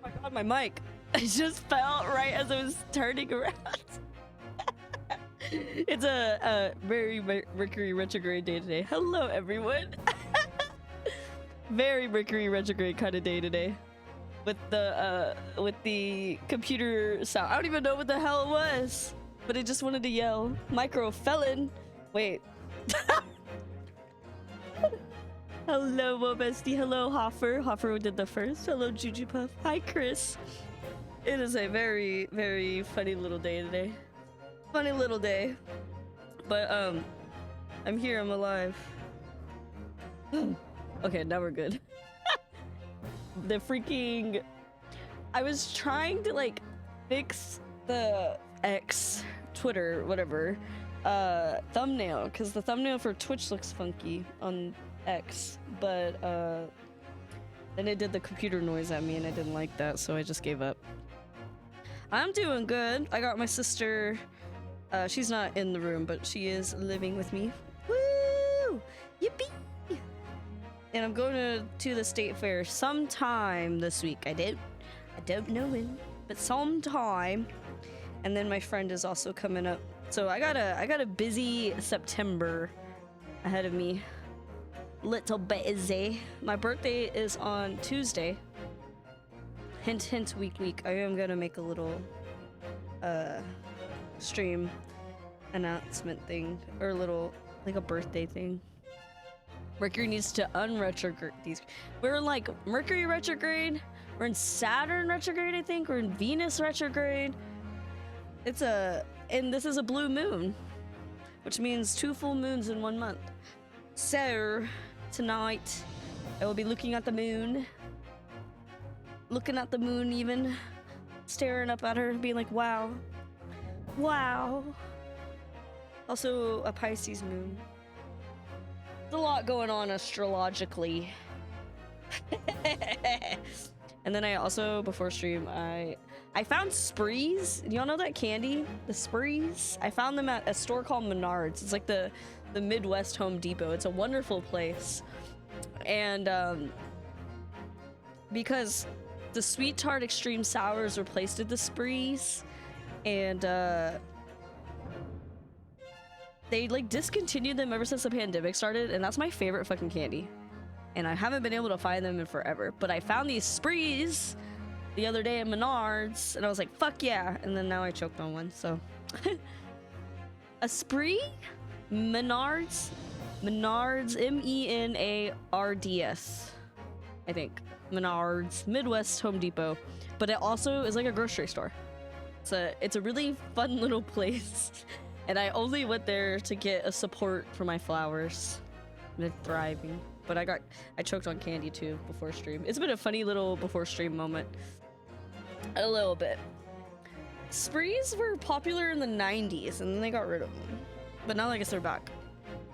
Oh my god, my mic. I just fell right as I was turning around. It's a very Mercury retrograde day today. Hello, everyone. Very Mercury retrograde kind of day today. With the computer sound. I don't even know what the hell it was. But it just wanted to yell. Micro felon. Wait. Hello, bestie. Hello, Hoffer. Hoffer did the first. Hello, Juju Puff. Hi, Chris. It is a very, very funny little day today. Funny little day. But, I'm here. I'm alive. Okay, now we're good. The freaking... I was trying to, like, fix the X, Twitter, whatever, thumbnail, because the thumbnail for Twitch looks funky on X, but then it did the computer noise at me and I didn't like that, so I just gave up. I'm doing good. I got my sister, she's not in the room, but she is living with me. Woo! Yippee! And I'm going to the state fair sometime this week. I don't know when, but sometime. And then my friend is also coming up. So I got a busy September ahead of me. Little busy. My birthday is on Tuesday. Hint, hint, week. I am gonna make a little stream announcement thing, or a little, like a birthday thing. Mercury needs to unretrograde these. We're in like Mercury retrograde. We're in Saturn retrograde, I think. We're in Venus retrograde. And this is a blue moon, which means 2 full moons in 1 month. So tonight I will be looking at the moon. Looking at the moon even. Staring up at her, being like, wow. Wow. Also a Pisces moon. There's a lot going on astrologically. And then I also, before stream, I found Sprees. Y'all know that candy? The Sprees? I found them at a store called Menards. It's like the Midwest Home Depot. It's a wonderful place. And because the Sweet Tart Extreme Sours replaced the Sprees, and they like discontinued them ever since the pandemic started, and that's my favorite fucking candy. And I haven't been able to find them in forever. But I found these Sprees the other day at Menards, and I was like, fuck yeah. And then now I choked on one, so. A Spree? Menards? Menards, M-E-N-A-R-D-S. I think. Menards, Midwest Home Depot. But it also is like a grocery store. It's a really fun little place. And I only went there to get a support for my flowers. They're thriving. But I choked on candy too before stream. It's been a funny little before stream moment. A little bit. Sprees were popular in the 90s and then they got rid of them. But now I guess they're back.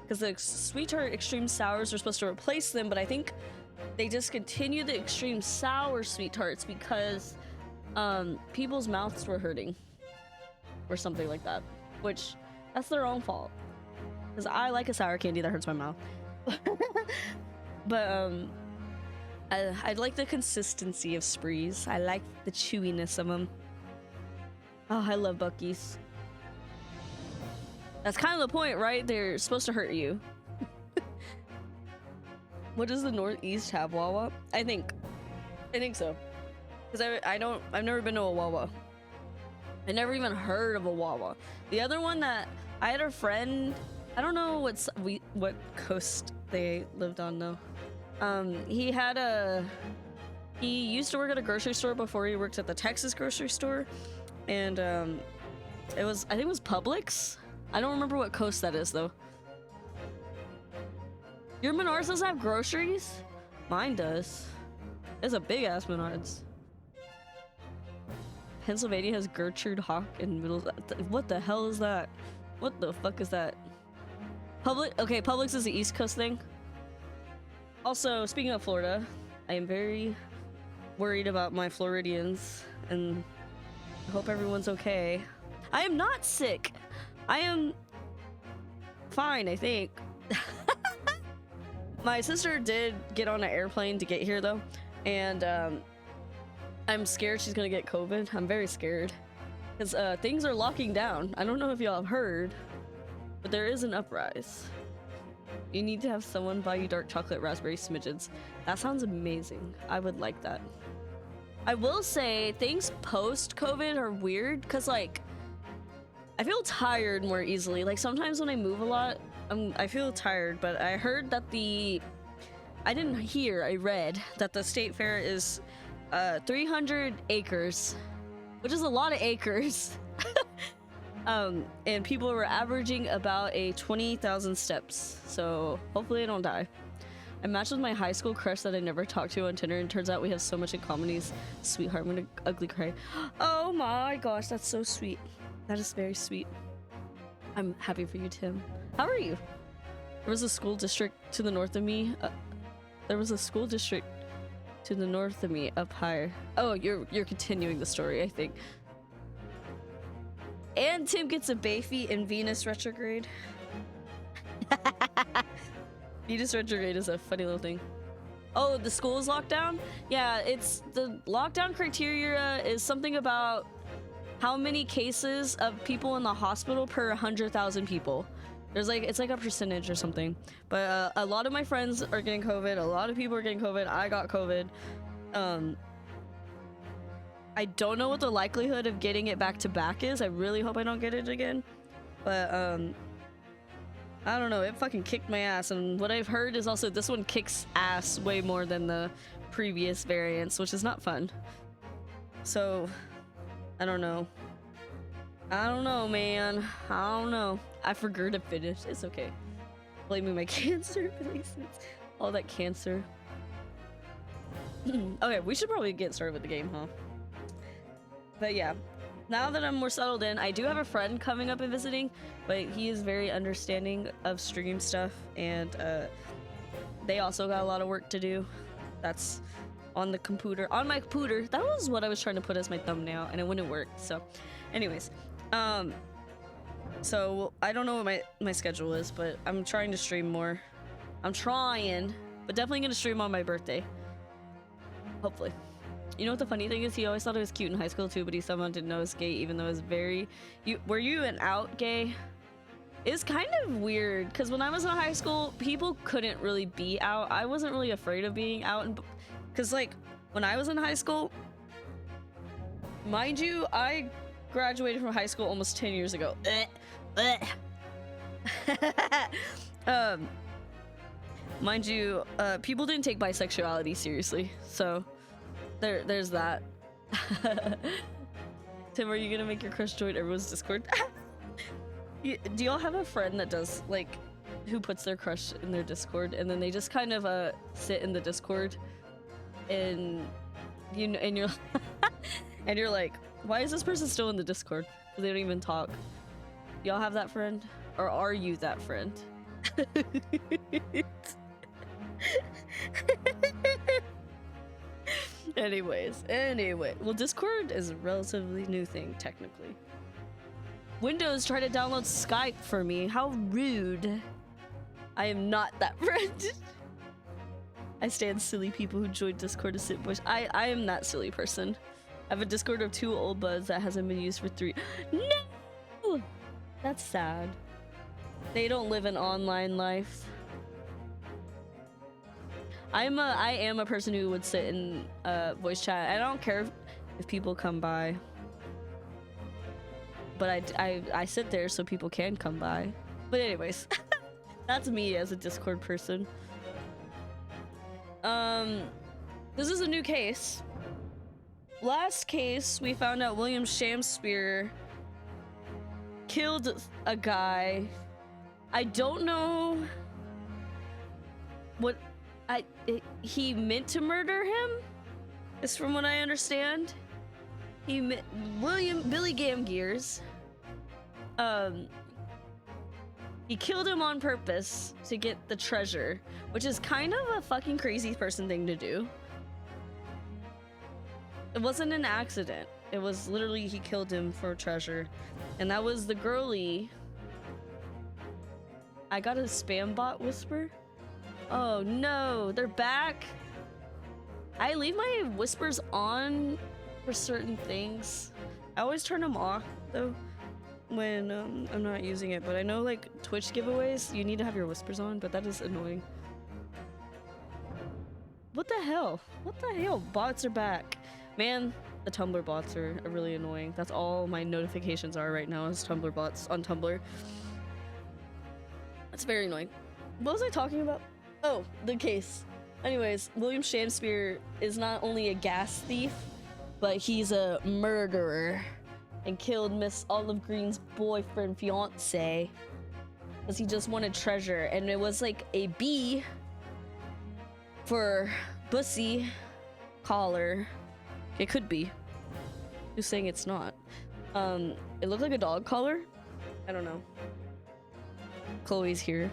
Because the Sweet Tart Extreme Sours are supposed to replace them, but I think they discontinued the Extreme Sour Sweet Tarts because people's mouths were hurting or something like that, which that's their own fault, because I like a sour candy that hurts my mouth. But I like the consistency of Sprees. I like the chewiness of them. Oh, I love Buc-ee's. That's kind of the point, right? They're supposed to hurt you. What does the Northeast have? Wawa? I think so. Because I've never been to a Wawa. I never even heard of a Wawa. The other one that I had a friend, I don't know what coast they lived on though. He used to work at a grocery store before he worked at the Texas grocery store, and I think it was Publix. I don't remember what coast that is though. Your Menards does have groceries? Mine does. It's a big ass Menards. Pennsylvania has Gertrude Hawk in middle. What the hell is that? What the fuck is that? Okay, Publix is the East Coast thing. Also, speaking of Florida, I am very worried about my Floridians, and I hope everyone's okay. I am not sick. I am fine, I think. My sister did get on an airplane to get here though, and I'm scared she's gonna get COVID. I'm very scared because things are locking down. I don't know if y'all have heard, but there is an uprise. You need to have someone buy you dark chocolate raspberry smidgens. That sounds amazing. I would like that. I will say things post-COVID are weird because like I feel tired more easily. Like sometimes when I move a lot, I feel tired, but I heard that I read that the state fair is 300 acres, which is a lot of acres. And people were averaging about 20,000 steps, so hopefully I don't die. I matched with my high school crush that I never talked to on Tinder, and turns out we have so much in common. He's sweetheart. I'm gonna ugly cry. Oh my gosh, that's so sweet. That is very sweet. I'm happy for you, Tim. How are you? There was a school district to the north of me. Up higher. Oh, you're continuing the story, I think. And Tim gets a Bayfie in Venus retrograde. Venus retrograde is a funny little thing. Oh, the school is locked down? Yeah, it's the lockdown criteria is something about how many cases of people in the hospital per 100,000 people. There's like, it's like a percentage or something. But a lot of my friends are getting COVID. A lot of people are getting COVID. I got COVID. I don't know what the likelihood of getting it back to back is. I really hope I don't get it again. But I don't know. It fucking kicked my ass. And what I've heard is also this one kicks ass way more than the previous variants, which is not fun. So I don't know. I don't know, man. I don't know. I forgot to finish. It's okay. Blaming my cancer, please. All that cancer. Okay, we should probably get started with the game, huh? But yeah, now that I'm more settled in, I do have a friend coming up and visiting, but he is very understanding of stream stuff, and they also got a lot of work to do. That's on the computer. On my computer. That was what I was trying to put as my thumbnail, and it wouldn't work. So, anyways, so I don't know what my schedule is, but I'm trying to stream more. I'm trying, but definitely gonna stream on my birthday. Hopefully. You know what the funny thing is? He always thought it was cute in high school too, but he somehow didn't know it was gay, even though it was very... Were you an out gay? It's kind of weird, because when I was in high school, people couldn't really be out. I wasn't really afraid of being out, because like, when I was in high school, mind you, I graduated from high school almost 10 years ago. Mind you, people didn't take bisexuality seriously, so there's that. Tim, are you gonna make your crush join everyone's Discord? Do y'all have a friend that does, like, who puts their crush in their Discord, and then they just kind of sit in the Discord, and you're and you're like, why is this person still in the Discord? They don't even talk. Y'all have that friend, or are you that friend? Anyway. Well, Discord is a relatively new thing, technically. Windows tried to download Skype for me. How rude. I am not that friend. I stand silly people who join Discord to sit voice. I am that silly person. I have a Discord of 2 old buds that hasn't been used for 3. No! That's sad. They don't live an online life. I am a person who would sit in voice chat. I don't care if people come by. But I sit there so people can come by. But anyways, that's me as a Discord person. This is a new case. Last case, we found out William Shakespeare killed a guy. I don't know what he meant to murder him, is from what I understand. Billy Gamgears. He killed him on purpose to get the treasure, which is kind of a fucking crazy person thing to do. It wasn't an accident. It was literally he killed him for treasure. And that was the girly. I got a spam bot whisper. Oh no, they're back. I leave my whispers on for certain things. I always turn them off though when I'm not using it, but I know like Twitch giveaways, you need to have your whispers on, but that is annoying. What the hell? What the hell? Bots are back. Man, the Tumblr bots are really annoying. That's all my notifications are right now is Tumblr bots on Tumblr. That's very annoying. What was I talking about? Oh, the case. Anyways, William Shakespeare is not only a gas thief, but he's a murderer and killed Miss Olive Green's boyfriend, fiance, because he just wanted treasure. And it was like a B for bussy collar. It could be. Who's saying it's not? It looked like a dog collar. I don't know. Chloe's here.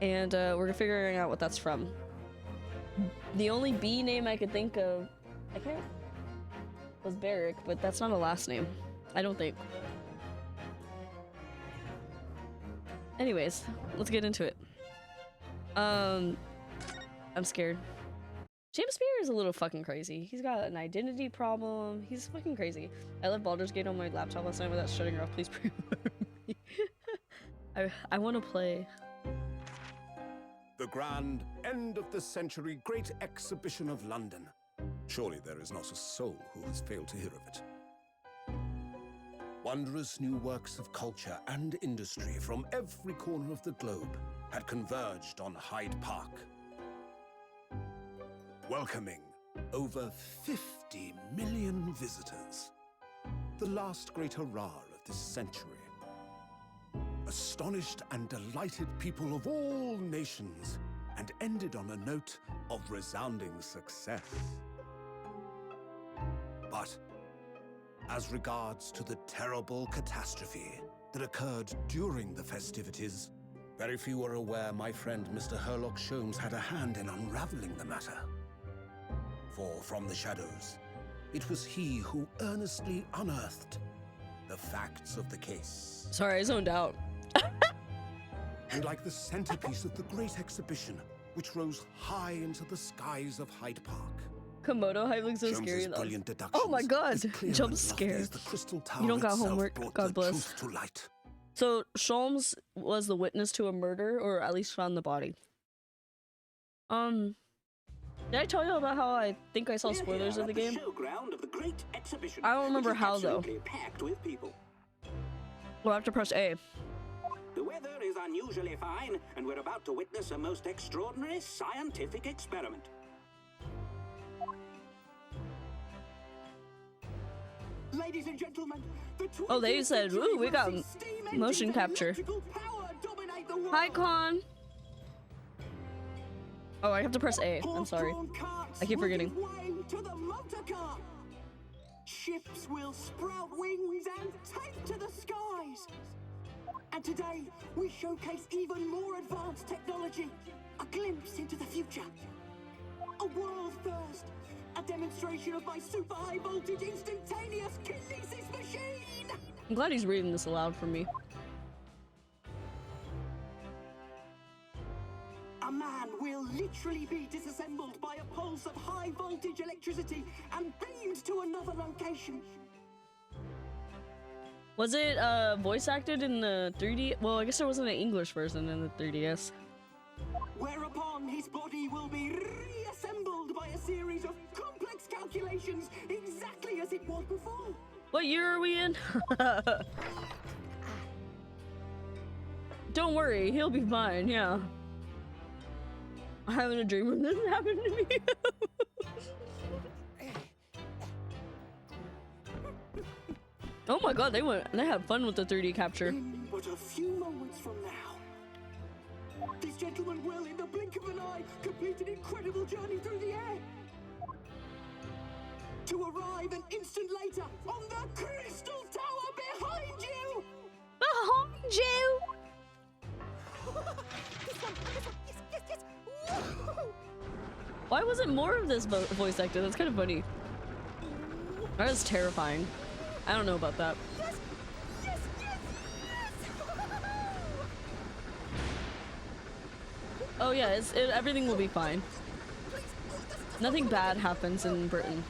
And we're figuring out what that's from. The only B name I could think of, was Barrick, but that's not a last name. I don't think. Anyways, let's get into it. I'm scared. Shakespeare is a little fucking crazy. He's got an identity problem. He's fucking crazy. I left Baldur's Gate on my laptop last night without shutting it off. Please pre-order me. I want to play. The grand end of the century great exhibition of London. Surely there is not a soul who has failed to hear of it. Wondrous new works of culture and industry from every corner of the globe had converged on Hyde Park, welcoming over 50 million visitors. The last great hurrah of this century. Astonished and delighted people of all nations, and ended on a note of resounding success. But as regards to the terrible catastrophe that occurred during the festivities, very few are aware my friend Mr. Herlock Sholmes had a hand in unraveling the matter. For from the shadows, it was he who earnestly unearthed the facts of the case. Sorry, I zoned out. And like the centerpiece of the great exhibition, which rose high into the skies of Hyde Park. Komodo hype looks so scary. Brilliant Oh my god, jump scare. You don't got homework, God bless. So Sholmes was the witness to a murder, or at least found the body. Did I tell you about how I think I saw spoilers of the game? I don't remember how though. We'll have to press A. The weather is unusually fine, and we're about to witness a most extraordinary scientific experiment. Ladies and gentlemen, oh, they said, ooh, we got motion capture. Hi, Con. Oh, I have to press A. I'm sorry. I keep forgetting. Ships will sprout wings and take to the skies. And today, we showcase even more advanced technology. A glimpse into the future. A world first. A demonstration of my super high voltage instantaneous kinesis machine! I'm glad he's reading this aloud for me. A man will literally be disassembled by a pulse of high voltage electricity and beamed to another location. Was it voice acted in the 3D? Well, I guess there wasn't an English version in the 3DS. Whereupon his body will be reassembled by a series of complex calculations exactly as it was before. What year are we in? Don't worry, he'll be fine, yeah. I'm having a dream of this happened to me. Oh my god, they had fun with the 3D capture. In but a few moments from now, this gentleman will, in the blink of an eye, complete an incredible journey through the air. To arrive an instant later on the Crystal Tower behind you! Behind you! Why wasn't more of this voice acted? That's kind of funny. That is terrifying. I don't know about that. Yes, yes, yes, yes. Oh yeah, everything will be fine. Nothing bad happens in Britain.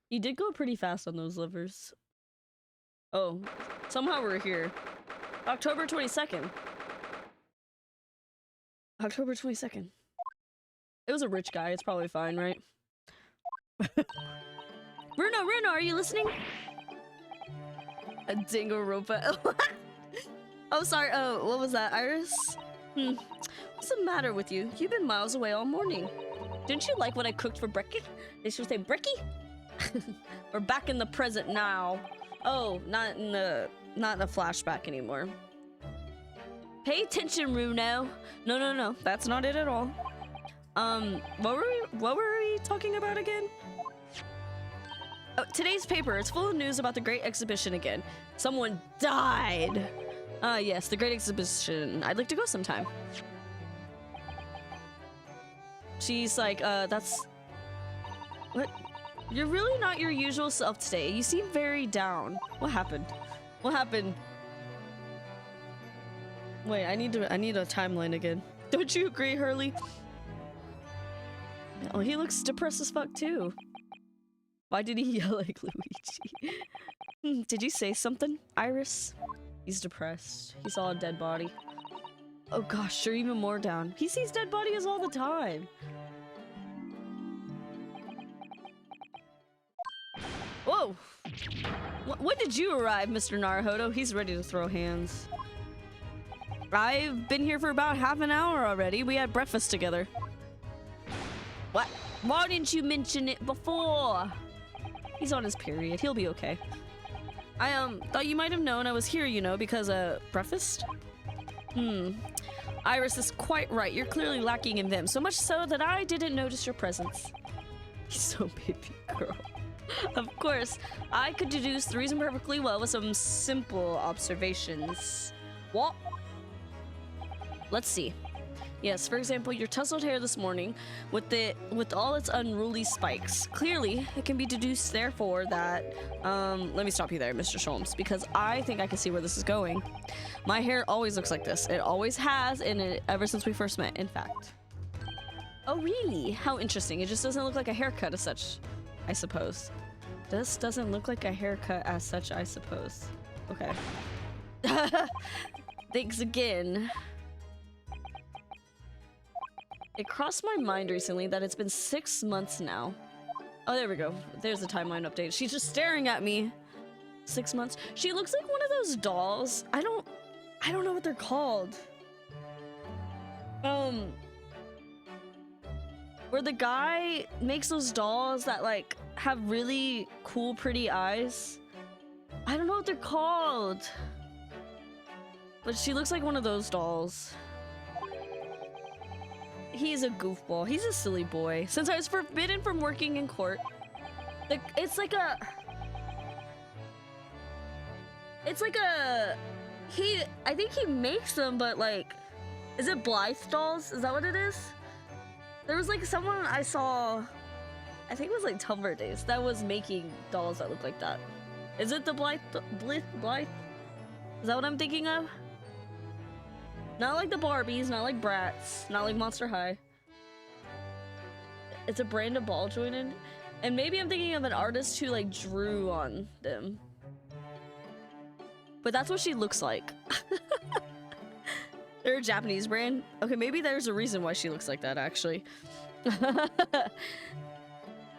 He did go pretty fast on those levers. Oh, somehow we're here. October 22nd. October 22nd. It was a rich guy, it's probably fine, right? Bruno, are you listening? A dingo ropa. Oh, sorry. Oh, what was that, Iris? What's the matter with you? You've been miles away all morning. Didn't you like what I cooked for brekkie? They should say brekkie? We're back in the present now. Oh, not in the flashback anymore. Pay attention, Bruno. No, that's not it at all. What were we talking about again? Oh, today's paper. It's full of news about the Great Exhibition again. Someone died. Yes, the Great Exhibition. I'd like to go sometime. She's like, that's... What? You're really not your usual self today. You seem very down. What happened? What happened? Wait, I need a timeline again. Don't you agree, Hurley? Oh, he looks depressed as fuck too. Why did he yell like Luigi? Did you say something, Iris? He's depressed. He saw a dead body. Oh gosh, you're even more down. He sees dead bodies all the time. Whoa! When did you arrive, Mr. Naruhodo? He's ready to throw hands. I've been here for about half an hour already. We had breakfast together. What? Why didn't you mention it before? He's on his period. He'll be okay. I thought you might have known I was here, you know, because breakfast? Iris is quite right. You're clearly lacking in them, so much so that I didn't notice your presence. He's so baby girl. Of course, I could deduce the reason perfectly well with some simple observations. What? Let's see. Yes, for example, your tousled hair this morning with all its unruly spikes. Clearly, it can be deduced therefore that let me stop you there, Mr. Sholmes, because I think I can see where this is going. My hair always looks like this. It always has, and ever since we first met, in fact. Oh, really? How interesting. It just doesn't look like a haircut as such, I suppose. This doesn't look like a haircut as such, I suppose. Okay. Thanks again. It crossed my mind recently that it's been 6 months now. Oh, there we go. There's the timeline update. She's just staring at me. 6 months. She looks like one of those dolls. I don't know what they're called. Where the guy makes those dolls that like have really cool, pretty eyes. I don't know what they're called. But she looks like one of those dolls. He's a goofball. He's a silly boy. Since I was forbidden from working in court, it's like a... I think he makes them, but like... Is it Blythe dolls? Is that what it is? There was like someone I saw, I think it was like Tumblr Days, that was making dolls that look like that. Is it the Blythe? Is that what I'm thinking of? Not like the Barbies, not like Bratz, not like Monster High. It's a brand of ball jointed. And maybe I'm thinking of an artist who like drew on them. But that's what she looks like. They're a Japanese brand. Okay, maybe there's a reason why she looks like that, actually.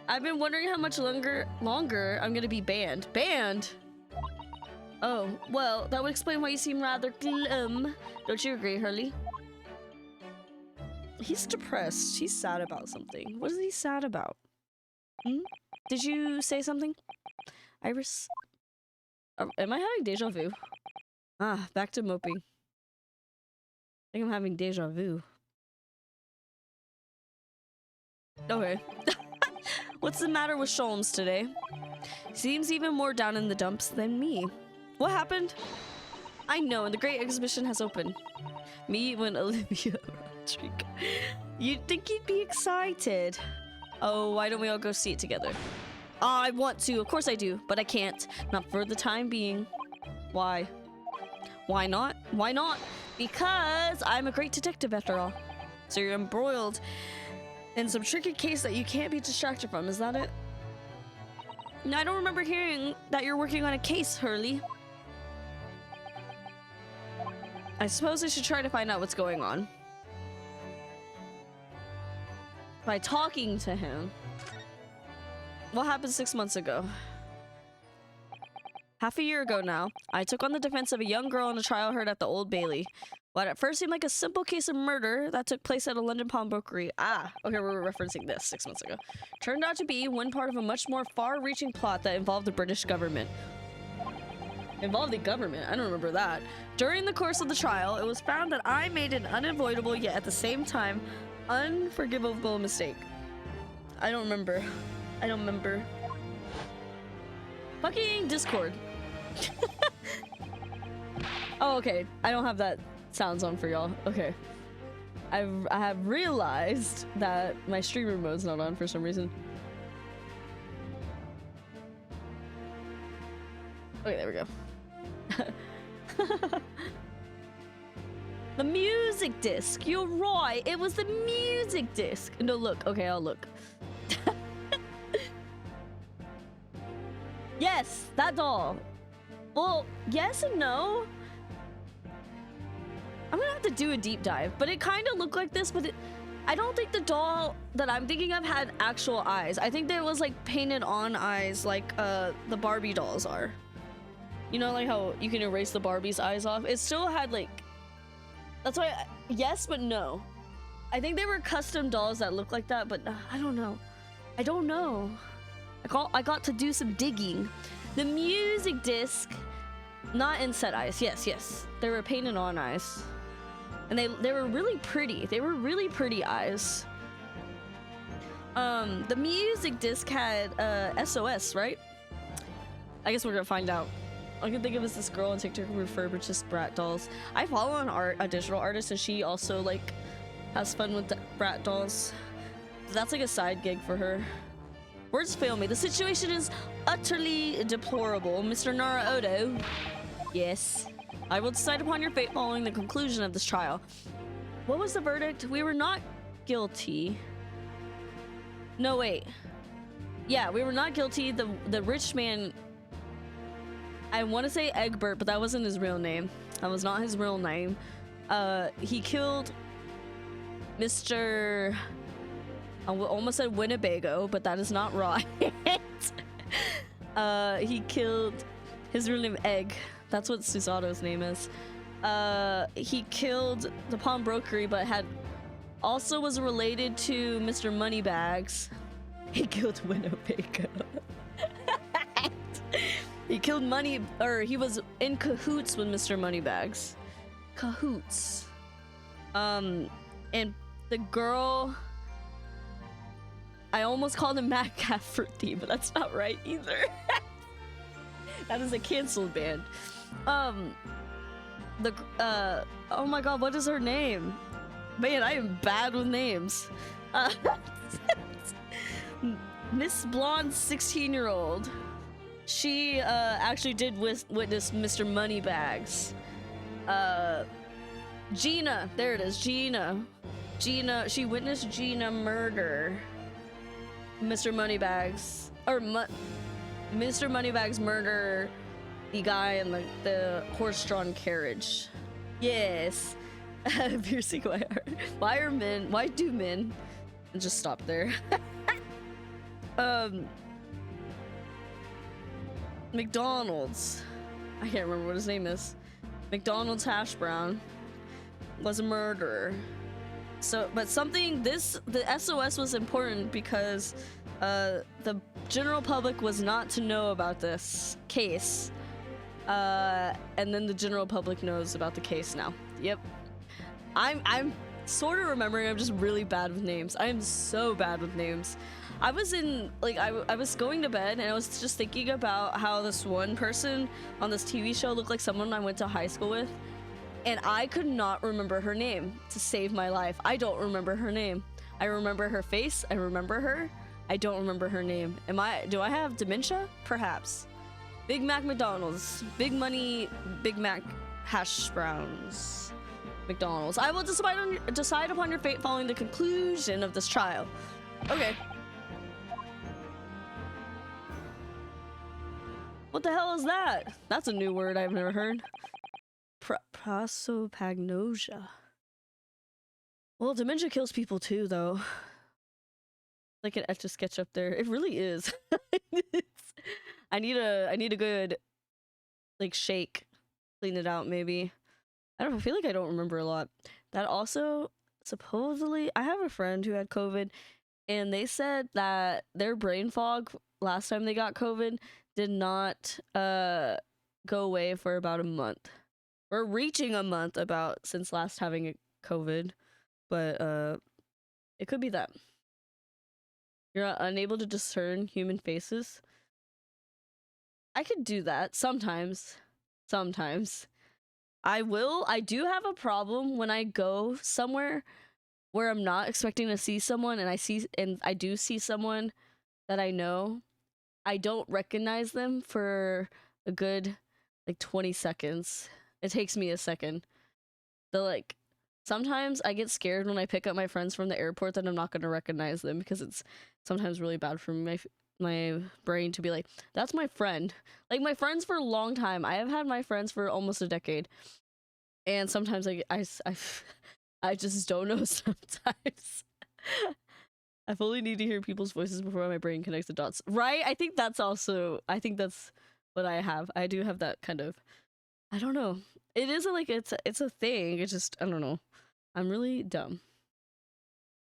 I've been wondering how much longer I'm gonna be banned. Banned? Oh, well, that would explain why you seem rather glum. Don't you agree, Hurley? He's depressed. He's sad about something. What is he sad about? Hmm? Did you say something? Iris? Am I having deja vu? Ah, back to moping. I think I'm having deja vu. Okay. What's the matter with Sholmes today? Seems even more down in the dumps than me. What happened? I know, and the Great Exhibition has opened. Me when Olivia Rodrigo. You'd think you'd be excited. Oh, why don't we all go see it together? Oh, I want to. Of course I do, but I can't. Not for the time being. Why? Why not? Why not? Because I'm a great detective after all. So you're embroiled in some tricky case that you can't be distracted from, is that it? No, I don't remember hearing that you're working on a case, Hurley. I suppose I should try to find out what's going on. By talking to him. What happened 6 months ago? Half a year ago now, I took on the defense of a young girl in a trial heard at the Old Bailey. What at first seemed like a simple case of murder that took place at a London pawnbrokery. Ah, okay, we're referencing this 6 months ago. Turned out to be one part of a much more far-reaching plot that involved the British government. Involved the government? I don't remember that. During the course of the trial, it was found that I made an unavoidable yet at the same time unforgivable mistake. I don't remember. I don't remember. Fucking Discord. Oh, okay. I don't have that sounds on for y'all. Okay. I have realized that my streamer mode's not on for some reason. Okay, there we go. The music disc. You're right. It was the music disc. No, look. Okay, I'll look. Yes, that doll. Well, yes and no. I'm gonna have to do a deep dive, but it kind of looked like this, but I don't think the doll that I'm thinking of had actual eyes. I think there was like painted on eyes like the Barbie dolls are. You know, like how you can erase the Barbie's eyes off? It still had like, that's why, yes, but no. I think they were custom dolls that look like that, but I don't know. I don't know. I got to do some digging. The music disc, not inset eyes. Yes, yes. They were painted on eyes. And they were really pretty. They were really pretty eyes. The music disc had SOS, right? I guess we're gonna find out. I can think of as this girl on TikTok who refurbishes Brat dolls. I follow a digital artist, and she also like has fun with the Brat dolls. That's like a side gig for her. Words fail me. The situation is utterly deplorable, Mr. Naraoto. Yes. I will decide upon your fate following the conclusion of this trial. What was the verdict? We were not guilty. No, wait. Yeah, we were not guilty. The rich man... I want to say Egbert, but that wasn't his real name. That was not his real name. He killed Mr... I almost said Winnebago, but that is not right. He killed his real name Egg. That's what Susato's name is. He killed the pawnbrokery, but also was related to Mr. Moneybags. He killed Winnebago. He killed he was in cahoots with Mr. Moneybags. Cahoots. And the girl... I almost called him Matt Cafferty, but that's not right either. That is a canceled band. Oh my god, what is her name? Man, I am bad with names. Uh, Miss Blonde 16-year-old. She actually did witness Mr. Moneybags. Gina, there it is, Gina. She witnessed Gina murder Mr. Moneybags, or Mr. Moneybags murder the guy in the horse-drawn carriage. Yes. Piercing my heart. Why do men? And just stop there. McDonald's. I can't remember what his name is. McDonald's hash brown was a murderer. So, but the SOS was important because the general public was not to know about this case. And then the general public knows about the case now. Yep. I'm sort of remembering. I'm just really bad with names. I am so bad with names. I was in, like, I was going to bed and I was just thinking about how this one person on this TV show looked like someone I went to high school with, and I could not remember her name to save my life. I don't remember her name. I remember her face. I remember her. I don't remember her name. Do I have dementia? Perhaps. Big Mac McDonald's. Big Money Big Mac hash browns. McDonald's. I will decide upon your fate following the conclusion of this trial. Okay. What the hell is that? That's a new word I've never heard. Prosopagnosia. Well, dementia kills people too, though. Like an Etch-a-Sketch up there. It really is. I need a good, like, shake. Clean it out, maybe. I don't know. I feel like I don't remember a lot. That also, supposedly, I have a friend who had COVID, and they said that their brain fog last time they got COVID did not go away for about a month. We're reaching a month since last having COVID, but it could be that. You're unable to discern human faces. I could do that sometimes. I do have a problem when I go somewhere where I'm not expecting to see someone and I do see someone that I know. I don't recognize them for a good, like, 20 seconds. It takes me a second. Sometimes I get scared when I pick up my friends from the airport that I'm not going to recognize them, because it's sometimes really bad for my brain to be like, that's my friend. Like, my friends for a long time. I have had my friends for almost a decade. And sometimes I just don't know sometimes. I fully need to hear people's voices before my brain connects the dots. Right? I think that's what I have. I do have that kind of, I don't know. It isn't like it's a thing. It's just, I don't know. I'm really dumb.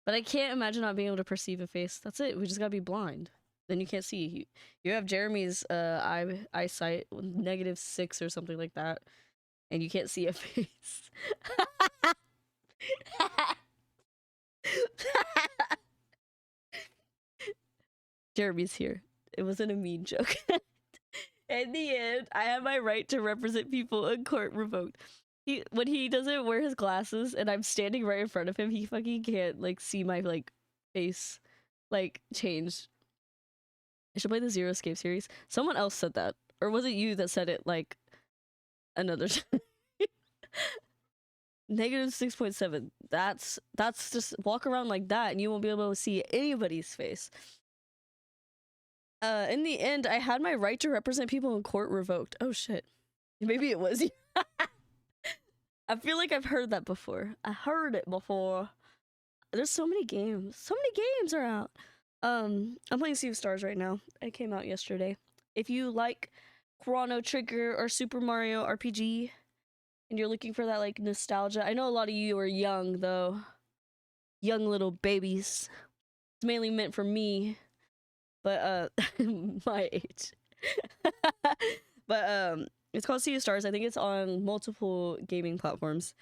But I can't imagine not being able to perceive a face. That's it. We just gotta be blind. Then you can't see. You have Jeremy's eyesight, -6 or something like that. And you can't see a face. Jeremy's here. It wasn't a mean joke. In the end, I have my right to represent people in court revoked. When he doesn't wear his glasses and I'm standing right in front of him, he fucking can't, like, see my, like, face, like, change. I should play the Zero Escape series. Someone else said that. Or was it you that said it, like, another time? -6.7. That's just walk around like that and you won't be able to see anybody's face. In the end, I had my right to represent people in court revoked. Oh shit. Maybe it was you. I feel like I've heard that before. I heard it before. There's so many games. So many games are out. I'm playing Sea of Stars right now. It came out yesterday. If you like Chrono Trigger or Super Mario RPG and you're looking for that, like, nostalgia. I know a lot of you are young, though. Young little babies. It's mainly meant for me. But, my age. But, it's called Sea of Stars. I think it's on multiple gaming platforms.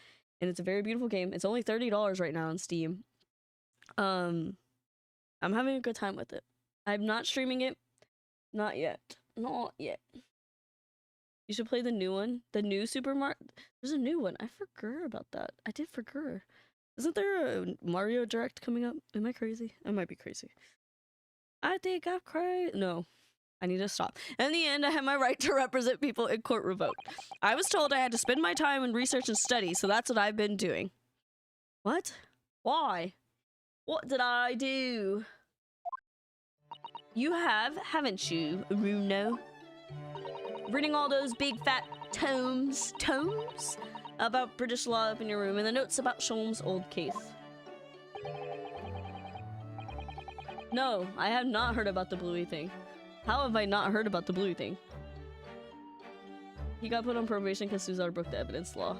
And it's a very beautiful game. It's only $30 right now on Steam. I'm having a good time with it. I'm not streaming it. Not yet. Not yet. You should play the new one. The new Super Mario. There's a new one. I forgot about that. I did forget. Isn't there a Mario Direct coming up? Am I crazy? I might be crazy. I think I'm crazy. No, I need to stop. In the end, I had my right to represent people in court revoked. I was told I had to spend my time in research and study, so that's what I've been doing. What? Why? What did I do? You have, haven't you, Bruno? Reading all those big fat tomes about British law up in your room and the notes about Sholm's old case. No, I have not heard about the Bluey thing. How have I not heard about the Bluey thing? He got put on probation because Suzar broke the evidence law.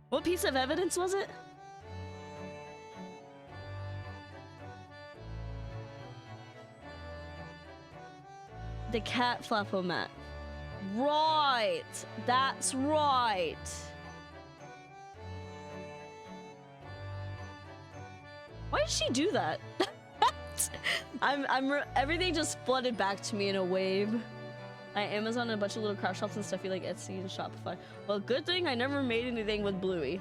What piece of evidence was it? The cat flapomat. Right! That's right! Why did she do that? Everything just flooded back to me in a wave. I Amazon and a bunch of little craft shops and stuff like Etsy and Shopify. Well, good thing I never made anything with Bluey.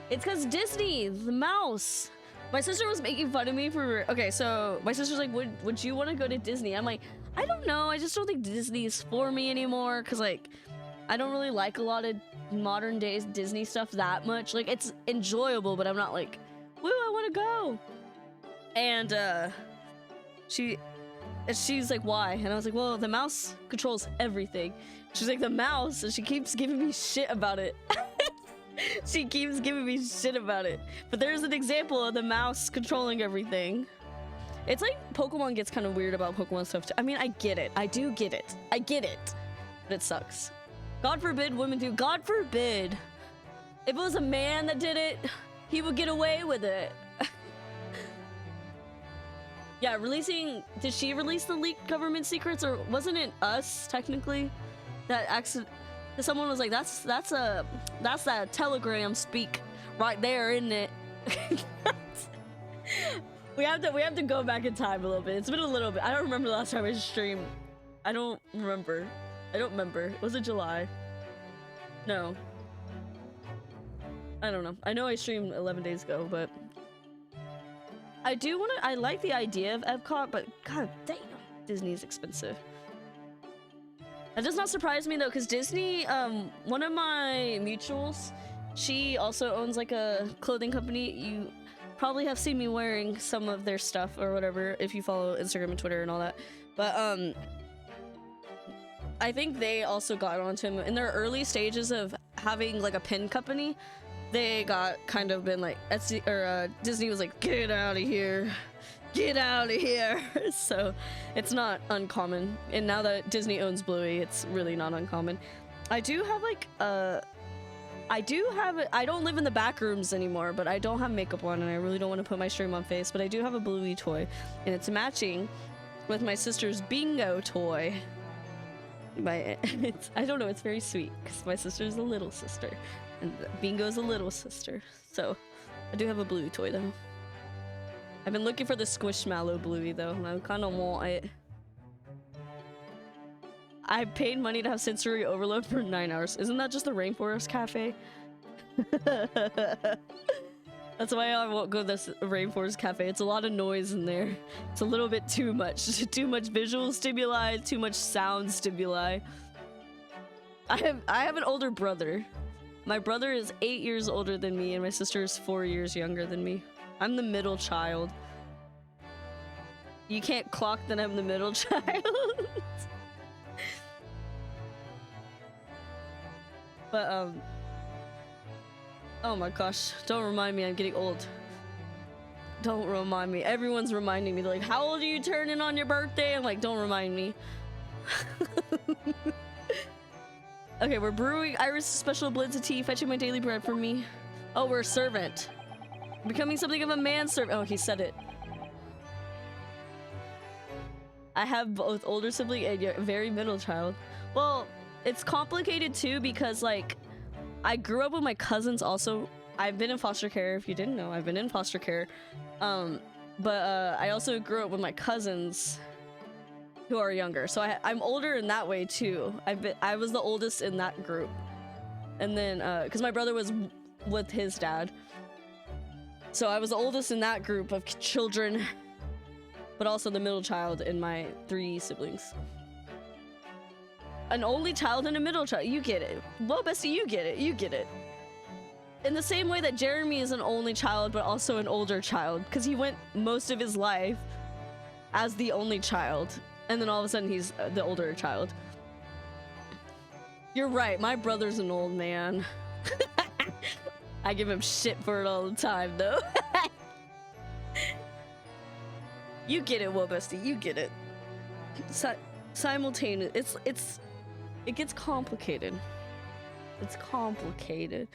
It's because Disney, the mouse. My sister was making fun of me for... Okay, so my sister's like, would you want to go to Disney? I'm like, I don't know. I just don't think Disney is for me anymore. Because, like, I don't really like a lot of modern days Disney stuff that much. Like, it's enjoyable, but I'm not like, woo, I want to go. And she's like, why? And I was like, well, the mouse controls everything. She's like, the mouse? And she keeps giving me shit about it. She keeps giving me shit about it. But there's an example of the mouse controlling everything. It's like Pokemon gets kind of weird about Pokemon stuff too. I mean, I get it. I do get it. I get it. But it sucks. God forbid women do. God forbid. If it was a man that did it, he would get away with it. Yeah, releasing... Did she release the leaked government secrets? Or wasn't it us, technically? That accident... Someone was like, that's that telegram speak right there, isn't it? we have to go back in time a little bit. It's been a little bit. I don't remember the last time I streamed. I don't remember. Was it July? No. I don't know. I know I streamed 11 days ago, but I like the idea of Epcot, but god damn, Disney's expensive. That does not surprise me though, because Disney, one of my mutuals, she also owns like a clothing company. You probably have seen me wearing some of their stuff or whatever if you follow Instagram and Twitter and all that. But I think they also got onto him in their early stages of having like a pin company. They got kind of been like Etsy or Disney was like, get out of here. Get out of here. So it's not uncommon, and now that Disney owns Bluey, it's really not uncommon. I do have like I don't live in the back rooms anymore, but I don't have makeup on and I really don't want to put my stream on face, but I do have a Bluey toy and it's matching with my sister's bingo toy. I don't know, it's very sweet because my sister's a little sister and Bingo's a little sister, so I do have a Bluey toy though. I've been looking for the Squishmallow Bluey though, and I kind of want it. I paid money to have sensory overload for 9 hours. Isn't that just the Rainforest Cafe? That's why I won't go to this Rainforest Cafe. It's a lot of noise in there. It's a little bit too much. Too much visual stimuli, too much sound stimuli. I have an older brother. My brother is 8 years older than me, and my sister is 4 years younger than me. I'm the middle child. You can't clock that I'm the middle child. But, oh my gosh. Don't remind me, I'm getting old. Don't remind me. Everyone's reminding me. They're like, how old are you turning on your birthday? I'm like, don't remind me. Okay, we're brewing Iris special blends of tea, fetching my daily bread for me. Oh, we're a servant. Becoming something of a manservant. Oh, he said it. I have both older sibling and a very middle child. Well, it's complicated too because like I grew up with my cousins also. I've been in foster care. If you didn't know, I've been in foster care. But I also grew up with my cousins who are younger. So I'm older in that way too. I was the oldest in that group. and then because my brother was with his dad, so I was the oldest in that group of children, but also the middle child in my 3 siblings. An only child and a middle child. You get it. Well, Bestie, you get it. You get it. In the same way that Jeremy is an only child, but also an older child, because he went most of his life as the only child, and then all of a sudden he's the older child. You're right, my brother's an old man. I give him shit for it all the time, though. You get it, Well Bestie, you get it. Simultaneous, it gets complicated. It's complicated.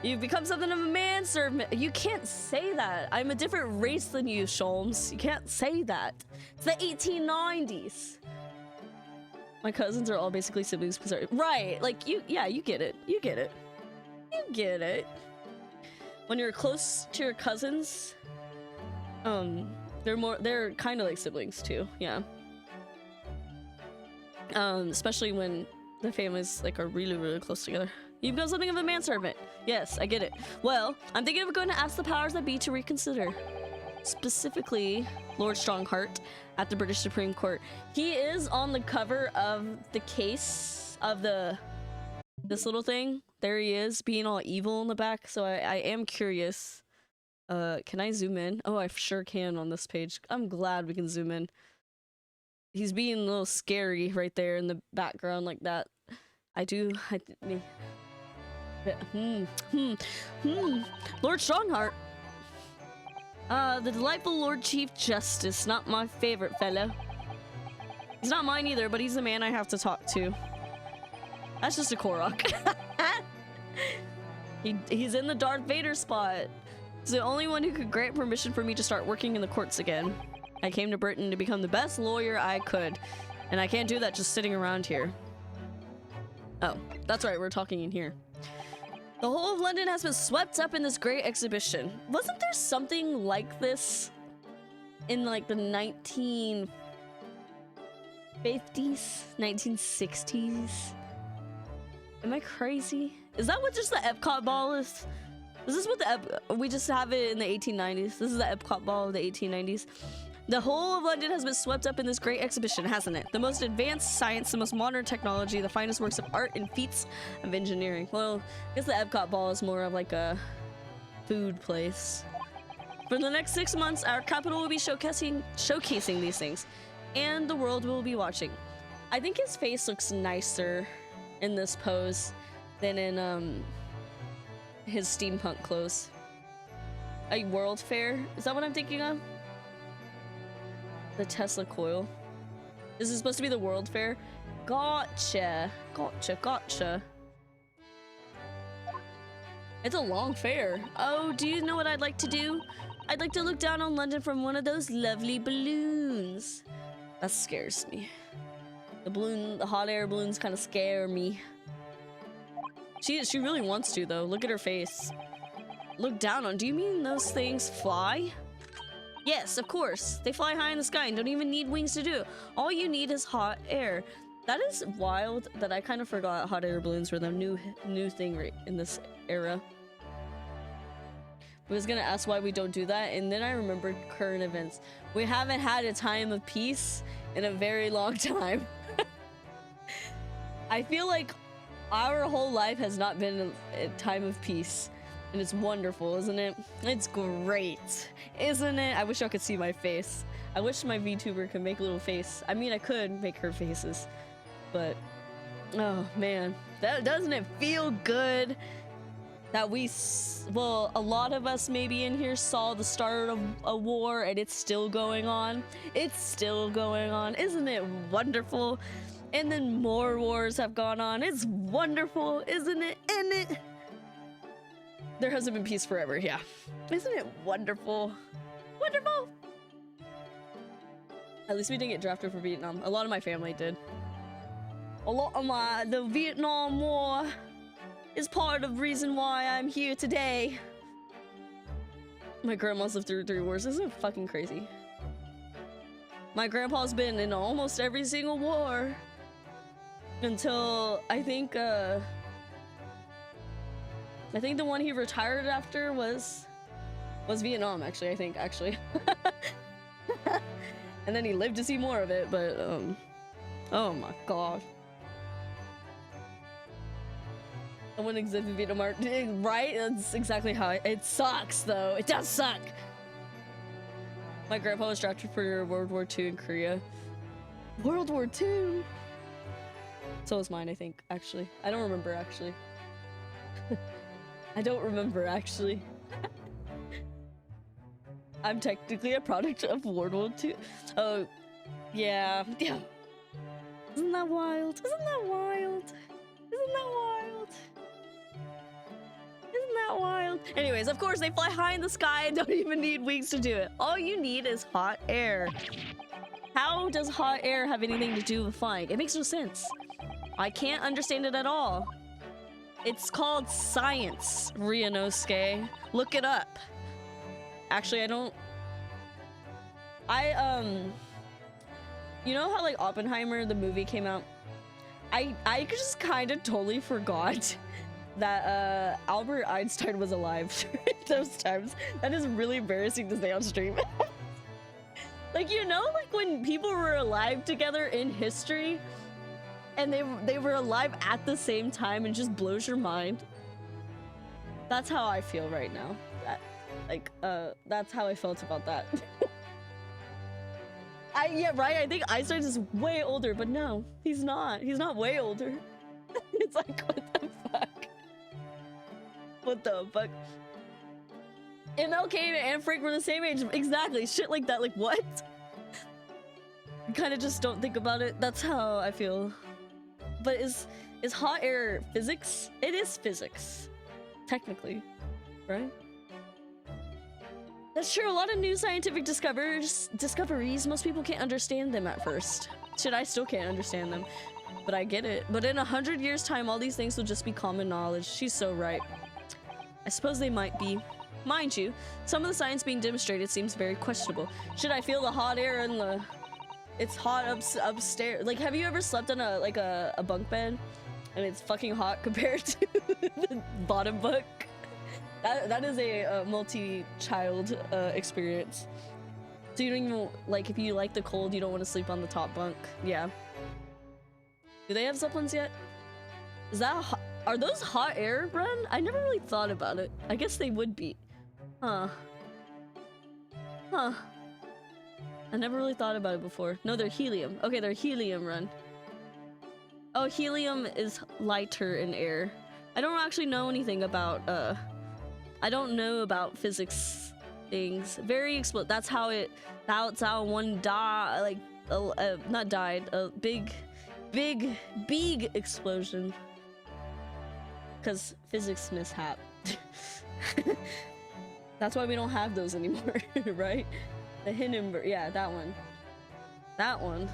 You've become something of a manservant. You can't say that. I'm a different race than you, Sholmes. You can't say that. It's the 1890s. My cousins are all basically siblings. Right, like yeah, you get it. You get it. You get it. When you're close to your cousins, they're kind of like siblings too, yeah. Especially when the families like are really, really close together. You've got something of a manservant. Yes, I get it. Well, I'm thinking of going to ask the powers that be to reconsider. Specifically, Lord Strongheart at the British Supreme Court. He is on the cover of the case of this little thing. There he is, being all evil in the back. So I am curious. Can I zoom in? Oh, I sure can on this page. I'm glad we can zoom in. He's being a little scary right there in the background like that. Lord Strongheart. The delightful Lord Chief Justice, not my favorite fellow. He's not mine either, but he's the man I have to talk to. That's just a Korok. He's in the Darth Vader spot. He's the only one who could grant permission for me to start working in the courts again. I came to Britain to become the best lawyer I could, and I can't do that just sitting around here. Oh, that's right, we're talking in here. The whole of London has been swept up in this great exhibition. Wasn't there something like this in like the 1950s, 1960s? Am I crazy? Is that what just the Epcot ball is? Is this what we just have it in the 1890s? This is the Epcot ball of the 1890s. The whole of London has been swept up in this great exhibition, hasn't it? The most advanced science, the most modern technology, the finest works of art and feats of engineering. Well, I guess the Epcot ball is more of like a food place. For the next 6 months, our capital will be showcasing these things, and the world will be watching. I think his face looks nicer in this pose than in his steampunk clothes. A world fair? Is that what I'm thinking of? The Tesla coil. This is supposed to be the World Fair. Gotcha. Gotcha, gotcha. It's a long fair. Oh, do you know what I'd like to do? I'd like to look down on London from one of those lovely balloons. That scares me. The hot air balloons kind of scare me. She really wants to though. Look at her face. Look down on. Do you mean those things fly? Yes, of course. They fly high in the sky and don't even need wings to do it. All you need is hot air. That is wild that I kind of forgot hot air balloons were the new thing right in this era. I was gonna ask why we don't do that, and then I remembered current events. We haven't had a time of peace in a very long time. I feel like our whole life has not been a time of peace. And it's wonderful, isn't it? It's great, isn't it? I wish y'all could see my face. I wish my VTuber could make a little face. I mean, I could make her faces, but oh man, doesn't it feel good that well, a lot of us maybe in here saw the start of a war and it's still going on. It's still going on. Isn't it wonderful? And then more wars have gone on. It's wonderful, isn't it? Isn't it? There hasn't been peace forever, yeah. Isn't it wonderful? Wonderful! At least we didn't get drafted for Vietnam. A lot of my family did. The Vietnam War is part of the reason why I'm here today. My grandma's lived through 3 wars. Isn't it fucking crazy? My grandpa's been in almost every single war. Until, I think, I think the one he retired after was Vietnam, actually, I think, actually. And then he lived to see more of it, but, oh my god. I wouldn't exist in Vietnam, right? That's exactly how it sucks, though. It does suck. My grandpa was drafted for World War II in Korea. World War II? So was mine, I think, actually. I don't remember, actually. I don't remember, actually. I'm technically a product of World War II. Oh, yeah. Yeah. Isn't that wild? Isn't that wild? Isn't that wild? Isn't that wild? Anyways, of course, they fly high in the sky and don't even need wings to do it. All you need is hot air. How does hot air have anything to do with flying? It makes no sense. I can't understand it at all. It's called science, Ryanosuke. Look it up. Actually, I don't... You know how, like, Oppenheimer, the movie came out? I just kind of totally forgot that, Albert Einstein was alive those times. That is really embarrassing to say on stream. Like, you know, like, when people were alive together in history, and they were alive at the same time, and just blows your mind. That's how I feel right now. That's how I felt about that. Yeah, right? I think Einstein is way older, but no, he's not. He's not way older. It's like, what the fuck? What the fuck? MLK and Anne Frank were the same age. Exactly. Shit like that. Like, what? You kind of just don't think about it. That's how I feel. But is hot air physics? It is physics. Technically. Right? That's true. A lot of new scientific discoveries, most people can't understand them at first. Shit, I still can't understand them. But I get it. But in 100 years' time, all these things will just be common knowledge. She's so right. I suppose they might be. Mind you, some of the science being demonstrated seems very questionable. Should I feel the hot air and the... It's hot upstairs. Like, have you ever slept on a bunk bed? And it's fucking hot compared to the bottom bunk? That is a multi-child experience. So you don't even, like, if you like the cold, you don't want to sleep on the top bunk. Yeah. Do they have Zeppelins yet? Is that are those hot air, Bren? I never really thought about it. I guess they would be. Huh. Huh. I never really thought about it before. No, they're helium. Okay, they're helium, Run. Oh, helium is lighter in air. I don't actually know anything about, I don't know about physics things. Very that's how that's how one died, like, not died, a big explosion. Because physics mishap. That's why we don't have those anymore, right? The Hindenburg, yeah, that one. That one.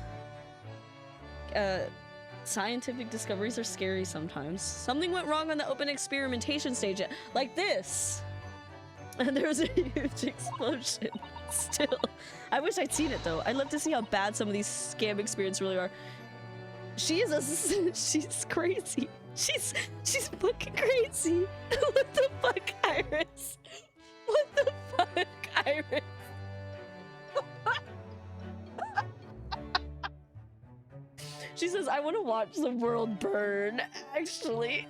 Scientific discoveries are scary sometimes. Something went wrong on the open experimentation stage, like this. And there was a huge explosion. Still. I wish I'd seen it though. I'd love to see how bad some of these scam experiences really are. She's crazy. She's fucking crazy. What the fuck, Iris? What the fuck, Iris? She says, I want to watch the world burn, actually.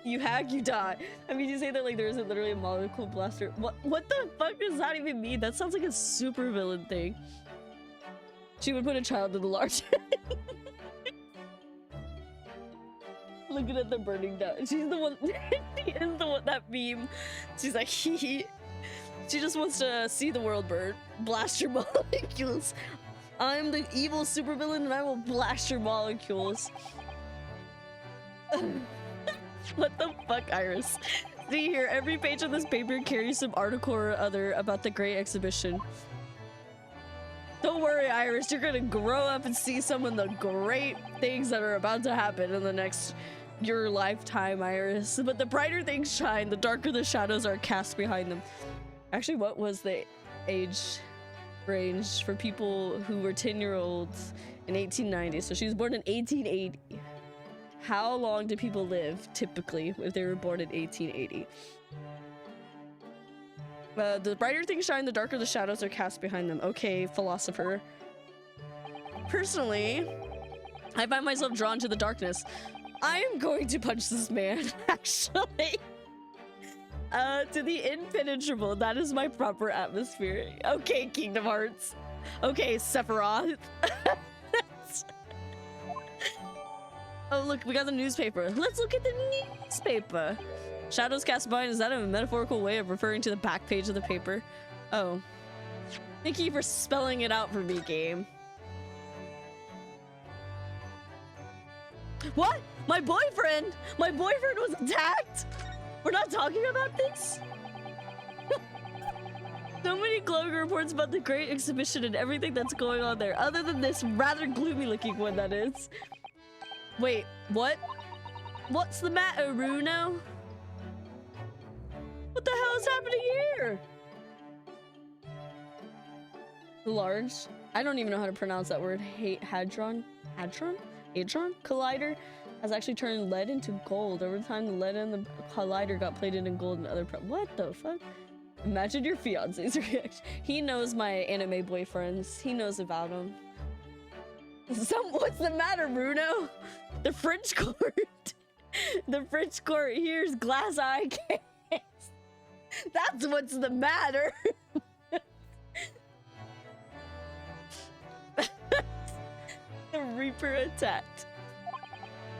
You hack, you die. I mean, you say that like there isn't literally a molecule blaster. What the fuck does that even mean? That sounds like a super villain thing. She would put a child in the large. Looking at the burning down. She's the one. She is the one, that meme. She's like, hee. She just wants to see the world burn. Blast your molecules. I'm the evil supervillain and I will blast your molecules. What the fuck, Iris? See here, every page of this paper carries some article or other about the Great Exhibition. Don't worry, Iris, you're gonna grow up and see some of the great things that are about to happen in the next your lifetime, Iris. But the brighter things shine, the darker the shadows are cast behind them. Actually, what was the age range for people who were 10-year-olds In 1890. So she was born in 1880. How long do people live, typically, if they were born in 1880? The brighter things shine, the darker the shadows are cast behind them. Okay, philosopher. Personally, I find myself drawn to the darkness. I am going to punch this man, actually. To the impenetrable. That is my proper atmosphere. Okay, Kingdom Hearts. Okay, Sephiroth. Oh, look, we got the newspaper. Let's look at the newspaper. Shadows cast behind, is that a metaphorical way of referring to the back page of the paper? Oh. Thank you for spelling it out for me, game. What? My boyfriend! My boyfriend was attacked? We're not talking about this? So many glowing reports about the great exhibition and everything that's going on there, other than this rather gloomy looking one that is. Wait, what? What's the matter, Runo? What the hell is happening here? Large? I don't even know how to pronounce that word. Hadron? Hadron? Hadron? Collider has actually turned lead into gold. Over time, the lead in the collider got plated in gold and other what the fuck? Imagine your fiance's reaction. He knows my anime boyfriends. He knows about them. What's the matter, Bruno? The French court. The French court here's glass eye case. That's what's the matter. The Reaper attacked.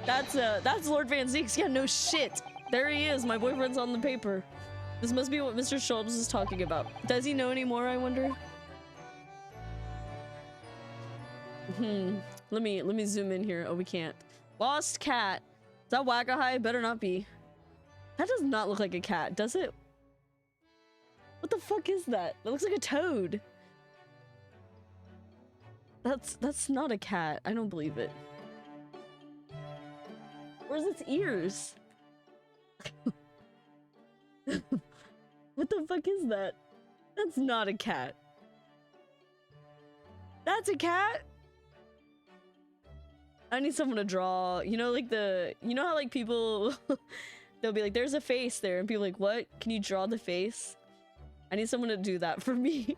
That's Lord Van Zeeks. Yeah, no shit. There he is. My boyfriend's on the paper. This must be what Mr. Schultz is talking about. Does he know any more, I wonder? Let me zoom in here. Oh, we can't. Lost cat. Is that Wagahai? Better not be. That does not look like a cat, does it? What the fuck is that? That looks like a toad. That's not a cat. I don't believe it. Where's its ears? What the fuck is that? That's not a cat. That's a cat? I need someone to draw. You know, like you know how like people, they'll be like, there's a face there. And people are like, what? Can you draw the face? I need someone to do that for me.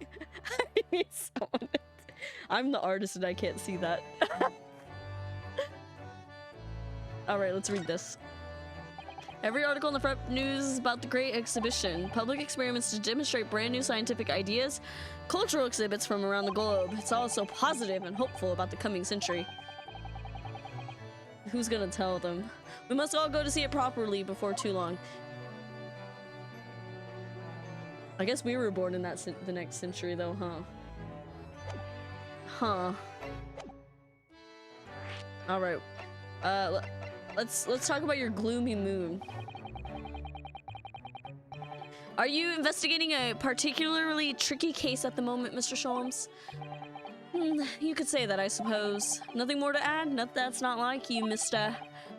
I need someone to, I'm the artist and I can't see that. Alright, let's read this. Every article in the front news is about the great exhibition. Public experiments to demonstrate brand new scientific ideas. Cultural exhibits from around the globe. It's all so positive and hopeful about the coming century. Who's gonna tell them? We must all go to see it properly before too long. I guess we were born in the next century though, huh? Huh. Alright. Let's talk about your gloomy moon. Are you investigating a particularly tricky case at the moment, Mr. Sholmes? You could say that, I suppose. Nothing more to add? That's not like you, Mr.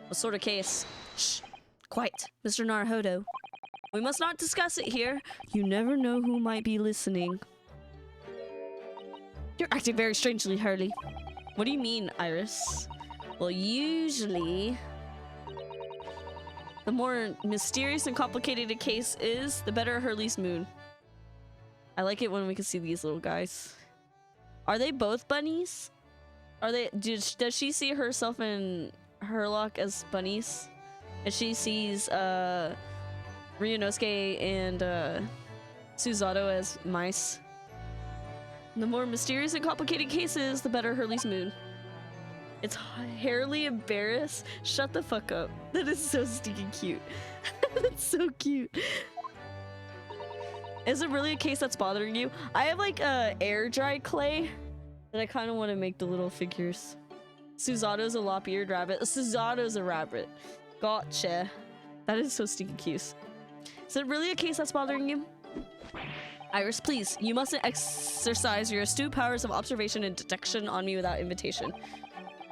What sort of case? Shh. Quiet, Mr. Naruhodo. We must not discuss it here. You never know who might be listening. You're acting very strangely, Hurley. What do you mean, Iris? Well, usually, the more mysterious and complicated a case is, the better Hurley's mood. I like it when we can see these little guys. Are they both bunnies? Are they? Does she see herself and Herlock as bunnies? And she sees Ryunosuke and Suzato as mice. The more mysterious and complicated cases, the better Hurley's mood. It's hairily embarrassed. Shut the fuck up. That is so stinking cute. That's so cute. Is it really a case that's bothering you? I have like air dry clay that I kind of want to make the little figures. Suzato's a lop-eared rabbit. Suzato's a rabbit. Gotcha. That is so stinking cute. Is it really a case that's bothering you? Iris, please, you mustn't exercise your astute powers of observation and detection on me without invitation.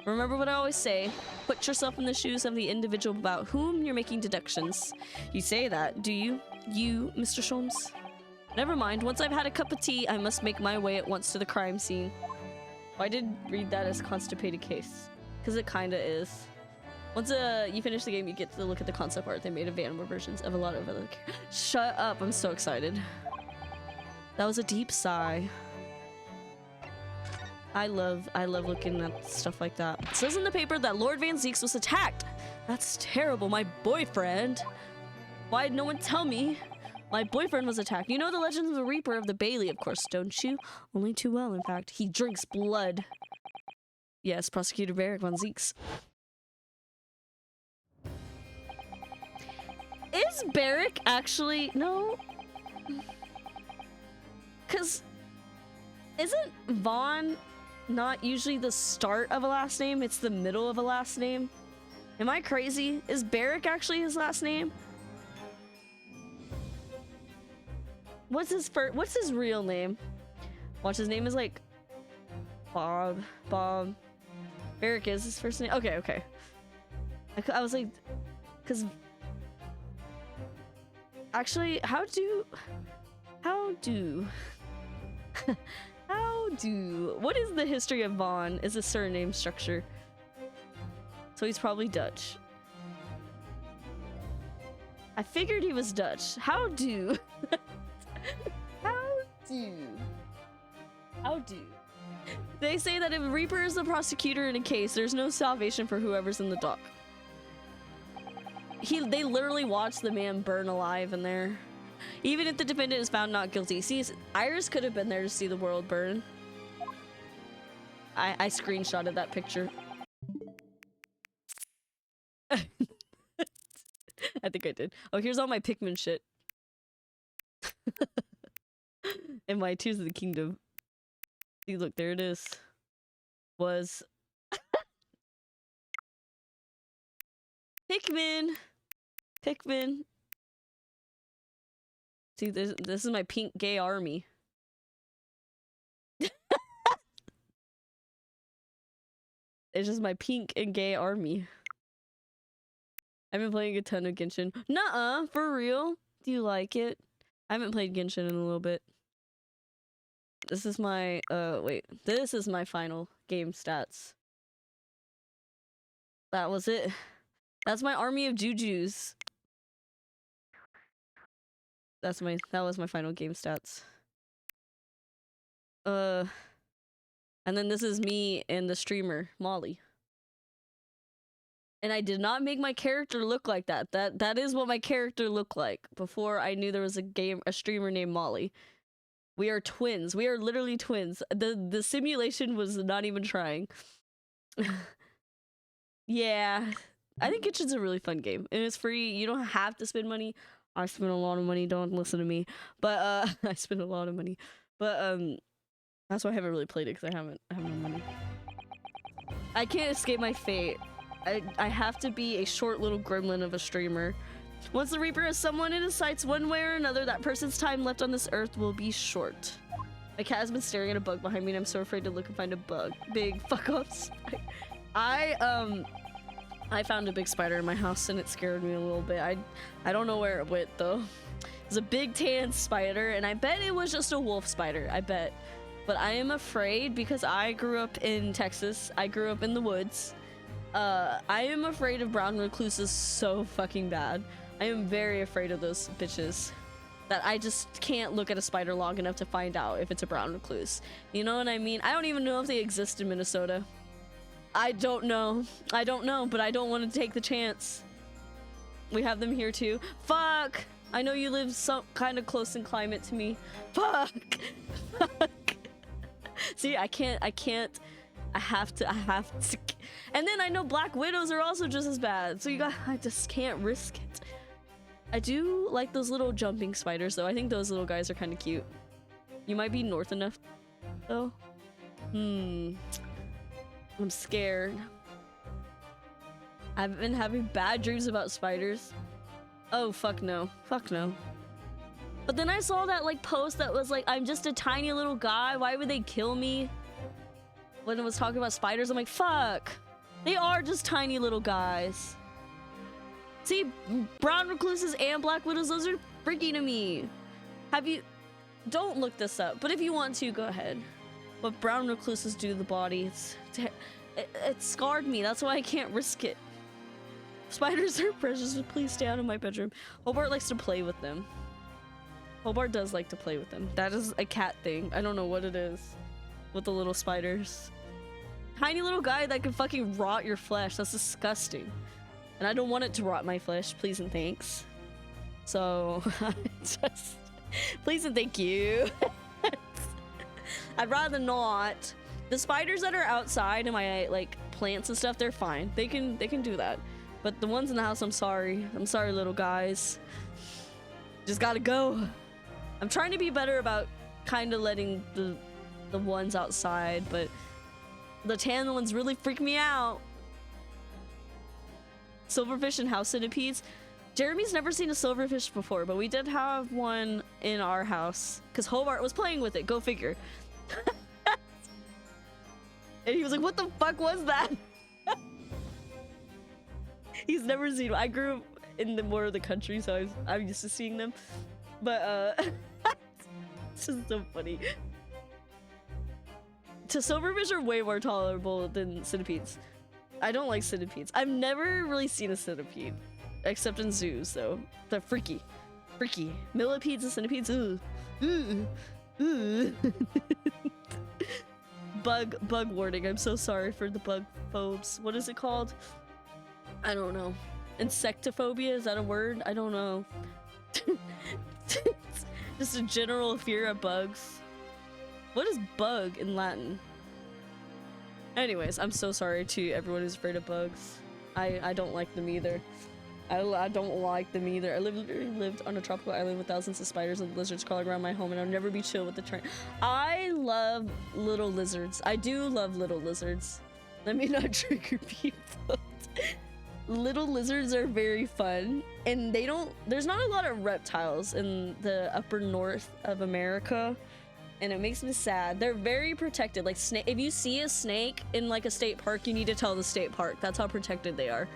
Remember what I always say, put yourself in the shoes of the individual about whom you're making deductions. You say that, do you? You, Mr. Sholmes? Never mind, once I've had a cup of tea, I must make my way at once to the crime scene. I did read that as constipated case, because it kinda is. Once you finish the game, you get to look at the concept art. They made of animal versions of a lot of other Shut up, I'm so excited. That was a deep sigh. I love looking at stuff like that. It says in the paper that Lord Van Zeeks was attacked. That's terrible, my boyfriend. Why did no one tell me? My boyfriend was attacked. You know the legend of the Reaper of the Bailey, of course, don't you? Only too well, in fact. He drinks blood. Yes, Prosecutor Barrick Van Zeeks. Is Barrick actually... No. Because... Isn't Vaughn not usually the start of a last name? It's the middle of a last name? Am I crazy? Is Barrick actually his last name? What's his real name? Watch, his name is like Bob. Barrick is his first name. Okay. I was like, cause actually, how do what is the history of Vaughn? Is a surname structure? So he's probably Dutch. I figured he was Dutch. How do? They say that if Reaper is the prosecutor in a case, there's no salvation for whoever's in the dock. They literally watch the man burn alive in there. Even if the defendant is found not guilty. See, Iris could have been there to see the world burn. I screenshotted that picture. I think I did. Oh, here's all my Pikmin shit. And my Tears of the Kingdom. See, look, there it is. Was Pikmin. See, this is my pink gay army. It's just my pink and gay army. I've been playing a ton of Genshin. Nuh-uh, for real? Do you like it? I haven't played Genshin in a little bit. This is my, wait. This is my final game stats. That was it. That's my army of Jujus. That was my final game stats. And then this is me and the streamer, Molly. And I did not make my character look like that. That is what my character looked like before I knew there was a streamer named Molly. We are twins. We are literally twins. The simulation was not even trying. Yeah. I think Genshin's a really fun game. And it's free. You don't have to spend money. I spend a lot of money. Don't listen to me. But I spend a lot of money. But that's why I haven't really played it, because I have no money. I can't escape my fate. I have to be a short little gremlin of a streamer. Once the Reaper has someone in his sights one way or another, that person's time left on this earth will be short. My cat has been staring at a bug behind me and I'm so afraid to look and find a bug. Big fuck off spider. I found a big spider in my house and it scared me a little bit. I don't know where it went though. It was a big tan spider and I bet it was just a wolf spider. I bet. But I am afraid because I grew up in Texas. I grew up in the woods. I am afraid of brown recluses so fucking bad. I am very afraid of those bitches. That I just can't look at a spider long enough to find out if it's a brown recluse. You know what I mean? I don't even know if they exist in Minnesota. I don't know, but I don't want to take the chance. We have them here too. Fuck! I know you live some kind of close in climate to me. Fuck! See, I have to. And then I know black widows are also just as bad. So I just can't risk it. I do like those little jumping spiders though. I think those little guys are kind of cute. You might be north enough though. I'm scared. I've been having bad dreams about spiders. Oh, fuck no. Fuck no. But then I saw that like post that was like, I'm just a tiny little guy. Why would they kill me? When it was talking about spiders, I'm like, fuck. They are just tiny little guys. See, brown recluses and black widows, those are freaky to me. Don't look this up, but if you want to, go ahead. what brown recluses do to the body. It scarred me. That's why I can't risk it. Spiders are precious, but please stay out of my bedroom. Hobart likes to play with them. Hobart does like to play with them. That is a cat thing. I don't know what it is with the little spiders. Tiny little guy that can fucking rot your flesh. That's disgusting. And I don't want it to rot my flesh. Please and thanks. So, just... Please and thank you. I'd rather not. The spiders that are outside in my, like, plants and stuff, they're fine. They can do that. But the ones in the house, I'm sorry. I'm sorry, little guys. Just gotta go. I'm trying to be better about kind of letting the ones outside, but the tan ones really freak me out. Silverfish and house centipedes. Jeremy's never seen a silverfish before, but we did have one in our house because Hobart was playing with it. Go figure. And he was like, what the fuck was that? He's never seen one. I grew up in more of the country, so I'm used to seeing them. But it's just so funny. Silverfish are way more tolerable than centipedes. I don't like centipedes. I've never really seen a centipede. Except in zoos, though. They're freaky. Freaky. Millipedes and centipedes. Ooh. Ooh. Ooh. Bug warning. I'm so sorry for the bug phobes. What is it called? I don't know. Insectophobia? Is that a word? I don't know. Just a general fear of bugs. What is bug in Latin? Anyways, I'm so sorry to everyone who's afraid of bugs. I don't like them either. I don't like them either. I literally lived on a tropical island with thousands of spiders and lizards crawling around my home, and I'll never be chill with the train. I love little lizards. I do love little lizards. Let me not trigger people. Little lizards are very fun, and there's not a lot of reptiles in the upper north of America, and it makes me sad. They're very protected. Like snake, if you see a snake in like a state park, you need to tell the state park. That's how protected they are.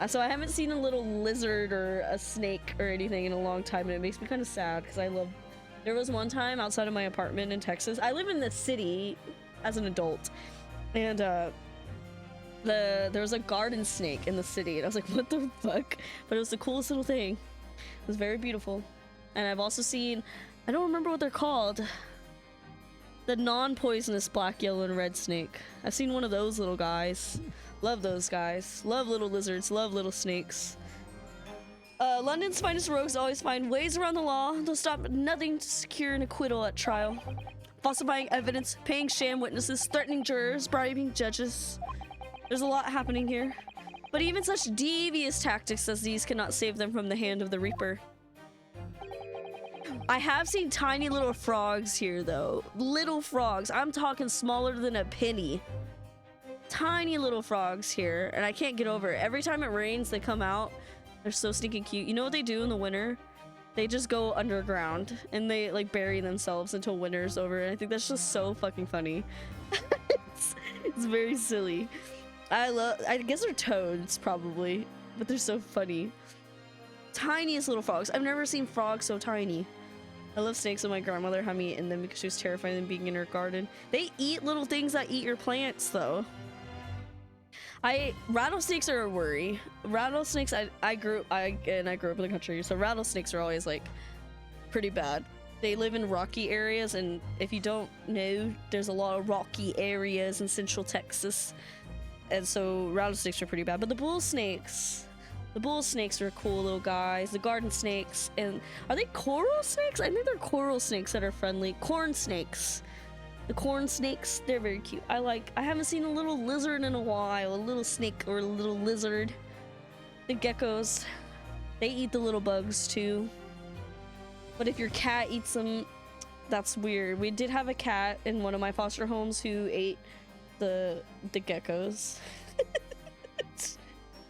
So I haven't seen a little lizard or a snake or anything in a long time, and it makes me kind of sad because there was one time outside of my apartment in Texas. I live in the city as an adult, and there was a garden snake in the city, and I was like, what the fuck? But it was the coolest little thing. It was very beautiful. And I've also seen, I don't remember what they're called, the non-poisonous black, yellow, and red snake. I've seen one of those little guys. Love those guys. Love little lizards. Love little snakes. London's finest rogues always find ways around the law. They'll stop at nothing to secure an acquittal at trial. Falsifying evidence, paying sham witnesses, threatening jurors, bribing judges. There's a lot happening here. But even such devious tactics as these cannot save them from the hand of the Reaper. I have seen tiny little frogs here, though. Little frogs. I'm talking smaller than a penny. Tiny little frogs here, and I can't get over it. Every time it rains, they come out. They're so stinking cute. You know what they do in the winter? They just go underground, and they, like, bury themselves until winter's over, and I think that's just so fucking funny. It's very silly. I guess they're toads, probably, but they're so funny. Tiniest little frogs. I've never seen frogs so tiny. I love snakes, and my grandmother had me in them because she was terrified of them being in her garden. They eat little things that eat your plants, though. Rattlesnakes are a worry. Rattlesnakes, I grew up in the country, so rattlesnakes are always, like, pretty bad. They live in rocky areas, and if you don't know, there's a lot of rocky areas in central Texas, and so rattlesnakes are pretty bad. But the bull snakes are cool little guys. The garden snakes, and are they coral snakes? I think they're coral snakes that are friendly. Corn snakes. The corn snakes, they're very cute. I haven't seen a little lizard in a while, a little snake or a little lizard. The geckos, they eat the little bugs too. But if your cat eats them, that's weird. We did have a cat in one of my foster homes who ate the geckos.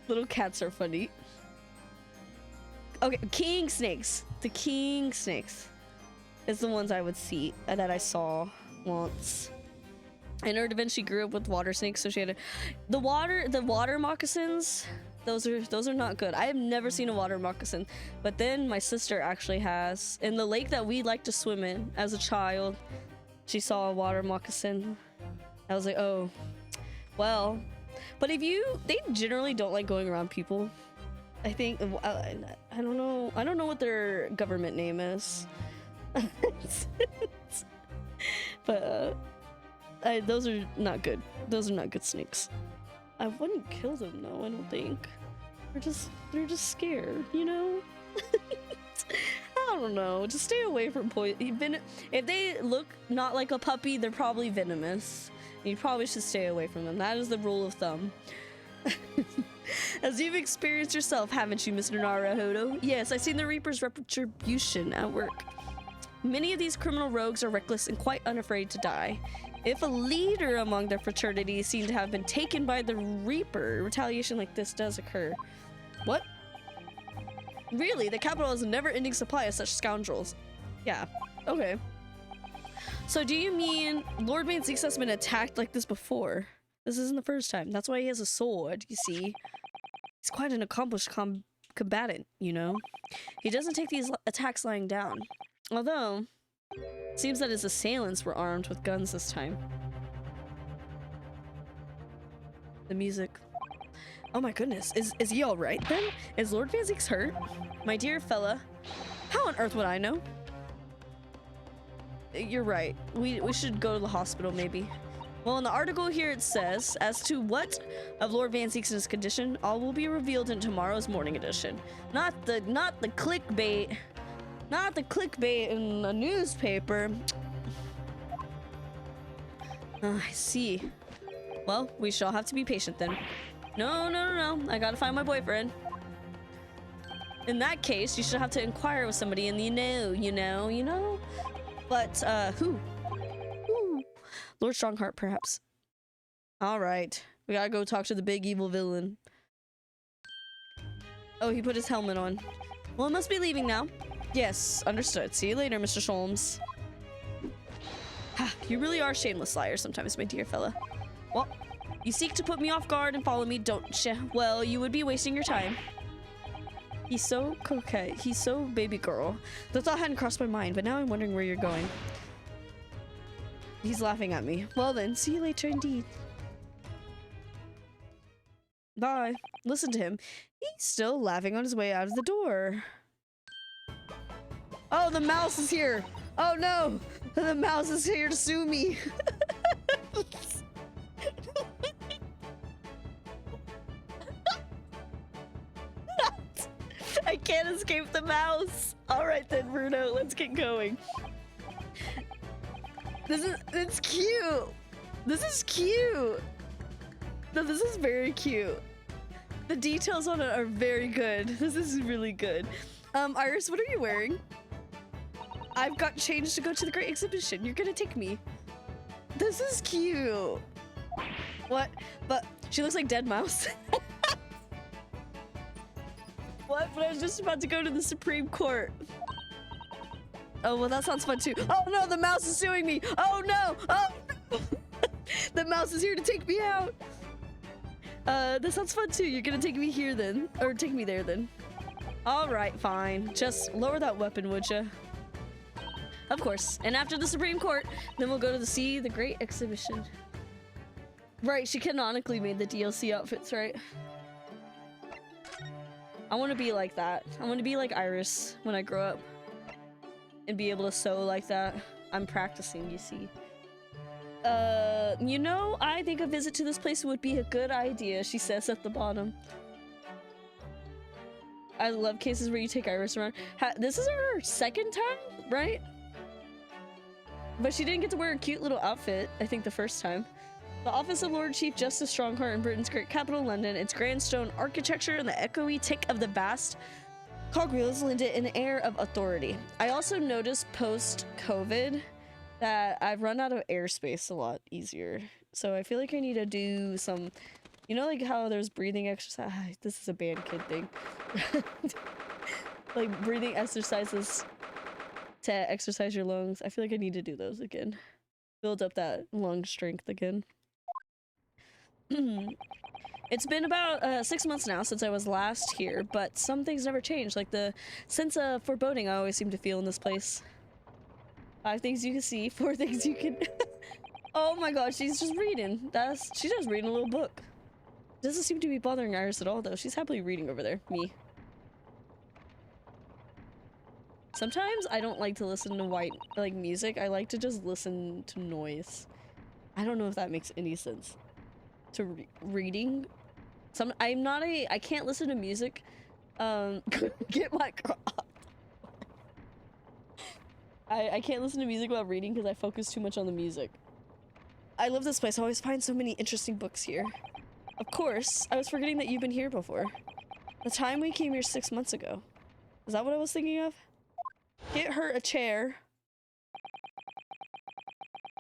Little cats are funny. Okay, king snakes. The king snakes is the ones I would see that I saw once. And her Da Vinci grew up with water snakes, so she had the water moccasins. Those are not good. I have never seen a water moccasin, but then my sister actually has in the lake that we like to swim in as a child. She saw a water moccasin. I was like, oh, well. But if they generally don't like going around people. I think, I don't know. I don't know what their government name is. But those are not good. Those are not good snakes. I wouldn't kill them though, I don't think. They're just scared, you know? I don't know. Just stay away from poison. If they look not like a puppy, they're probably venomous. You probably should stay away from them. That is the rule of thumb. As you've experienced yourself, haven't you, Mr. Naruhodo? Yes, I've seen the Reaper's retribution at work. Many of these criminal rogues are reckless and quite unafraid to die. If a leader among their fraternity is seen to have been taken by the Reaper, retaliation like this does occur. What? Really? The capital has a never-ending supply of such scoundrels. Yeah. Okay. So do you mean Lord Van Zeeks has been attacked like this before? This isn't the first time. That's why he has a sword, you see. He's quite an accomplished combatant, you know? He doesn't take these attacks lying down. Although, it seems that his assailants were armed with guns this time. The music. Oh my goodness. Is he alright then? Is Lord Van Zeeks hurt? My dear fella. How on earth would I know? You're right. We should go to the hospital maybe. Well, in the article here it says, as to what of Lord Van Zeeks' condition, all will be revealed in tomorrow's morning edition. Not the clickbait. Not the clickbait in a newspaper. I see. Well, we shall have to be patient then. No. I gotta find my boyfriend. In that case, you should have to inquire with somebody in the you know? But, who? Lord Strongheart, perhaps. Alright. We gotta go talk to the big evil villain. Oh, he put his helmet on. Well, it must be leaving now. Yes, understood. See you later, Mr. Sholmes. You really are shameless liars sometimes, my dear fella. Well, you seek to put me off guard and follow me, don't you? Well, you would be wasting your time. He's so coquette. He's so baby girl. The thought hadn't crossed my mind, but now I'm wondering where you're going. He's laughing at me. Well then, see you later indeed. Bye. Listen to him. He's still laughing on his way out of the door. Oh, the mouse is here. Oh no, the mouse is here to sue me. I can't escape the mouse. All right then, Bruno, let's get going. It's cute. This is cute. No, this is very cute. The details on it are very good. This is really good. Iris, what are you wearing? I've got change to go to the Great Exhibition. You're gonna take me. This is cute. What? But she looks like Dead Mouse. What? But I was just about to go to the Supreme Court. Oh, well, that sounds fun too. Oh no, the mouse is suing me. Oh no. Oh no. The mouse is here to take me out. That sounds fun too. You're gonna take me here then, or take me there then. All right, fine. Just lower that weapon, would ya? Of course. And after the Supreme Court, then we'll go to see the Great Exhibition. Right, she canonically made the DLC outfits, right? I want to be like that. I want to be like Iris when I grow up. And be able to sew like that. I'm practicing, you see. You know, I think a visit to this place would be a good idea, she says at the bottom. I love cases where you take Iris around. This is her second time, right? But she didn't get to wear a cute little outfit, I think, the first time. The office of Lord Chief Justice Strongheart in Britain's great capital, London, its grand stone architecture and the echoey tick of the vast cogwheels lend it an air of authority. I also noticed post-COVID that I've run out of airspace a lot easier. So I feel like I need to do some, you know, like how there's breathing exercise. This is a band kid thing. Like breathing exercises to exercise your lungs. I feel like I need to do those again. Build up that lung strength again. It's been about 6 months now since I was last here, but some things never change, like the sense of foreboding I always seem to feel in this place. 5 things you can see, 4 things you can... Oh my god, she's just reading. She's just reading a little book. Doesn't seem to be bothering Iris at all, though. She's happily reading over there. Me. Sometimes I don't like to listen to music. I like to just listen to noise. I don't know if that makes any sense. To reading. I can't listen to music. Get my crop. I can't listen to music while reading because I focus too much on the music. I love this place. I always find so many interesting books here. Of course, I was forgetting that you've been here before. The time we came here 6 months ago. Is that what I was thinking of? Get her a chair.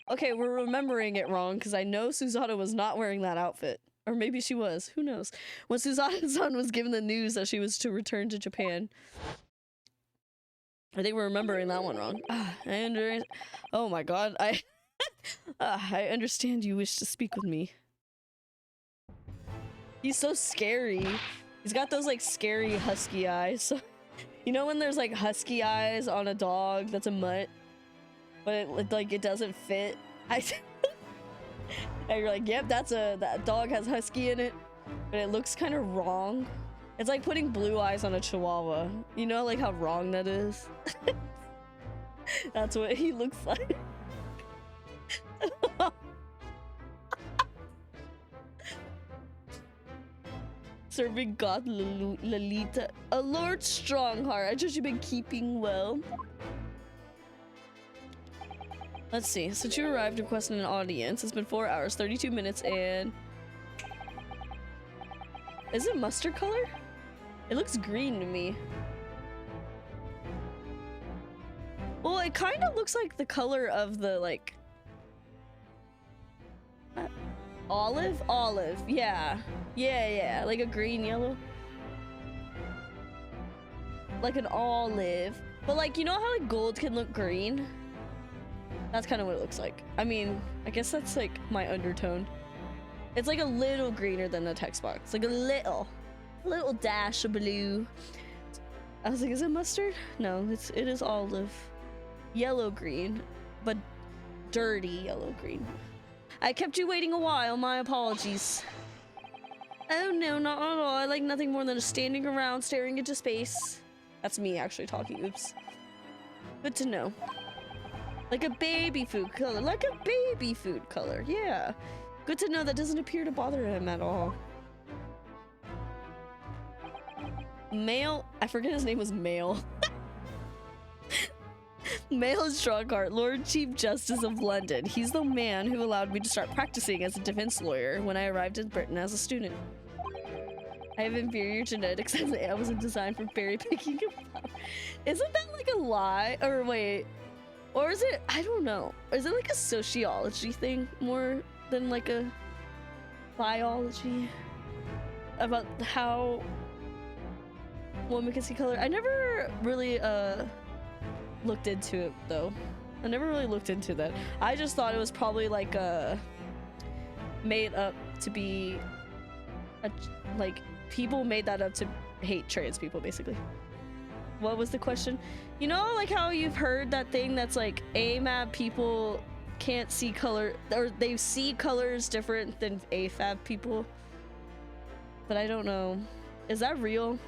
Okay, we're remembering it wrong because I know Susanna was not wearing that outfit. Or maybe she was. Who knows? When Susanna-san was given the news that she was to return to Japan. I think we're remembering that one wrong. Oh my god, I understand you wish to speak with me. He's so scary. He's got those like scary husky eyes. You know when there's like husky eyes on a dog that's a mutt, but it doesn't fit? And you're like, yep, that dog has husky in it, but it looks kind of wrong. It's like putting blue eyes on a chihuahua. You know like how wrong that is? That's what he looks like. Serving God Lalita. A Lord Strongheart. I trust you've been keeping well. Let's see. Since you arrived requesting an audience, it's been 4 hours, 32 minutes, and... Is it mustard color? It looks green to me. Well, it kind of looks like the color of the, like... Olive? Olive, yeah. Yeah, like a green yellow. Like an olive. But like, you know how like gold can look green? That's kind of what it looks like. I mean, I guess that's like my undertone. It's like a little greener than the text box. Like a little dash of blue. I was like, is it mustard? No, it is olive. Yellow green, but dirty yellow green. I kept you waiting a while, my apologies. Oh no, not at all. I like nothing more than standing around staring into space. That's me actually talking, oops. Good to know. Like a baby food color, yeah. Good to know that doesn't appear to bother him at all. Male, I forget his name was Male. Male Strongheart, Lord Chief Justice of London. He's the man who allowed me to start practicing as a defense lawyer when I arrived in Britain as a student. I have inferior genetics and I wasn't designed for berry picking. Isn't that like a lie? Or wait, or is it, I don't know. Is it like a sociology thing more than like a biology? About how women can see color? I never really, looked into it though. I never really looked into that. I just thought it was probably like made up to be like people made that up to hate trans people basically. What was the question? You know like how you've heard that thing that's like AMAB people can't see color, or they see colors different than AFAB people? But I don't know. Is that real?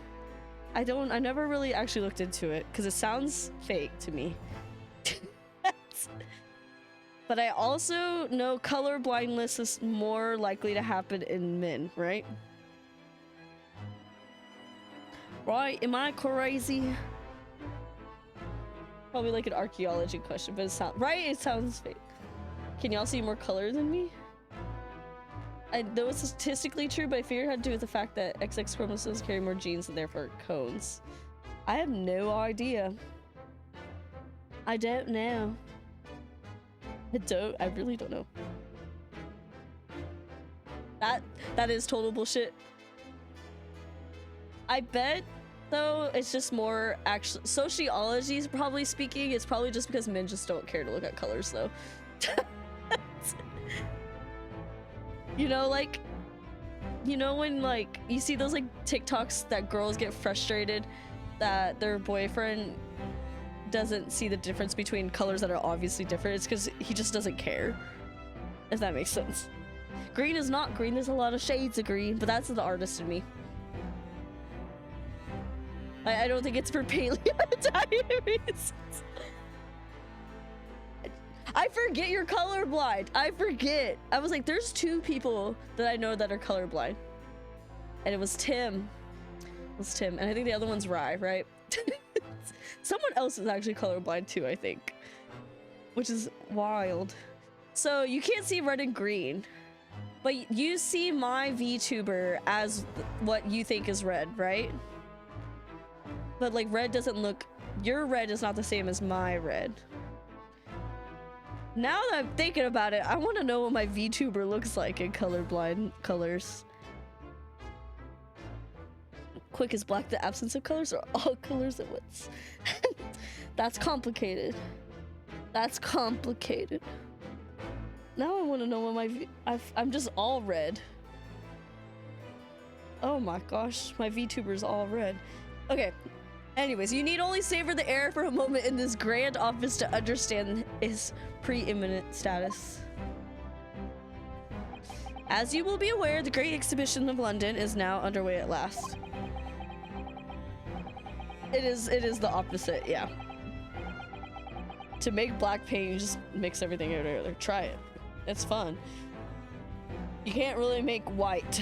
I never really actually looked into it because it sounds fake to me. But I also know color blindness is more likely to happen in men, right? Right? Am I crazy? Probably like an archaeology question, but it sounds right. It sounds fake. Can y'all see more color than me? I know it's statistically true, but I fear it had to do with the fact that XX chromosomes carry more genes and therefore cones. I have no idea. I don't know. I really don't know. That is total bullshit. I bet though it's just more actually sociology is probably speaking. It's probably just because men just don't care to look at colors though. You know, like, you know when like you see those like TikToks that girls get frustrated that their boyfriend doesn't see the difference between colors that are obviously different. It's because he just doesn't care. If that makes sense. Green is not green. There's a lot of shades of green, but that's the artist in me. I don't think it's for paleo reasons. I forget you're colorblind. I forget. I was like, there's 2 people that I know that are colorblind. And it was Tim. It was Tim. And I think the other one's Rye, right? Someone else is actually colorblind too, I think. Which is wild. So you can't see red and green. But you see my VTuber as what you think is red, right? But like red doesn't look... Your red is not the same as my red. Now that I'm thinking about it, I want to know what my VTuber looks like in colorblind colors. Quick as black, the absence of colors, or all colors at once? That's complicated. That's complicated. Now I want to know what my I'm just all red. Oh my gosh, my VTuber's all red. Okay. Anyways, you need only savor the air for a moment in this grand office to understand his preeminent status. As you will be aware, the Great Exhibition of London is now underway at last. It is the opposite, yeah. To make black paint, you just mix everything together. Try it. It's fun. You can't really make white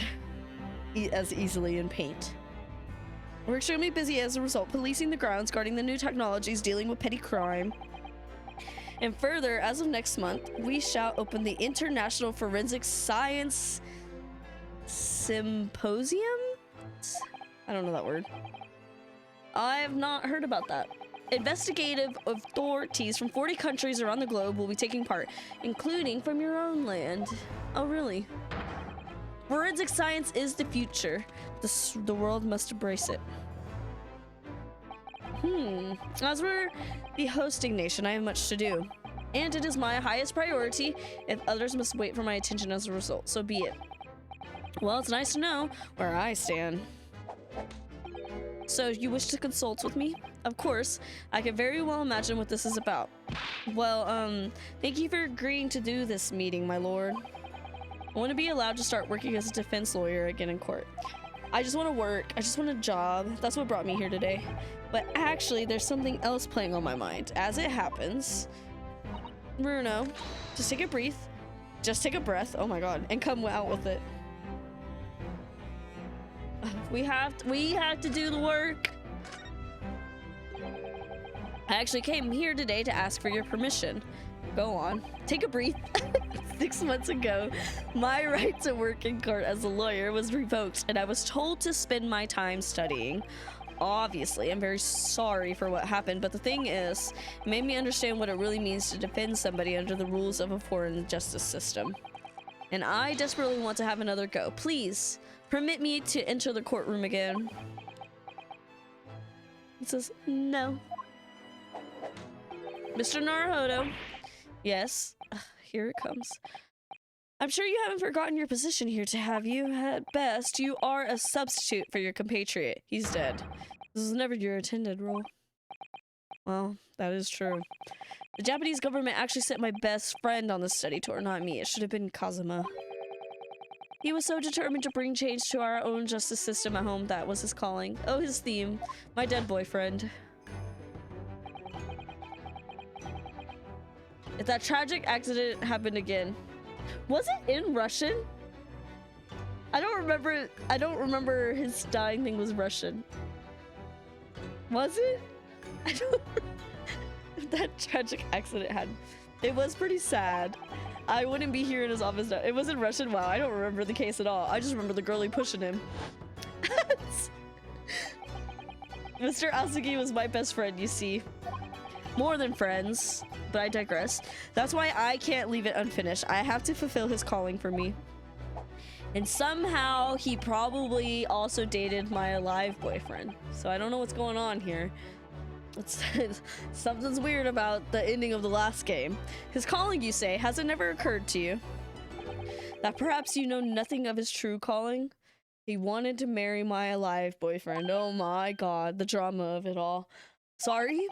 as easily in paint. We're extremely busy as a result, policing the grounds, guarding the new technologies, dealing with petty crime. And further, as of next month, we shall open the International Forensic Science Symposium? I don't know that word. I have not heard about that. Investigative authorities from 40 countries around the globe will be taking part, including from your own land. Oh, really? Forensic science is the future. The world must embrace it. As we're the hosting nation, I have much to do. And it is my highest priority if others must wait for my attention as a result. So be it. Well, it's nice to know where I stand. So, you wish to consult with me? Of course, I can very well imagine what this is about. Well, thank you for agreeing to do this meeting, my lord. I want to be allowed to start working as a defense lawyer again in court. I just want to work. I just want a job. That's what brought me here today. But actually, there's something else playing on my mind. As it happens, Bruno, just take a breath. Just take a breath. Oh my god. And come out with it. We have to do the work. I actually came here today to ask for your permission. Go on. Take a breath. 6 months ago, my right to work in court as a lawyer was revoked, and I was told to spend my time studying. Obviously, I'm very sorry for what happened, but the thing is, it made me understand what it really means to defend somebody under the rules of a foreign justice system. And I desperately want to have another go. Please, permit me to enter the courtroom again. It says, no. Mr. Naruhodo. Yes, here it comes. I'm sure you haven't forgotten your position here, to have you. At best, you are a substitute for your compatriot. He's dead. This is never your intended role. Well, that is true. The Japanese government actually sent my best friend on the study tour, not me. It should have been Kazuma. He was so determined to bring change to our own justice system at home. That was his calling. Oh, his theme. My dead boyfriend. If that tragic accident happened again. Was it in Russian? I don't remember his dying thing was Russian. Was it? I don't if that tragic accident had. It was pretty sad. I wouldn't be here in his office now. It was in Russian. Wow, I don't remember the case at all. I just remember the girlie pushing him. Mr. Asugi was my best friend, you see. More than friends, but I digress. That's why I can't leave it unfinished. I have to fulfill his calling for me. And somehow he probably also dated my alive boyfriend. So I don't know what's going on here. Something's weird about the ending of the last game. His calling, you say, has it never occurred to you that perhaps you know nothing of his true calling? He wanted to marry my alive boyfriend. Oh my god, the drama of it all. Sorry?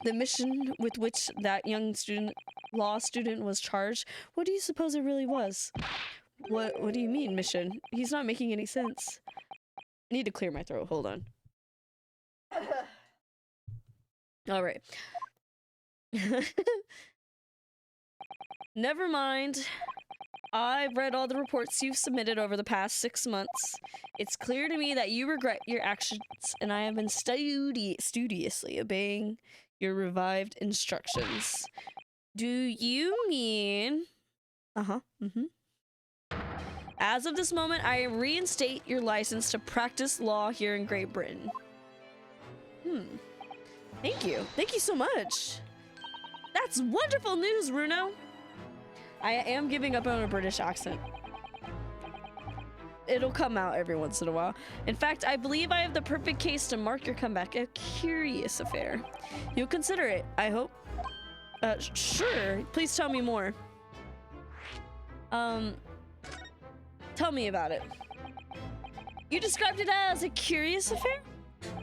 The mission with which that young law student was charged? What do you suppose it really was? What do you mean, mission? He's not making any sense. I need to clear my throat. Hold on. All right. Never mind. I've read all the reports you've submitted over the past 6 months. It's clear to me that you regret your actions, and I have been studiously obeying your revived instructions. Do you mean... As of this moment, I reinstate your license to practice law here in Great Britain. Thank you. Thank you so much. That's wonderful news, Runo. I am giving up on a British accent. It'll come out every once in a while. In fact, I believe I have the perfect case to mark your comeback a curious affair. You'll consider it, I hope. Sure. Please tell me more. Tell me about it. You described it as a curious affair?